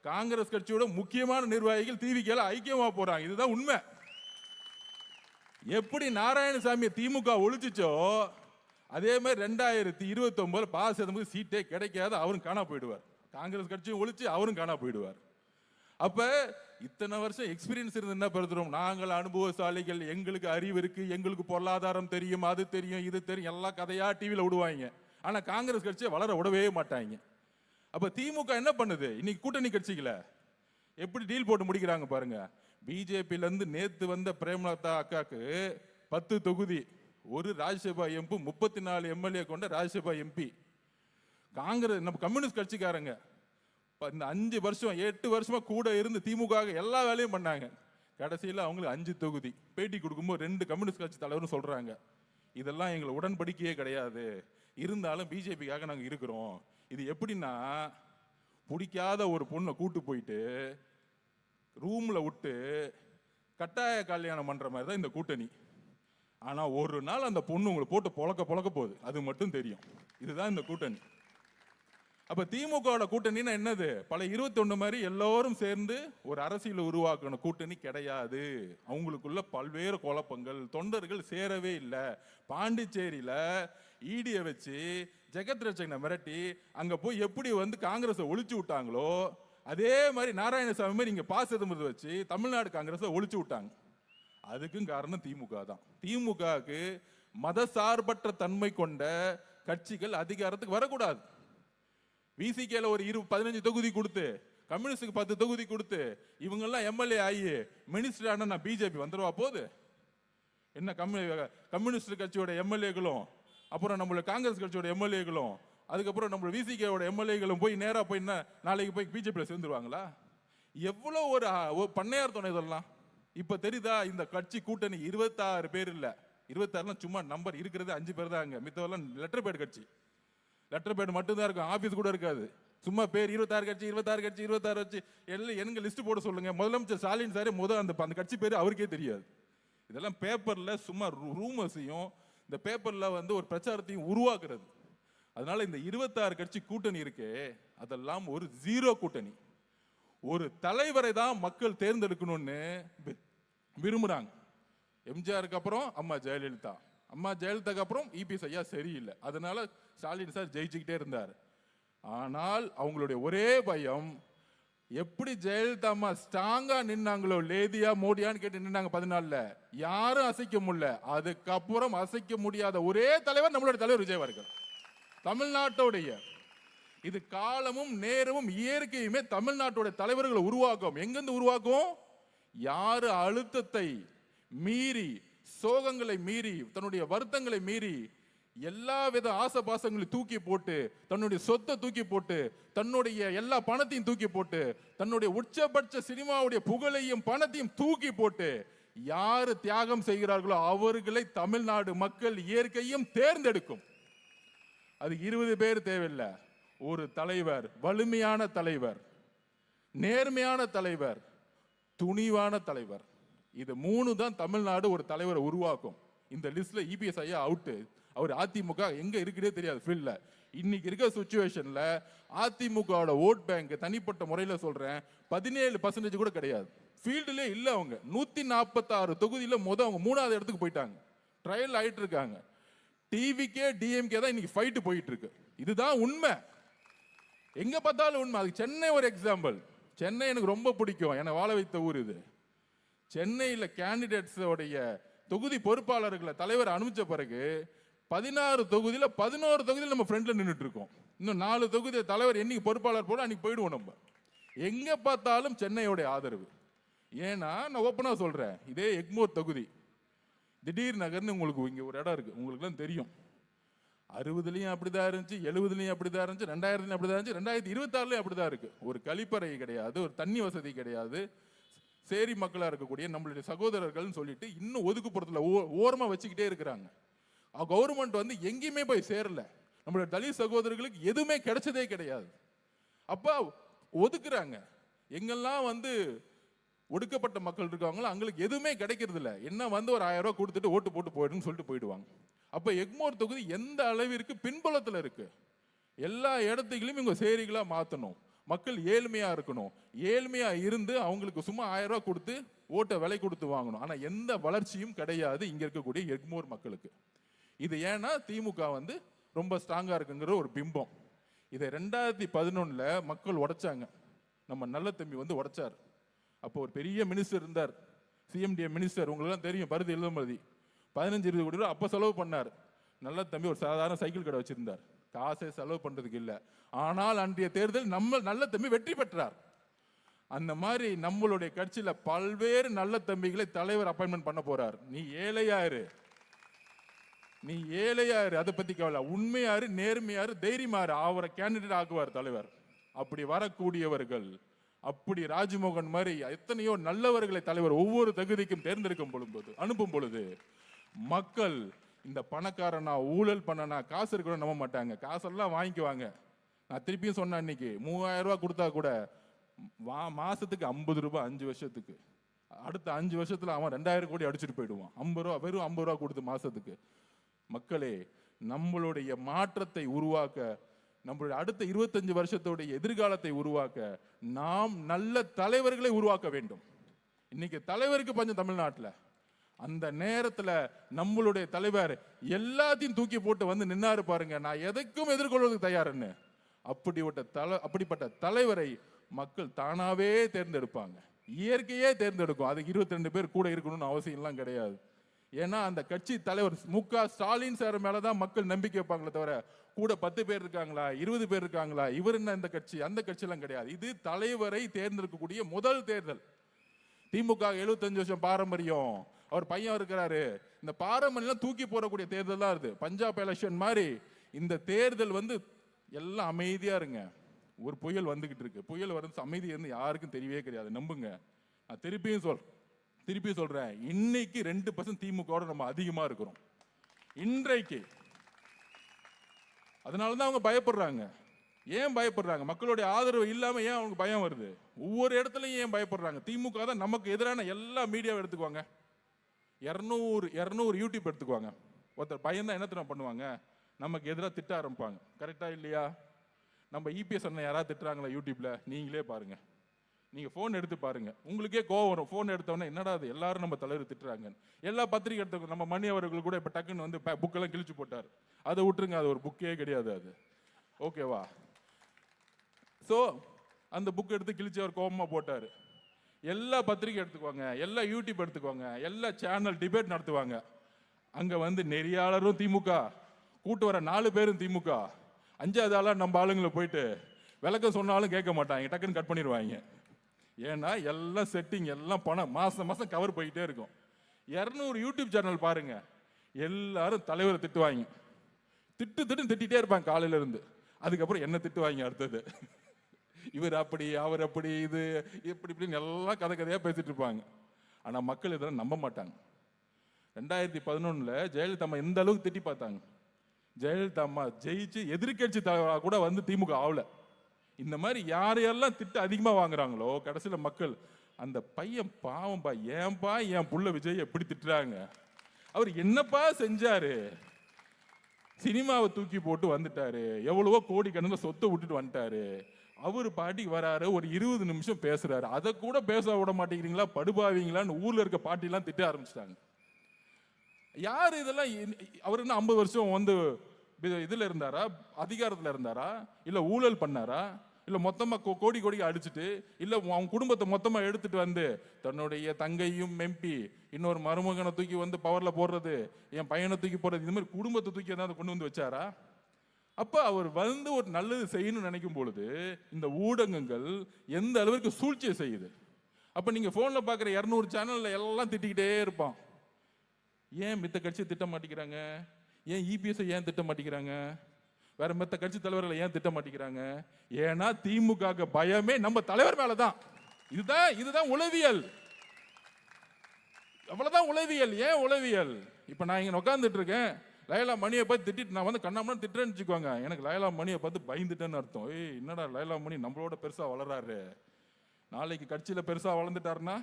காங்கிரஸ் கட்சியோட முக்கியமான நிர்வாகிகள் டிவிக்கு ஐக்கியமா போறாங்க. இதுதான் உண்மை. எப்படி நாராயணசாமி திமுக ஒழிச்சுச்சோ அதே மாதிரி 2029 பாஸ் எதுவும் சீட்டே கிடைக்காது, அவரும் காணா போயிடுவார். காங்கிரஸ் கட்சியும் ஒழிச்சு அவரும் காணா போயிடுவார். அப்ப இத்தனை வருஷம் எக்ஸ்பீரியன்ஸ் இருந்து என்ன பெறுகிறோம்? நாங்கள் அனுபவசாலிகள், எங்களுக்கு அறிவு இருக்கு, எங்களுக்கு பொருளாதாரம் தெரியும், அது தெரியும், இது தெரியும், எல்லா கதையா டிவியில விடுவாங்க. ஆனா காங்கிரஸ் கட்சியை வளர விடவே மாட்டாங்க. அப்ப திமுக என்ன பண்ணுது? இன்னைக்கு கூட்டணி கட்சிகளை எப்படி டீல் போட்டு முடிக்கிறாங்க பாருங்க. பிஜேபியில இருந்து நேத்து வந்த பிரேமலதா அக்காக்கு 10 தொகுதி, ஒரு ராஜ்யசபா எம்பி, 34 எம்எல்ஏ கொண்ட ராஜ்யசபா எம்பி. காங்கிரஸ் நம்ம கம்யூனிஸ்ட் கட்சிக்காரங்க இந்த 5 வருஷம் 8 வருஷமா கூட இருந்து திமுக எல்லா வேலையும் பண்ணாங்க. கடைசியில் அவங்களுக்கு 5 தொகுதி. பேட்டி கொடுக்கும்போது 2 கம்யூனிஸ்ட் கட்சி தலைவரும் சொல்றாங்க, இதெல்லாம் எங்களை உடன்படிக்கையே கிடையாது, இருந்தாலும் பிஜேபிக்காக நாங்கள் இருக்கிறோம். இது எப்படின்னா, பிடிக்காத ஒரு பொண்ணை கூட்டு போயிட்டு ரூம்ல விட்டு கட்டாய கல்யாணம் பண்ற மாதிரி தான் இந்த கூட்டணி. ஆனா ஒரு நாள் அந்த பொண்ணு உங்களை போட்டு பொழக்க போகுது, அது மட்டும் தெரியும். இதுதான் இந்த கூட்டணி. அப்ப திமுக கூட்டணின்னா என்னது? பல 21 மாதிரி எல்லோரும் சேர்ந்து ஒரு அரசியல் உருவாக்கணும் கூட்டணி கிடையாது. அவங்களுக்குள்ள பல்வேறு குழப்பங்கள், தொண்டர்கள் சேரவே இல்லை. பாண்டிச்சேரியில ஈடிய வச்சு ஜெகத் ரட்சகனை மிரட்டி அங்க போய் எப்படி வந்து காங்கிரஸை ஒழிச்சு விட்டாங்களோ அதே மாதிரி நாராயணசாமி மாதிரி இங்க பாசதம் வச்சு தமிழ்நாடு காங்கிரஸை ஒழிச்சு விட்டாங்க. அதுக்கும் காரணம் திமுக தான். திமுகவுக்கு மத சார்பற்ற தன்மை கொண்ட கட்சிகள் அதிகாரத்துக்கு வரக்கூடாது. விசிகேல ஒரு 15 தொகுதி கொடுத்து, கம்யூனிஸ்டுக்கு 10 தொகுதி கொடுத்து, இவங்கெல்லாம் எம்எல்ஏ ஆகி மினிஸ்டர் ஆனா பிஜேபி வந்துருவா போகுது? என்ன கம்யூனிஸ்ட் கட்சியோட எம்எல்ஏக்களும் அப்புறம் நம்மளோட காங்கிரஸ் கட்சியோட எம்எல்ஏக்களும் அதுக்கப்புறம் நம்மளோட விசிகேவோட எம்எல்ஏக்களும் போய் நேரா போய் என்ன நாளைக்கு போய் பிஜேபியில் சேர்ந்துருவாங்களா? எவ்வளோ ஒரு பண்ணையார் துணை இதெல்லாம். இப்ப தெரியுதா? இந்த கட்சி கூட்டணி 26 பேர் இல்ல, 26 சும்மா நம்பர், இருக்கிறது 5 பேர் தான். அங்க மித்தவெல்லாம் லெட்டர் பேட் கட்சி, லெட்டர் பேட் மட்டும் தான் இருக்கும், ஆபீஸ் கூட இருக்காது. சும்மா பேர் 26 கட்சி 26 கட்சி 26 கட்சி எல்லாம் எனக்கு லிஸ்ட் போட சொல்லுங்க. முதலமைச்சர் ஸ்டாலின் சாரே அந்த கட்சி பேர் அவருக்கே தெரியாது. இதெல்லாம் பேப்பர்ல சும்மா ரூமர்ஸையும் இந்த பேப்பர்ல வந்து ஒரு பிரச்சாரத்தையும் உருவாக்குறது. அதனால இந்த 26 கட்சி கூட்டணி இருக்கு, அதெல்லாம் ஒரு ஜீரோ கூட்டணி. ஒரு தலைவரை தான் மக்கள் தேர்ந்தெடுக்கணும்னு விரும்புறாங்க. எம்ஜிஆருக்கு அப்புறம் அம்மா ஜெயலலிதா, அம்மா ஜெயலலிதாக்கு அப்புறம் இபிஎஸ் ஐயா சரியில்லை, அதனால ஸ்டாலின் சார் ஜெயிச்சுக்கிட்டே இருந்தார். ஆனால் அவங்களுடைய ஒரே பயம், எப்படி ஜெயலலிதா அம்மா ஸ்ட்ராங்கா நின்னாங்களோ, லேதியா மோடியான்னு கேட்டு நின்னாங்க 14ல, யாரும் அசைக்க முடியல. அதுக்கப்புறம் அசைக்க முடியாத ஒரே தலைவர் நம்மளுடைய தலைவர் விஜய் அவர்கள். தமிழ்நாட்டோடைய இது காலமும் நேரமும் இயற்கையுமே தமிழ்நாட்டோட தலைவர்களை உருவாக்கும். எங்கிருந்து உருவாக்கும்? யாரு அழுத்தத்தை மீறி, சோகங்களை மீறி, தன்னுடைய வருத்தங்களை மீறி, எல்லா வித ஆசபாசங்களை தூக்கி போட்டு, தன்னுடைய சொத்தை தூக்கி போட்டு, தன்னுடைய எல்லா பணத்தையும் தூக்கி போட்டு, தன்னுடைய உச்சபட்ச சினிமாவுடைய புகழையும் பணத்தையும் தூக்கி போட்டு யாரு தியாகம் செய்கிறார்களோ அவர்களை தமிழ்நாடு மக்கள் இயற்கையும் தேர்ந்தெடுக்கும். அது 20 பேர் தேவையில்லை. ஒரு தலைவர், வலிமையான தலைவர், நேர்மையான தலைவர், துணிவான தலைவர், இது 3 தான் தமிழ்நாடு ஒரு தலைவரை உருவாக்கும். இந்த லிஸ்ட்ல இபிஎஸ் ஐயா அவுட்டு. அவர் அதிமுக எங்க இருக்குன்னே தெரியாது ஃபீல்ட்ல. இன்னைக்கு இருக்க சுச்சுவேஷன்ல அதிமுகவோட ஓட் பேங்க் தனிப்பட்ட முறையில் சொல்றேன் 17% கூட கிடையாது. ஃபீல்டுலே இல்லை. அவங்க 146 தொகுதியில் அவங்க 3வது இடத்துக்கு போயிட்டாங்க. ட்ரையல் ஆயிட்டு இருக்காங்க. டிவிக்கே டிஎம்கே தான் இன்னைக்கு ஃபைட்டு போயிட்டு இருக்கு. இதுதான் உண்மை. எங்க பார்த்தாலும் உண்மை. அதுக்கு சென்னை ஒரு எக்ஸாம்பிள். சென்னை எனக்கு ரொம்ப பிடிக்கும். என்னை வாழ வைத்த ஊர் இது. சென்னையில் கேண்டிடேட்ஸோடைய தொகுதி பொறுப்பாளர்களை தலைவர் அனுப்பிச்ச பிறகு 16 தொகுதியில் 11 தொகுதியில் நம்ம ஃப்ரெண்ட்ல நின்றுட்டு இருக்கோம். இன்னும் 4 தொகுதி தலைவர் என்னைக்கு பொறுப்பாளர் போல அன்னைக்கு போயிடுவோம். நம்ம எங்க பார்த்தாலும் சென்னையோட ஆதரவு. ஏன்னா நான் ஓப்பனாக சொல்றேன், இதே எக்மோர் தொகுதி திடீர் நகர்னு உங்களுக்கு இங்கே ஒரு இடம் இருக்கு, உங்களுக்குலாம் தெரியும். 60லையும் அப்படிதான் இருந்துச்சு, 70லையும் அப்படிதான் இருந்துச்சு, 2000லையும் அப்படிதான் இருந்துச்சு, 2026லையும் அப்படிதான் இருக்கு. ஒரு கழிப்பறை கிடையாது, ஒரு தண்ணி வசதி கிடையாது. சேரி மக்களாக இருக்கக்கூடிய நம்மளுடைய சகோதரர்கள்னு சொல்லிட்டு இன்னும் ஒதுக்குப்புறத்தில் ஓரமாக வச்சுக்கிட்டே இருக்கிறாங்க. கவர்மெண்ட் வந்து எங்கேயுமே போய் சேரல. நம்மளுடைய தலித் சகோதரர்களுக்கு எதுவுமே கிடைச்சதே கிடையாது. அப்போ ஒதுக்குறாங்க. எங்கெல்லாம் வந்து ஒடுக்கப்பட்ட மக்கள் இருக்காங்களோ அவங்களுக்கு எதுவுமே கிடைக்கிறது இல்லை. என்ன வந்து ஒரு 1000 ரூபாய் கொடுத்துட்டு ஓட்டு போட்டு போயிடுன்னு சொல்லிட்டு போயிடுவாங்க. அப்போ எக்மோர் தொகுதி எந்த அளவிற்கு பின்புலத்தில் இருக்கு. எல்லா இடத்துலையும் இவங்க சேரிகளா மாற்றணும். மக்கள் ஏழ்மையா இருக்கணும். ஏழ்மையா இருந்து அவங்களுக்கு சும்மா 1000 ரூபாய் கொடுத்து ஓட்டை விலை கொடுத்து வாங்கணும். ஆனா எந்த வளர்ச்சியும் கிடையாது இங்க இருக்கக்கூடிய எக்மோர் மக்களுக்கு. இது ஏன்னா திமுக வந்து ரொம்ப ஸ்ட்ராங்கா இருக்குங்கிற ஒரு பிம்பம். இதை 2011 மக்கள் உடைச்சாங்க. நம்ம நல்ல தம்பி வந்து உடைச்சார். அப்போ ஒரு பெரிய மினிஸ்டர் இருந்தார், சிஎம்டிஏ மினிஸ்டர், உங்களுக்கு தெரியும், பருதி எழுதுமதி. 15-20 கோடி ரூபாய் அப்போ செலவு பண்ணார். நல்ல தம்பி ஒரு சாதாரண சைக்கிள் கடை வச்சிருந்தார். காசை செலவு பண்றதுக்கு இல்லை. ஆனால் அன்றைய தேர்தல் நம்ம நல்ல தம்பி வெற்றி பெற்றார். அந்த மாதிரி நம்மளுடைய கட்சியில பல்வேறு நல்ல தம்பிகளை தலைவர் அப்பாயின்மெண்ட் பண்ண போறார். நீ ஏழையாரு, நீ ஏழையாரு, அதை பத்தி கவலை. உண்மையாரு, நேர்மையாரு, தைரியமாரு, அவரை கேண்டிடேட் ஆக்குவார் தலைவர். அப்படி வரக்கூடியவர்கள், அப்படி ராஜ்மோகன் மாதிரி எத்தனையோ நல்லவர்களை தலைவர் ஒவ்வொரு தகுதிக்கும் தேர்ந்தெடுக்கும் பொழுது அனுப்பும் பொழுது மக்கள் இந்த பணக்காரனா ஊழல் பண்ணனா காசு இருக்கணும் நம்ப மாட்டாங்க. காசெல்லாம் வாங்கிக்குவாங்க. நான் திருப்பியும் சொன்னேன், இன்னைக்கு 3000 ரூபாய் கொடுத்தா கூட மாசத்துக்கு 50 ரூபாய் 5 வருஷத்துக்கு. அடுத்த 5 வருஷத்துல அவன் 2000 கோடி அடிச்சுட்டு போயிடுவான். 50 ரூபா, வெறும் 50 ரூபா கொடுத்து மாசத்துக்கு. மக்களே, நம்மளுடைய மாற்றத்தை உருவாக்க, நம்மளுடைய அடுத்த 25 வருஷத்துடைய எதிர்காலத்தை உருவாக்க நாம் நல்ல தலைவர்களை உருவாக்க வேண்டும். இன்னைக்கு தலைவருக்கு பஞ்சம் தமிழ்நாட்டில். அந்த நேரத்தில் நம்மளுடைய தலைவர் எல்லாத்தையும் தூக்கி போட்டு வந்து நின்னாரு பாருங்க, நான் எதைக்கும் எதிர்கொள்வதற்கு தயார்னு. அப்படிப்பட்ட தலைவரை மக்கள் தானாவே தேர்ந்தெடுப்பாங்க. இயற்கையே தேர்ந்தெடுக்கும். அதுக்கு 22 பேர் கூட இருக்கணும்னு அவசியம்லாம் கிடையாது. ஏன்னா அந்த கட்சி தலைவர் மு.க. ஸ்டாலின் சார் மேலதான் மக்கள் நம்பிக்கை வைப்பாங்களே தவிர கூட 10 பேர் இருக்காங்களா, 20 பேர் இருக்காங்களா, இவர் என்ன இந்த கட்சி அந்த கட்சி எல்லாம் கிடையாது. இது தலைவரை தேர்ந்தெடுக்கக்கூடிய முதல் தேர்தல். திமுக 75 வருஷம் பாரம்பரியம், அவர் பையன் இருக்கிறாரு, இந்த பாரம்பரியம் தூக்கி போடக்கூடிய தேர்தல் தான் இது. பஞ்சாப் எலெக்ஷன் மாதிரி இந்த தேர்தல் வந்து எல்லாம் அமைதியா இருங்க. ஒரு புயல் வந்துகிட்டு இருக்கு. புயல் வந்து அமைதி இருந்து யாருக்கும் தெரியவே கிடையாது, நம்புங்க. நான் திருப்பியும் சொல்றேன், இன்னைக்கு 2% திமுக நம்ம அதிகமா இருக்கிறோம் இன்றைக்கு. அதனாலதான் அவங்க பயப்படுறாங்க. ஏன் பயப்படுறாங்க? மக்களுடைய ஆதரவு இல்லாம ஏன் அவங்க பயம் வருது? ஒவ்வொரு இடத்துலையும் ஏன் பயப்படுறாங்க? திமுக தான் நமக்கு எதிரான எல்லா மீடியாவை எடுத்துக்குவாங்க. 200 யூடியூப் எடுத்துக்குவாங்க. ஒருத்தர் பயந்தான் என்ன பண்ணுவாங்க? நமக்கு எதிராக திட்ட ஆரம்பிப்பாங்க. கரெக்டா இல்லையா? நம்ம இபிஎஸ் அண்ணன் யாராவது திட்டுறாங்களா யூடியூப்ல? நீங்களே பாருங்க, நீங்க போன் எடுத்து பாருங்க, உங்களுக்கே கோவம் வரும். போன் எடுத்தவொடனே என்னடா அது எல்லாரும் நம்ம தலைவர் திட்டுறாங்க. எல்லா பத்திரிகை எடுத்தவங்க, நம்ம மணி அவர்கள் கூட இப்ப டக்குன்னு வந்து புக்கெல்லாம் கிழிச்சு போட்டார். அதை விட்டுருங்க, அது ஒரு புக்கே கிடையாது அது. ஓகேவா? ஸோ அந்த புக் எடுத்து கிழிச்சு அவர் கோபமா போட்டார். எல்லா பத்திரிகை எடுத்துக்குவாங்க, எல்லா யூடியூப் எடுத்துக்குவாங்க, எல்லா சேனல் டிபேட் நடத்துவாங்க. அங்க வந்து நெறியாளரும் திமுக, கூட்டு வர 4 பேரும் திமுக, 5வது ஆளாக நம்ம ஆளுங்களை போயிட்டு விளக்கம் சொன்னாலும் கேட்க மாட்டாங்க, டக்குன்னு கட் பண்ணிடுவாங்க. ஏன்னா எல்லாம் செட்டிங், எல்லாம் பணம், மாதம் மாதம் கவர் போய்கிட்டே இருக்கும். 200 யூடியூப் சேனல் பாருங்க, எல்லாரும் தலைவரை திட்டுவாங்க, திட்டிகிட்டே இருப்பாங்க காலையில இருந்து. அதுக்கப்புறம் என்ன திட்டுவாங்க அடுத்தது, இவர் அப்படி அவர் அப்படி, இது இப்படி இப்படின்னு எல்லாம் கதையாக பேசிட்டு இருப்பாங்க. ஆனால் மக்கள் இதெல்லாம் நம்ப மாட்டாங்க. 2011 ஜெயலலிதா அம்மா எந்த அளவுக்கு திட்டி பார்த்தாங்க. ஜெயலலிதா அம்மா ஜெயிச்சு எதிர்கட்சி தலைவராக கூட வந்து திமுக ஆகல. இந்த மாதிரி யாரையெல்லாம் திட்டு அதிகமாக வாங்குறாங்களோ கடைசியில் மக்கள் அந்த பையன் பாவம்பா, ஏன்பா என் புள்ள விஜய் எப்படி திட்டுறாங்க, அவர் என்னப்பா செஞ்சாரு, சினிமாவை தூக்கி போட்டு வந்துட்டாரு, எவ்வளவோ கோடிக்கணக்கில் சொத்தை விட்டுட்டு வந்துட்டாரு, அவர் பாட்டிக்கு வராரு, ஒரு 20 நிமிஷம் பேசுறாரு, அதை கூட பேச விட மாட்டேங்கிறீங்களா, படுபாவீங்களான்னு ஊர்ல இருக்க பாட்டிலாம் திட்ட ஆரம்பிச்சிட்டாங்க. யார் இதெல்லாம்? அவர் என்ன 50 வருஷம் வந்து இதுல இருந்தாரா, அதிகாரத்தில் இருந்தாரா, இல்ல ஊழல் பண்ணாரா, இல்ல மொத்தமா கோடிக்கு அடிச்சுட்டு, இல்ல அவங்க குடும்பத்தை மொத்தமா எடுத்துட்டு வந்து தன்னுடைய தங்கையும் எம்பி இன்னொரு மருமகனை தூக்கி வந்து பவர்ல போடுறது, என் பையனை தூக்கி போடுறது, இந்த மாதிரி குடும்பத்தை தூக்கி ஏதாவது கொண்டு வந்து வச்சாரா? அப்ப அவர் வந்து ஒரு நல்லது செய்யணும்னு நினைக்கும் பொழுது இந்த ஊடகங்கள் எந்த அளவுக்கு சூழ்ச்சியை செய்யுது. அப்ப நீங்க போன்ல பாக்குற 200 சேனல்ல எல்லாம் திட்டிக்கிட்டே இருப்பான். ஏன் மித்த கட்சி திட்ட மாட்டேங்கிறாங்க, ஏன் இபிஎஸ் ஏன் திட்ட மாட்டேங்கிறாங்க, வேற மத்த கட்சி தலைவர்களை ஏன் திட்ட மாட்டேங்கிறாங்க? ஏன்னா திமுக பயமே நம்ம தலைவர் மேலதான். இதுதான் உளவியல், அவ்வளவுதான் உளவியல். ஏன் உளவியல்? இப்ப நான் இங்க உட்கார்ந்துட்டு இருக்கேன், லைலா மணியை பார்த்து திட்டிட்டு நான் வந்து கண்ணாமன்னு திட்டுறேன்னு வச்சுக்கோங்க, எனக்கு லைலா மணியை பார்த்து பயந்துட்டேன்னு அர்த்தம். ஏய் என்னடா லைலா மணி நம்மளோட பெருசா வளராரு, நாளைக்கு கட்சியில பெருசா வளர்ந்துட்டாருன்னா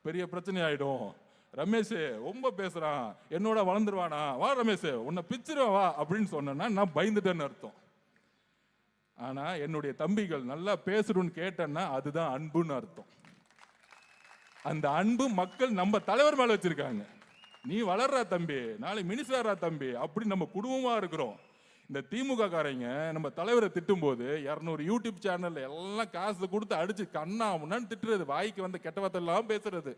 பெரிய பிரச்சனை ஆயிடும். ரமேஷ் ரொம்ப பேசுறான், என்னோட வளர்ந்துருவானா, வா ரமேஷ் உன்னை பிச்சிருவா வா அப்படின்னு சொன்னா நான் பயந்துட்டேன்னு அர்த்தம். ஆனா என்னுடைய தம்பிகள் நல்லா பேசுறோன்னு கேட்டேன்னா அதுதான் அன்புன்னு அர்த்தம். அந்த அன்பு மக்கள் நம்ம தலைவர் மேல வச்சிருக்காங்க. நீ வளர்றா தம்பி, நாளைக்கு மினிஸ்டரா தம்பி, அப்படி நம்ம குடும்பமா இருக்கிறோம். இந்த திமுக காரங்க நம்ம தலைவரை திட்டும் போது 200 யூடியூப் சேனல்ல எல்லாம் காசு கொடுத்து அடிச்சு கண்ணா முன்னான்னு திட்டுறது, வாய்க்கு வந்த கெட்ட வார்த்தை எல்லாம் பேசுறது.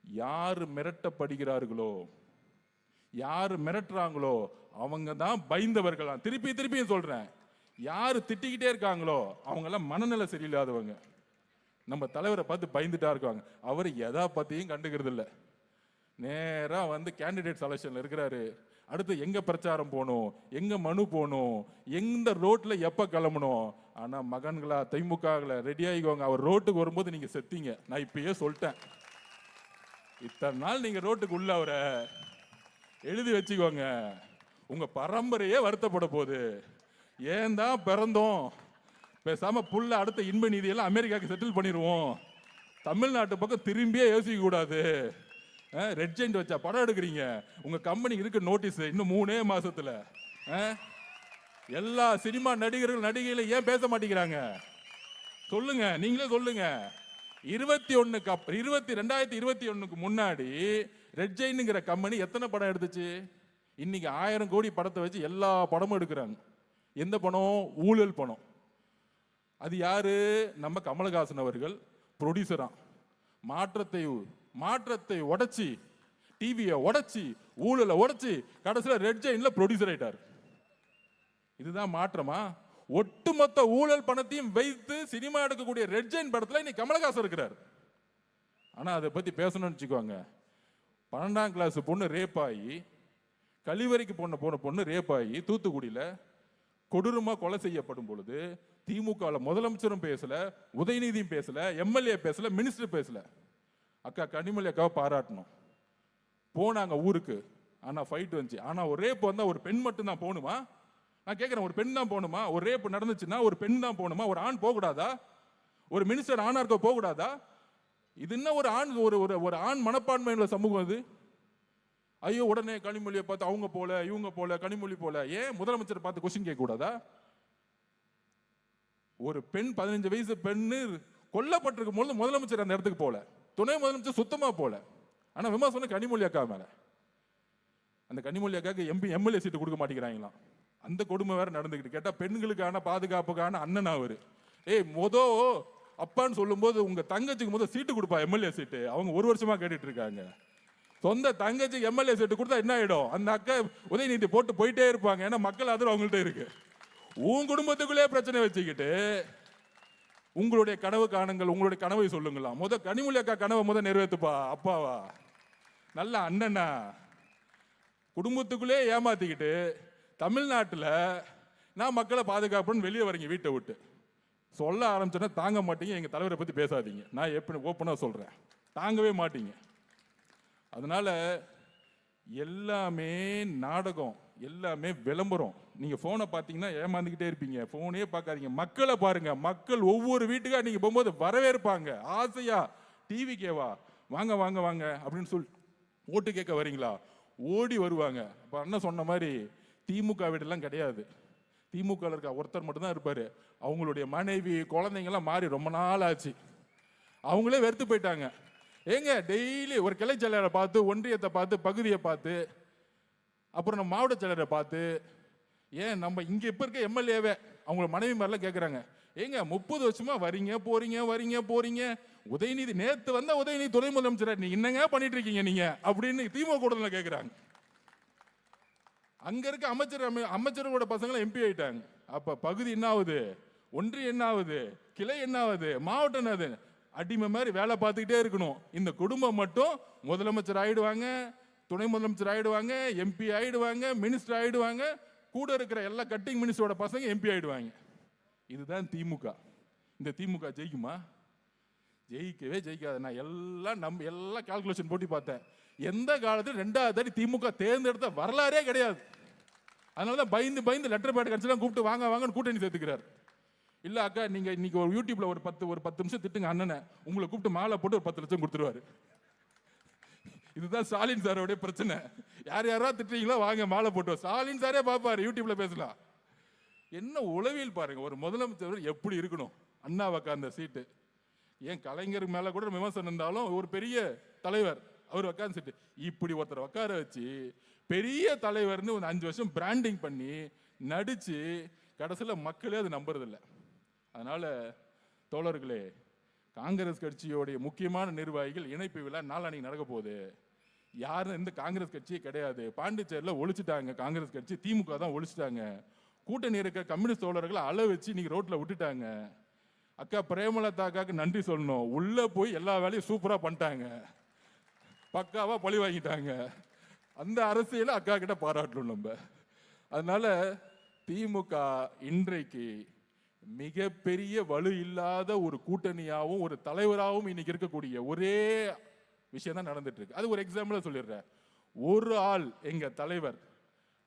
யாரு மிரட்டப்படுகிறார்களோ, யாரு மிரட்டுறாங்களோ அவங்க தான் பயந்தவர்களாம். திருப்பியும் சொல்றேன், யாரு திட்டிக்கிட்டே இருக்காங்களோ அவங்க எல்லாம் மனநிலை சரியில்லாதவங்க. நம்ம தலைவரை பார்த்து பயந்துட்டா இருக்காங்க. அவர் எதா பத்தியும் கண்டுக்கிறது இல்லை. நேரா வந்து கேண்டிடேட் செலக்ஷன்ல இருக்கிறாரு. அடுத்து எங்க பிரச்சாரம் போகணும், எங்க மனு போகணும், எந்த ரோட்ல எப்ப கிளம்பணும். ஆனா மகன்களா திமுக ரெடி ஆகிக்கோங்க, அவர் ரோட்டுக்கு வரும்போது நீங்க செத்தீங்க. நான் இப்பயே சொல்லிட்டேன், இத்தனை நாள் நீங்க ரோட்டுக்கு உள்ள அவரை எழுதி வச்சுக்கோங்க, உங்க பரம்பரையே வருத்தப்பட போகுது. ஏன் தான் பிறந்தோம், பேசாம புள்ள அடுத்த இன்ப நீதியெல்லாம் அமெரிக்காவுக்கு செட்டில் பண்ணிடுவோம், தமிழ்நாட்டு பக்கம் திரும்பியே யோசிக்க கூடாது. ரெட் ஜெயிண்ட் வச்சா படம் எடுக்கிறீங்க, உங்க கம்பெனிக்கு இருக்கு நோட்டீஸ் இன்னும் 3 மாசத்துல. எல்லா சினிமா நடிகர்கள் நடிகைகளை ஏன் பேச மாட்டேங்கிறாங்க சொல்லுங்க, நீங்களே சொல்லுங்க. 2021க்கு முன்னாடி ரெட் ஜெயின்ங்கிற கம்பெனி எத்தனை படம் எடுத்துச்சு? இன்னைக்கு 1000 கோடி படத்தை வச்சு எல்லா படமும் எடுக்கிறாங்க. எந்த படம்? ஊழல் படம். அது யாரு? நம்ம கமலஹாசன் அவர்கள் ப்ரொடியூசரா. மாற்றத்தை உடைச்சி, டிவியை உடைச்சி, ஊழலை உடைச்சி கடைசியில் ரெட் ஜெயின்ல ப்ரொடியூசர் ஆயிட்டார். இதுதான் மாற்றமா? ஒட்டுமொத்த ஊழல் பணத்தையும் வைத்து சினிமா எடுக்கக்கூடிய ரெட் ஜெயின் படத்துல இன்னைக்கு கமலஹாசன் இருக்கிறார். ஆனா அதை பத்தி பேசணும்னு வச்சுக்கோங்க, 12ஆம் கிளாஸ் பொண்ணு ரேப் ஆகி, கழிவறைக்கு போன பொண்ணு ரேப் ஆகி தூத்துக்குடியில கொடூரமா கொலை செய்யப்படும் பொழுது திமுக முதலமைச்சரும் பேசல, உதயநிதியும் பேசல, எம்எல்ஏ பேசல, மினிஸ்டர் பேசல. அக்கா கனிமொழி அக்காவை பாராட்டணும். போனாங்க ஊருக்கு, ஆனா ஃபைட் வந்துச்சு. ஆனா ஒரு ரேப் வந்தா ஒரு பெண் மட்டும் தான் போகணுமா? நான் கேட்கிறேன், ஒரு பெண் தான் போகணுமா? ஒரு ரேப் நடந்துச்சுன்னா ஒரு பெண் தான் போகணுமா? ஒரு ஆண் போகக்கூடாதா? ஒரு மினிஸ்டர் ஆணா இருக்க போகக்கூடாதா? இது என்ன ஒரு ஆண் ஒரு ஆண் மனப்பான்மையுள்ள சமூகம் அது? ஐயோ உடனே கனிமொழியை பார்த்து அவங்க போல இவங்க போல கனிமொழி போல. ஏன் முதலமைச்சரை பார்த்து கொஸ்டின் கேட்க கூடாதா? ஒரு பெண் 15 வயசு பெண்ணு கொல்லப்பட்டிருக்கும் போது முதலமைச்சர் அந்த இடத்துக்கு போல, துணை முதலமைச்சர் சுத்தமா போல. ஆனா விமர்சனம் கனிமொழி அக்கா மேல. அந்த கனிமொழி அக்காவுக்கு எம்எல்ஏ சீட்டு கொடுக்க மாட்டேங்கிறாங்களாம். அந்த கொடுமை வேற நடந்துக்கிட்டு. கேட்டா பெண்களுக்கான பாதுகாப்புக்கான அண்ணன் அவரு. அப்பான்னு சொல்லும் போது உங்க தங்கச்சிக்கு சீட்டு கொடுப்பா எம்எல்ஏ சீட்டு. அவங்க 1 வருஷமா கேட்டுட்டு இருக்காங்க. சொந்த தங்கச்சி எம்எல்ஏ சீட்டு கொடுத்தா என்ன ஆயிடும்? அந்த அக்கா உதயநிதி போட்டு போயிட்டே இருப்பாங்க. ஏன்னா மக்கள் ஆதரவு அவங்கள்ட்ட இருக்கு. உன் குடும்பத்துக்குள்ளே பிரச்சனை வச்சுக்கிட்டு உங்களுடைய கனவு காணுங்கள், உங்களுடைய கனவை சொல்லுங்களா. கனிமொழி அக்கா கனவை நிறைவேற்றுப்பா. அப்பாவா நல்ல அண்ணனா குடும்பத்துக்குள்ளே ஏமாத்திக்கிட்டு தமிழ்நாட்டில் நான் மக்களை பாதுகாப்புன்னு வெளியே வரீங்க. வீட்டை விட்டு சொல்ல ஆரம்பிச்சோன்னா தாங்க மாட்டீங்க. எங்கள் தலைவரை பற்றி பேசாதீங்க. நான் எப்படி ஓப்பனாக சொல்கிறேன், தாங்கவே மாட்டீங்க. அதனால எல்லாமே நாடகம், எல்லாமே விளம்பரம். நீங்கள் ஃபோனை பார்த்தீங்கன்னா ஏமாந்துக்கிட்டே இருப்பீங்க. ஃபோனே பார்க்காதீங்க, மக்களை பாருங்க. மக்கள் ஒவ்வொரு வீட்டுக்காக நீங்கள் போகும்போது வரவேற்பாங்க. ஆசையா டிவிக்கேவா வாங்க வாங்க வாங்க அப்படின்னு சொல்லி ஓட்டு கேட்க வரீங்களா, ஓடி வருவாங்க. இப்போ அண்ணன் சொன்ன மாதிரி திமுக வீடெல்லாம் கிடையாது. திமுக இருக்க ஒருத்தர் மட்டும்தான் இருப்பார். அவங்களுடைய மனைவி குழந்தைங்கள்லாம் மாறி ரொம்ப நாள் ஆச்சு. அவங்களே வெறுத்து போயிட்டாங்க. ஏங்க டெய்லி ஒரு கிளை செயலரை பார்த்து, ஒன்றியத்தை பார்த்து, பகுதியை பார்த்து, அப்புறம் நம்ம மாவட்ட செயலரை பார்த்து, ஏன் நம்ம இங்கே இப்போ இருக்க எம்எல்ஏவே அவங்கள மனைவி மாதிரிலாம் கேட்குறாங்க. ஏங்க 30 வருஷமா வரீங்க போறீங்க. உதயநிதி நேற்று வந்த உதயநிதி துணை முதலமைச்சர், நீங்க என்னங்க பண்ணிட்டு இருக்கீங்க நீங்க அப்படின்னு திமுக கூட்டத்தில் கேட்குறாங்க. அங்க இருக்க அமைச்சரோட பசங்களை எம்பி ஆயிட்டாங்க. அப்ப பகுதி என்ன ஆகுது, ஒன்றியம் என்ன ஆகுது, கிளை என்ன ஆகுது, மாவட்டம் என்ன ஆகுது, அடிமை மாதிரி வேலை பார்த்துக்கிட்டே இருக்கணும். இந்த குடும்பம் மட்டும் முதலமைச்சர் ஆயிடுவாங்க, துணை முதலமைச்சர் ஆயிடுவாங்க, எம்பி ஆயிடுவாங்க, மினிஸ்டர் ஆயிடுவாங்க, கூட இருக்கிற எல்லா கட்டிங் மினிஸ்டரோட பசங்க எம்பி ஆயிடுவாங்க. இதுதான் திமுக. இந்த திமுக ஜெயிக்குமா? ஜெயிக்கவே ஜெயிக்காது. நான் எல்லாம் கால்குலேஷன் போட்டு பார்த்தேன். எந்த காலத்தில் 2வது அடி திமுக தேர்ந்தெடுத்த வரலாறே கிடையாது. அதனாலதான் பயந்து லெட்டர் பேட் கட்சியெல்லாம் கூப்பிட்டு வாங்க வாங்கன்னு கூட்டணி சேர்த்துக்கிறார். இல்ல அக்கா, நீங்க இன்னைக்கு ஒரு யூடியூப்ல ஒரு 10 நிமிஷம் திட்டுங்க அண்ணனை, உங்களை கூப்பிட்டு மாலை போட்டு ஒரு 10 லட்சம் கொடுத்துருவாரு. இதுதான் ஸ்டாலின் சாரோடைய பிரச்சனை. யாரா திட்டுறீங்களோ வாங்க மாலை போட்டு, ஸ்டாலின் சாரே பாப்பாரு, யூடியூப்ல பேசலாம். என்ன உளவியல் பாருங்க. ஒரு முதலமைச்சர் எப்படி இருக்கணும். அண்ணா உட்கார்ந்த சீட்டு, ஏன் கலைஞர் மேல கூட விமர்சனம் இருந்தாலும் ஒரு பெரிய தலைவர் அவர் உட்கார்ந்த சீட்டு, இப்படி ஒருத்தர் உட்கார வச்சு பெரிய தலைவர்னு ஒரு 5 வருஷம் பிராண்டிங் பண்ணி நடிச்சு கடைசியில் மக்களே அது நம்புறதில்லை. அதனால தோழர்களே, காங்கிரஸ் கட்சியோடைய முக்கியமான நிர்வாகிகள் இணைப்பு விழா நாளான்னைக்கு நடக்க போகுது. யாரும் இந்த காங்கிரஸ் கட்சியே கிடையாது. பாண்டிச்சேரியில் ஒழிச்சிட்டாங்க காங்கிரஸ் கட்சி, திமுக தான் ஒழிச்சிட்டாங்க. கூட்டணி இருக்க கம்யூனிஸ்ட் தோழர்களை அள வச்சு நீங்க ரோட்ல விட்டுட்டாங்க. அக்கா பிரேமலதாக்காக்கு நன்றி சொல்லணும். உள்ள போய் எல்லா வேலையும் சூப்பரா பண்ணிட்டாங்க, பக்காவா பழி வாங்கிட்டாங்க. அந்த அரசியலை அக்கா கிட்ட பாராட்டணும் நம்ம. அதனால திமுக இன்றைக்கு மிகப்பெரிய வலு இல்லாத ஒரு கூட்டணியாகவும் ஒரு தலைவராகவும் இன்னைக்கு இருக்கக்கூடிய ஒரே விஷயம் தான் நடந்துட்டு இருக்கு. அது ஒரு எக்ஸாம்பிளா சொல்லிடுறேன். ஒரு ஆள் எங்க தலைவர்,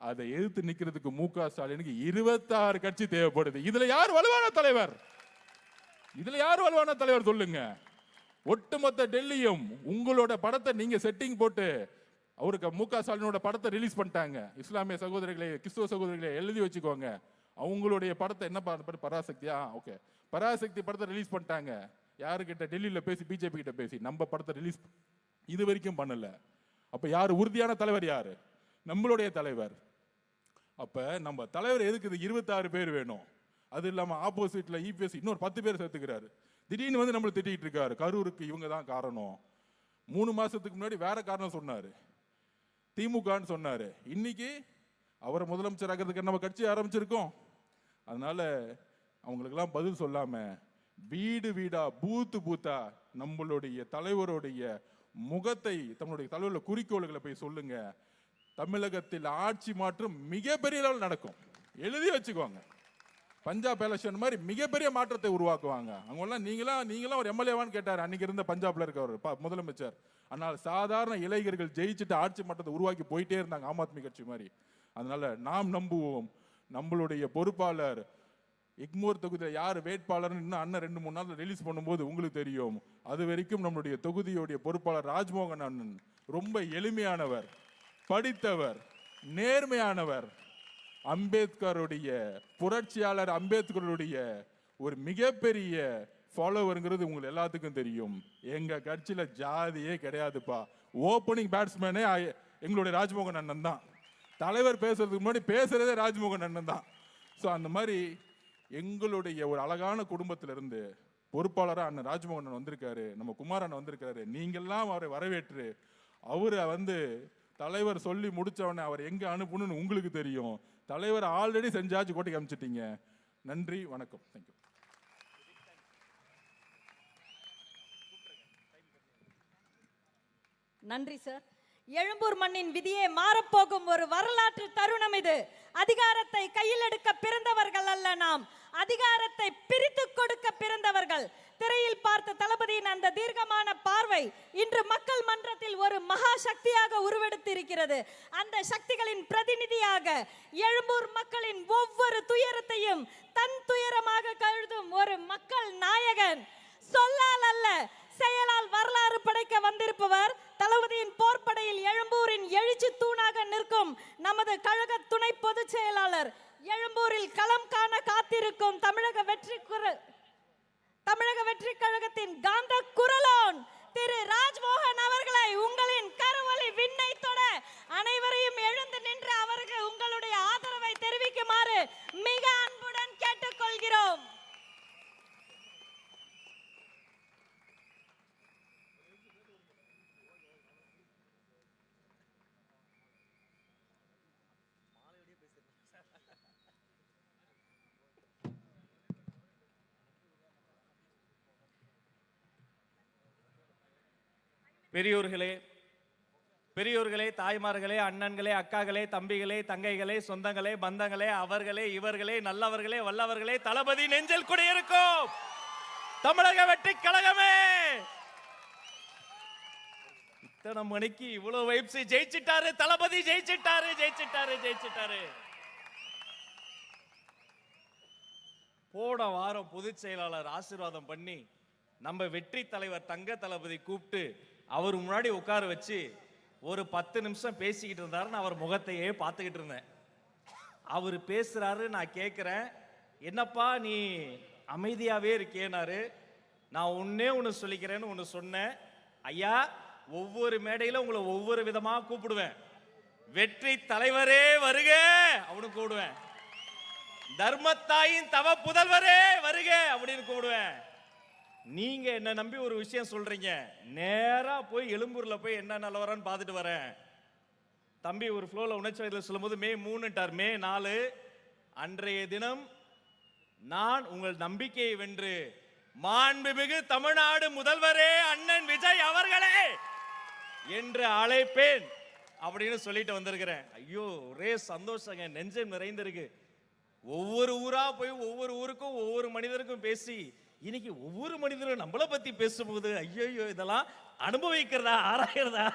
அதை எதிர்த்து நிக்கிறதுக்கு மு.க. ஸ்டாலினுக்கு 26 கட்சி தேவைப்படுது. இதுல யார் வலுவான தலைவர்? சொல்லுங்க. ஒட்டுமொத்த டெல்லியும் உங்களோட படத்தை நீங்க செட்டிங் போட்டு அவருக்கு மு.க. ஸ்டாலினோட படத்தை ரிலீஸ் பண்ணிட்டாங்க. இஸ்லாமிய சகோதரிகளை, கிறிஸ்துவ சகோதரிகளை எழுதி வச்சுக்கோங்க. அவங்களுடைய படத்தை என்ன பராசக்தியா, ஓகே, பராசக்தி படத்தை ரிலீஸ் பண்ணிட்டாங்க. யாருக்கிட்ட? டெல்லியில பேசி, பிஜேபி கிட்ட பேசி நம்ம படத்தை ரிலீஸ் இது வரைக்கும் பண்ணல. அப்ப யாரு உறுதியான தலைவர்? யாரு? நம்மளுடைய தலைவர். அப்ப நம்ம தலைவர் எதுக்கு 26 பேர் வேணும்? அது இல்லாம ஆப்போசிட்ல இபிஎஸ் இன்னொரு 10 பேர் சேர்த்துக்கிறாரு. திடீர்னு வந்து நம்மளை திட்டிட்டு இருக்காரு, கரூருக்கு இவங்க தான் காரணம். 3 மாசத்துக்கு முன்னாடி வேற காரணம் சொன்னாரு, திமுகன்னு சொன்னாரு. இன்னைக்கு அவரை முதலமைச்சர் ஆகிறதுக்கு நம்ம கட்சி ஆரம்பிச்சிருக்கோம். அதனால அவங்களுக்கெல்லாம் பதில் சொல்லாம வீடு வீடா, பூத்து பூத்தா நம்மளுடைய தலைவருடைய முகத்தை, தன்னுடைய தலைவருடைய குறிக்கோள்களை போய் சொல்லுங்க. தமிழகத்தில் ஆட்சி மாற்றம் மிகப்பெரிய அளவில் நடக்கும். எழுதி வச்சுக்கோங்க. பஞ்சாப் எலெக்ஷன் மாதிரி மிகப்பெரிய மாற்றத்தை உருவாக்குவாங்க. அவங்கெல்லாம் நீங்களாம் ஒரு எம்எல்ஏவான்னு கேட்டார் அன்னைக்கு இருந்த பஞ்சாப்ல இருக்க முதலமைச்சர். ஆனால் சாதாரண இளைஞர்கள் ஜெயிச்சுட்டு ஆட்சி மாற்றத்தை உருவாக்கி போயிட்டே இருந்தாங்க, ஆம் ஆத்மி கட்சி மாதிரி. அதனால நாம் நம்புவோம். நம்மளுடைய பொறுப்பாளர் எக்மோர் தொகுதியில் யார் வேட்பாளர்னு இன்னும் அண்ணன் 2-3 நாள் ரிலீஸ் பண்ணும்போது உங்களுக்கு தெரியும். அது வரைக்கும் நம்மளுடைய தொகுதியுடைய பொறுப்பாளர் ராஜ்மோகன் அண்ணன் ரொம்ப எளிமையானவர், படித்தவர், நேர்மையானவர், அம்பேத்கருடைய புரட்சியாளர் அம்பேத்கருடைய ஒரு மிகப்பெரிய ஃபாலோவருங்கிறது உங்களுக்கு எல்லாத்துக்கும் தெரியும். எங்க கட்சியில ஜாதியே கிடையாதுப்பா. ஓப்பனிங் பேட்ஸ்மேனே எங்களுடைய ராஜ்மோகன் அண்ணன் தான். தலைவர் பேசுறதுக்கு முன்னாடி பேசுறதே ராஜ்மோகன் அண்ணன் தான். ஸோ அந்த மாதிரி எங்களுடைய ஒரு அழகான குடும்பத்திலிருந்து பொறுப்பாளராக அண்ணன் ராஜ்மோகன் வந்திருக்காரு, நம்ம குமார் அண்ணன் வந்திருக்காரு. நீங்கள்லாம் அவரை வரவேற்று அவரை வந்து தலைவர் சொல்லி முடிச்சவனே அவர் எங்க அனுப்பணும்னு உங்களுக்கு தெரியும். தலைவர் ஆல்ரெடி செஞ்சாச்சு, கோட்டைக்கு அனுப்பிச்சிட்டீங்க. நன்றி, வணக்கம். தேங்க்யூ. நன்றி சார். எழும்பூர் மண்ணின் விதியே மாறப்போகும் ஒரு வரலாற்று தருணம் இது. அதிகாரத்தை கையில் எடுக்க பிறந்தவர்கள் அல்ல நாம், அதிகாரத்தை பிரித்து கொடுக்க பிறந்தவர்கள். திரையில் பார்த்த தளபதியின் அந்த தீர்க்கமான பார்வை இன்று மக்கள் மன்றத்தில் ஒரு மகா சக்தியாக உருவெடுத்திருக்கிறது. அந்த சக்திகளின் பிரதிநிதியாக எழும்பூர் மக்களின் ஒவ்வொரு துயரத்தையும் தன் துயரமாக கருதும் ஒரு மக்கள் நாயகன், சொல்லால் அல்ல செயலால் வரலாறு படைக்க வந்திருப்பவர், தளபதியின் போர்ப்படையில் எழும்பூரின் எழுச்சி தூணாக நிற்கும் நமது கழக துணை பொதுச் செயலாளர், எழும்பூரில் களம் காண காத்திருக்கும் தமிழக வெற்றி கழகத்தின் காந்த குரலோன் திரு ராஜ்மோகன் அவர்களை உங்களின் கரவொலி விண்ணை தொட அனைவரையும் எழுந்து நின்று அவருக்கு உங்களுடைய ஆதரவை தெரிவிக்குமாறு மிக அன்புடன் கேட்டுக்கொள்கிறோம். பெரியோர்களே, தாய்மார்களே, அண்ணன்களே, அக்காக்களே, தம்பிகளே, தங்கைகளே, சொந்தங்களே, பந்தங்களே, அவர்களே, இவர்களே, நல்லவர்களே, வல்லவர்களே, தளபதி நெஞ்சில் குடியிருக்கும் தமிழக வெற்றி கழகமே. இத்தனை மணிக்கு இவ்வளவு வைப்ஸ், ஜெயிச்சிட்டாரு தளபதி, ஜெயிச்சிட்டாரு. போன வாரம் பொதுச் செயலாளர் ஆசீர்வாதம் பண்ணி நம்ம வெற்றி தலைவர் தங்க தளபதி கூப்பிட்டு அவர் முன்னாடி உட்கார வச்சு ஒரு 10 நிமிஷம் பேசிக்கிட்டு இருந்தாருன்னு அவர் முகத்தையே பார்த்துக்கிட்டு இருந்தேன். அவர் பேசுறாரு, நான் கேட்குறேன், என்னப்பா நீ அமைதியாவே இருக்கேனாரு. நான் ஒன்று சொல்லிக்கிறேன்னு ஒன்று சொன்னேன். ஐயா, ஒவ்வொரு மேடையில உங்களை ஒவ்வொரு விதமா கூப்பிடுவேன். வெற்றி தலைவரே வருக அப்படின்னு கூப்பிடுவேன். தர்மத்தாயின் தவ புதல்வரே வருக அப்படின்னு கூப்பிடுவேன். நீங்க என்ன நம்பி ஒரு விஷயம் சொல்றீங்க, நேரா போய் எழும்பூர்ல போய் என்ன நிலவரன்னு பார்த்துட்டு வரேன். தம்பி ஒரு ஃப்ளோல உணர்ச்சி வயதில் சொல்லும்போது மே 3 மே 4 அன்றைய தினம் நான் உங்கள் நம்பிக்கையை வென்று மாண்புமிகு தமிழ்நாடு முதல்வரே அண்ணன் விஜய் அவர்களே என்று அழைப்பேன் அப்படின்னு சொல்லிட்டு வந்திருக்கிறேன். ஐயோ, ஒரே சந்தோஷங்க, நெஞ்சம் நிறைந்திருக்கு. ஒவ்வொரு ஊரா போய் ஒவ்வொரு ஊருக்கும் ஒவ்வொரு மனிதருக்கும் பேசி இன்னைக்கு ஒவ்வொரு மனிதரும் நம்மளை பத்தி பேசும்போது ஐயோ, இதெல்லாம் அனுபவிக்கிறதா, ஆராயறதா,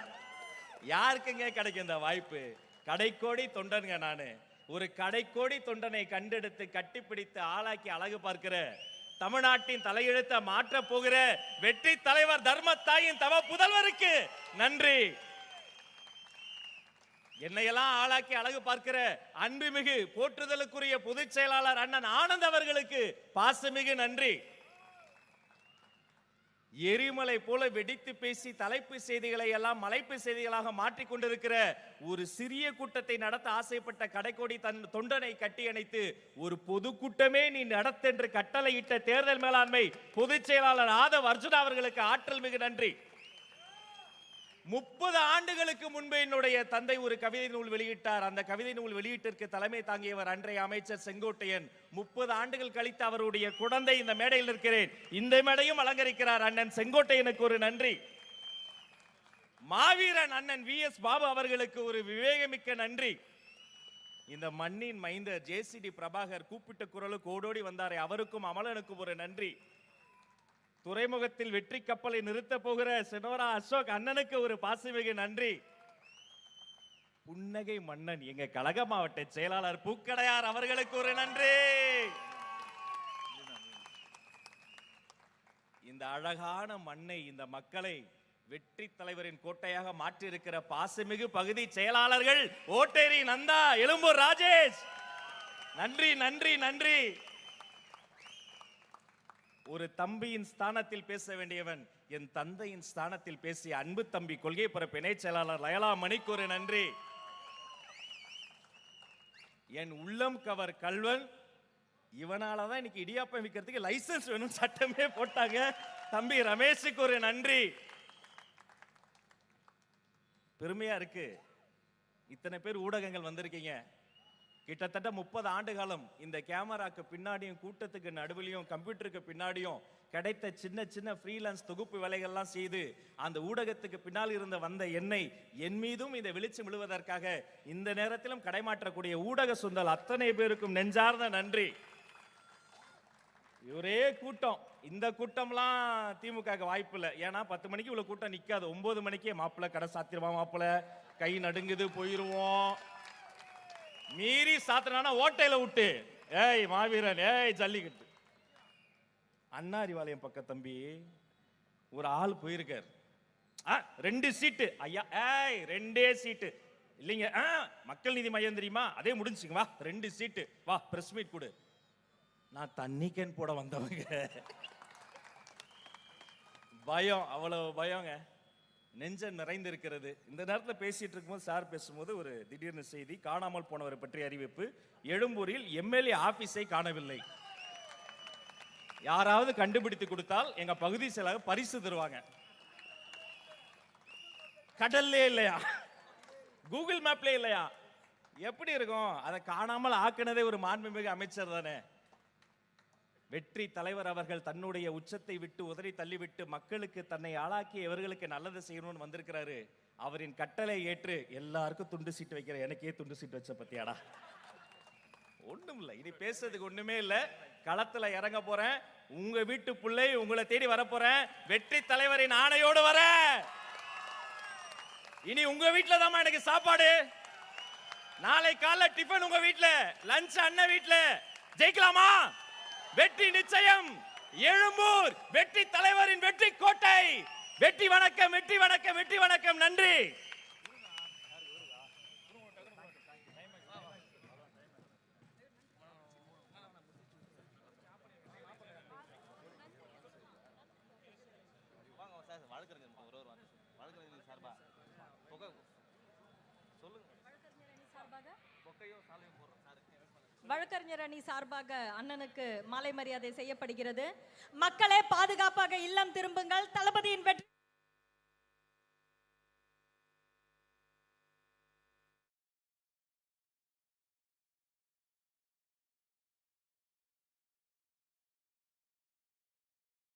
யாருக்குங்க கிடைக்கும் இந்த வாய்ப்பு? கடைக்கோடி தொண்டனுங்க நானு. ஒரு கடைக்கோடி தொண்டனை கண்டெடுத்து கட்டிப்பிடித்து ஆளாக்கி அழகு பார்க்கிற, தமிழ்நாட்டின் தலையெழுத்தை மாற்ற போகிற வெற்றி தலைவர் தர்மத்தாயின் தவ புதல்வருக்கு நன்றி. என்னையெல்லாம் ஆளாக்கி அழகு பார்க்கிற அன்புமிகு போற்றுதலுக்குரிய பொதுச் செயலாளர் அண்ணன் ஆனந்த் அவர்களுக்கு பாசமிகு நன்றி. எரிமலை போல வெடித்து பேசி தலைப்பு செய்திகளை எல்லாம் மலைப்பு செய்திகளாக மாற்றிக் கொண்டிருக்கிற ஒரு சிறிய கூட்டத்தை நடத்த ஆசைப்பட்ட கடைக்கோடி தொண்டனை கட்டி அணைத்து ஒரு பொதுக்கூட்டமே நீ நடத்தென்று கட்டளையிட்ட தேர்தல் மேலாண்மை பொதுச் செயலாளர் ஆதவ் அர்ஜுனா அவர்களுக்கு ஆற்றல் மிகு நன்றி. 30 ஆண்டுகளுக்கு முன்பு என்னுடைய தந்தை ஒரு கவிதை நூல் வெளியிட்டார். அந்த கவிதை நூல் வெளியீட்டிற்கு தலைமை தாங்கியவர் அன்றைய அமைச்சர் செங்கோட்டையன். 30 ஆண்டுகள் கழித்து அவருடைய குழந்தை இந்த மேடையில் இருக்கிறேன். இந்த மேடையும் அலங்கரிக்கிறார் அண்ணன் செங்கோட்டையனுக்கு ஒரு நன்றி. மாவீரன் அண்ணன் VS பாபு அவர்களுக்கு ஒரு விவேகமிக்க நன்றி. இந்த மண்ணின் மைந்த JCD பிரபாகர் கூப்பிட்ட குரலுக்கு ஓடோடி வந்தாரே, அவருக்கும் அமலனுக்கும் ஒரு நன்றி. துறைமுகத்தில் வெற்றி கப்பலை நிறுத்த போகிற செனோரா அசோக் அண்ணனுக்கு ஒரு பாசமிகு நன்றி. புன்னகை மன்னன் எங்க கழக மாவட்ட செயலாளர் பூக்கடையார் அவர்களுக்கு ஒரு நன்றி. இந்த அழகான மண்ணை, இந்த மக்களை வெற்றி தலைவரின் கோட்டையாக மாற்றி இருக்கிற பாசமிகு பகுதி செயலாளர்கள் ஓட்டேரி நந்தா, எழும்பூர் ராஜேஷ், நன்றி நன்றி நன்றி. ஒரு தம்பியின் ஸ்தானத்தில் பேச வேண்டியவன் என் தந்தையின் ஸ்தானத்தில் பேசிய அன்பு தம்பி கொள்கை பரப்பு இணை செயலாளர் லயலா மணிக்கு ஒரு நன்றி. என் உள்ளம் கவர் கல்வன், இவனாலதான் இன்னைக்கு இடியாப்பம் விற்கிறதுக்கு லைசன்ஸ் வேணும் சட்டமே போட்டாங்க. தம்பி ரமேஷுக்கு ஒரு நன்றி. பெருமையா இருக்கு, இத்தனை பேர் ஊடகங்கள் வந்திருக்கீங்க. கிட்டத்தட்ட 30 ஆண்டு காலம் இந்த கேமராக்கு பின்னாடியும் கூட்டத்துக்கு நடுவிலையும் கம்ப்யூட்டருக்கு பின்னாடியும் கிடைத்த சின்ன சின்ன ஃப்ரீலான்ஸ் தொகுப்பு வேலைகள்லாம் செய்து அந்த ஊடகத்துக்கு பின்னால் இருந்த வந்த என்னை என் மீதும் இந்த வெளிச்சம் விழுவதற்காக இந்த நேரத்திலும் கடைமாற்றக்கூடிய ஊடக சொந்தல் அத்தனை பேருக்கும் நெஞ்சார்ந்த நன்றி. ஒரே கூட்டம், இந்த கூட்டம்லாம் திமுக வாய்ப்பு இல்லை. ஏன்னா 10 மணிக்கு இவ்வளவு கூட்டம் நிக்காது. 9 மணிக்கே மாப்பிள்ள கடை சாத்திரமா, மாப்பிள்ள கை நடுங்குது போயிருவோம், மீறி சாத்திரானா ஓட்டையில விட்டு ஏய் மாவீரன் ஏய் ஜல்லிக்கட்டு. அண்ணா அறிவாலயம் பக்கம் தம்பி ஒரு ஆள் போயிருக்கார், 2 சீட்டு ஐயா, ஏய் 2 சீட்டு இல்லைங்க, மக்கள் நீதி மையம் தெரியுமா, அதே முடிஞ்சுங்க, வா 2 சீட்டு வா பிரஸ் மீட் கொடு. நான் தண்ணி கேன் போட வந்தவங்க, பயம், அவ்வளவு பயங்க, நெஞ்ச நிறைந்திருக்கிறது. இந்த நேரத்தில் பேசிட்டு இருக்கும்போது சார் பேசும்போது ஒரு திடீர்னு செய்தி, காணாமல் போனவரை பற்றி அறிவிப்பு. எழும்பூரில் எம்எல்ஏ ஆபீஸை காணவில்லை. யாராவது கண்டுபிடித்து கொடுத்தால் எங்க பகுதி செயலாக பரிசு தருவாங்க. கடல்லே இல்லையா, கூகுள் மேப்ல இல்லையா, எப்படி இருக்கும்? அதை காணாமல் ஆக்கினதே ஒரு மாண்புமிகு அமைச்சர் தானே. வெற்றி தலைவர் அவர்கள் தன்னுடைய உச்சத்தை விட்டு உதறி தள்ளிவிட்டு மக்களுக்கு தன்னை ஆளாக்கி எவர்களுக்கு நல்லது செய்யணும்னு வந்திருக்கிறாரு. அவரின் கட்டளை ஏற்று எல்லாருக்கும் துண்டு சீட்டு வைக்கிற எனக்கே துண்டு சீட்டு வச்ச பத்தியாடா. ஒண்ணும் இல்லை, இனி பேசுறதுக்கு ஒண்ணுமே இல்லை. களத்துல இறங்க போறேன், உங்க வீட்டு பிள்ளை உங்களை தேடி வர போறேன், வெற்றி தலைவரின் ஆணையோடு வர. இனி உங்க வீட்டுல தான் எனக்கு சாப்பாடு, நாளை காலைல டிஃபன் உங்க வீட்டுல, லஞ்ச் அண்ணன் வீட்டுல. ஜெயிக்கலாமா? வெற்றி நிச்சயம். எழும்பூர் வெற்றி தலைவரின் வெற்றி கோட்டை. வெற்றி வணக்கம், வெற்றி வணக்கம், வெற்றி வணக்கம், நன்றி. வழக்கறிஞர் அணி சார்பாக அண்ணனுக்கு மாலை மரியாதை செய்யப்படுகிறது. மக்களே பாதுகாப்பாக இல்லம் திரும்புங்கள். தளபதியின் வெற்றி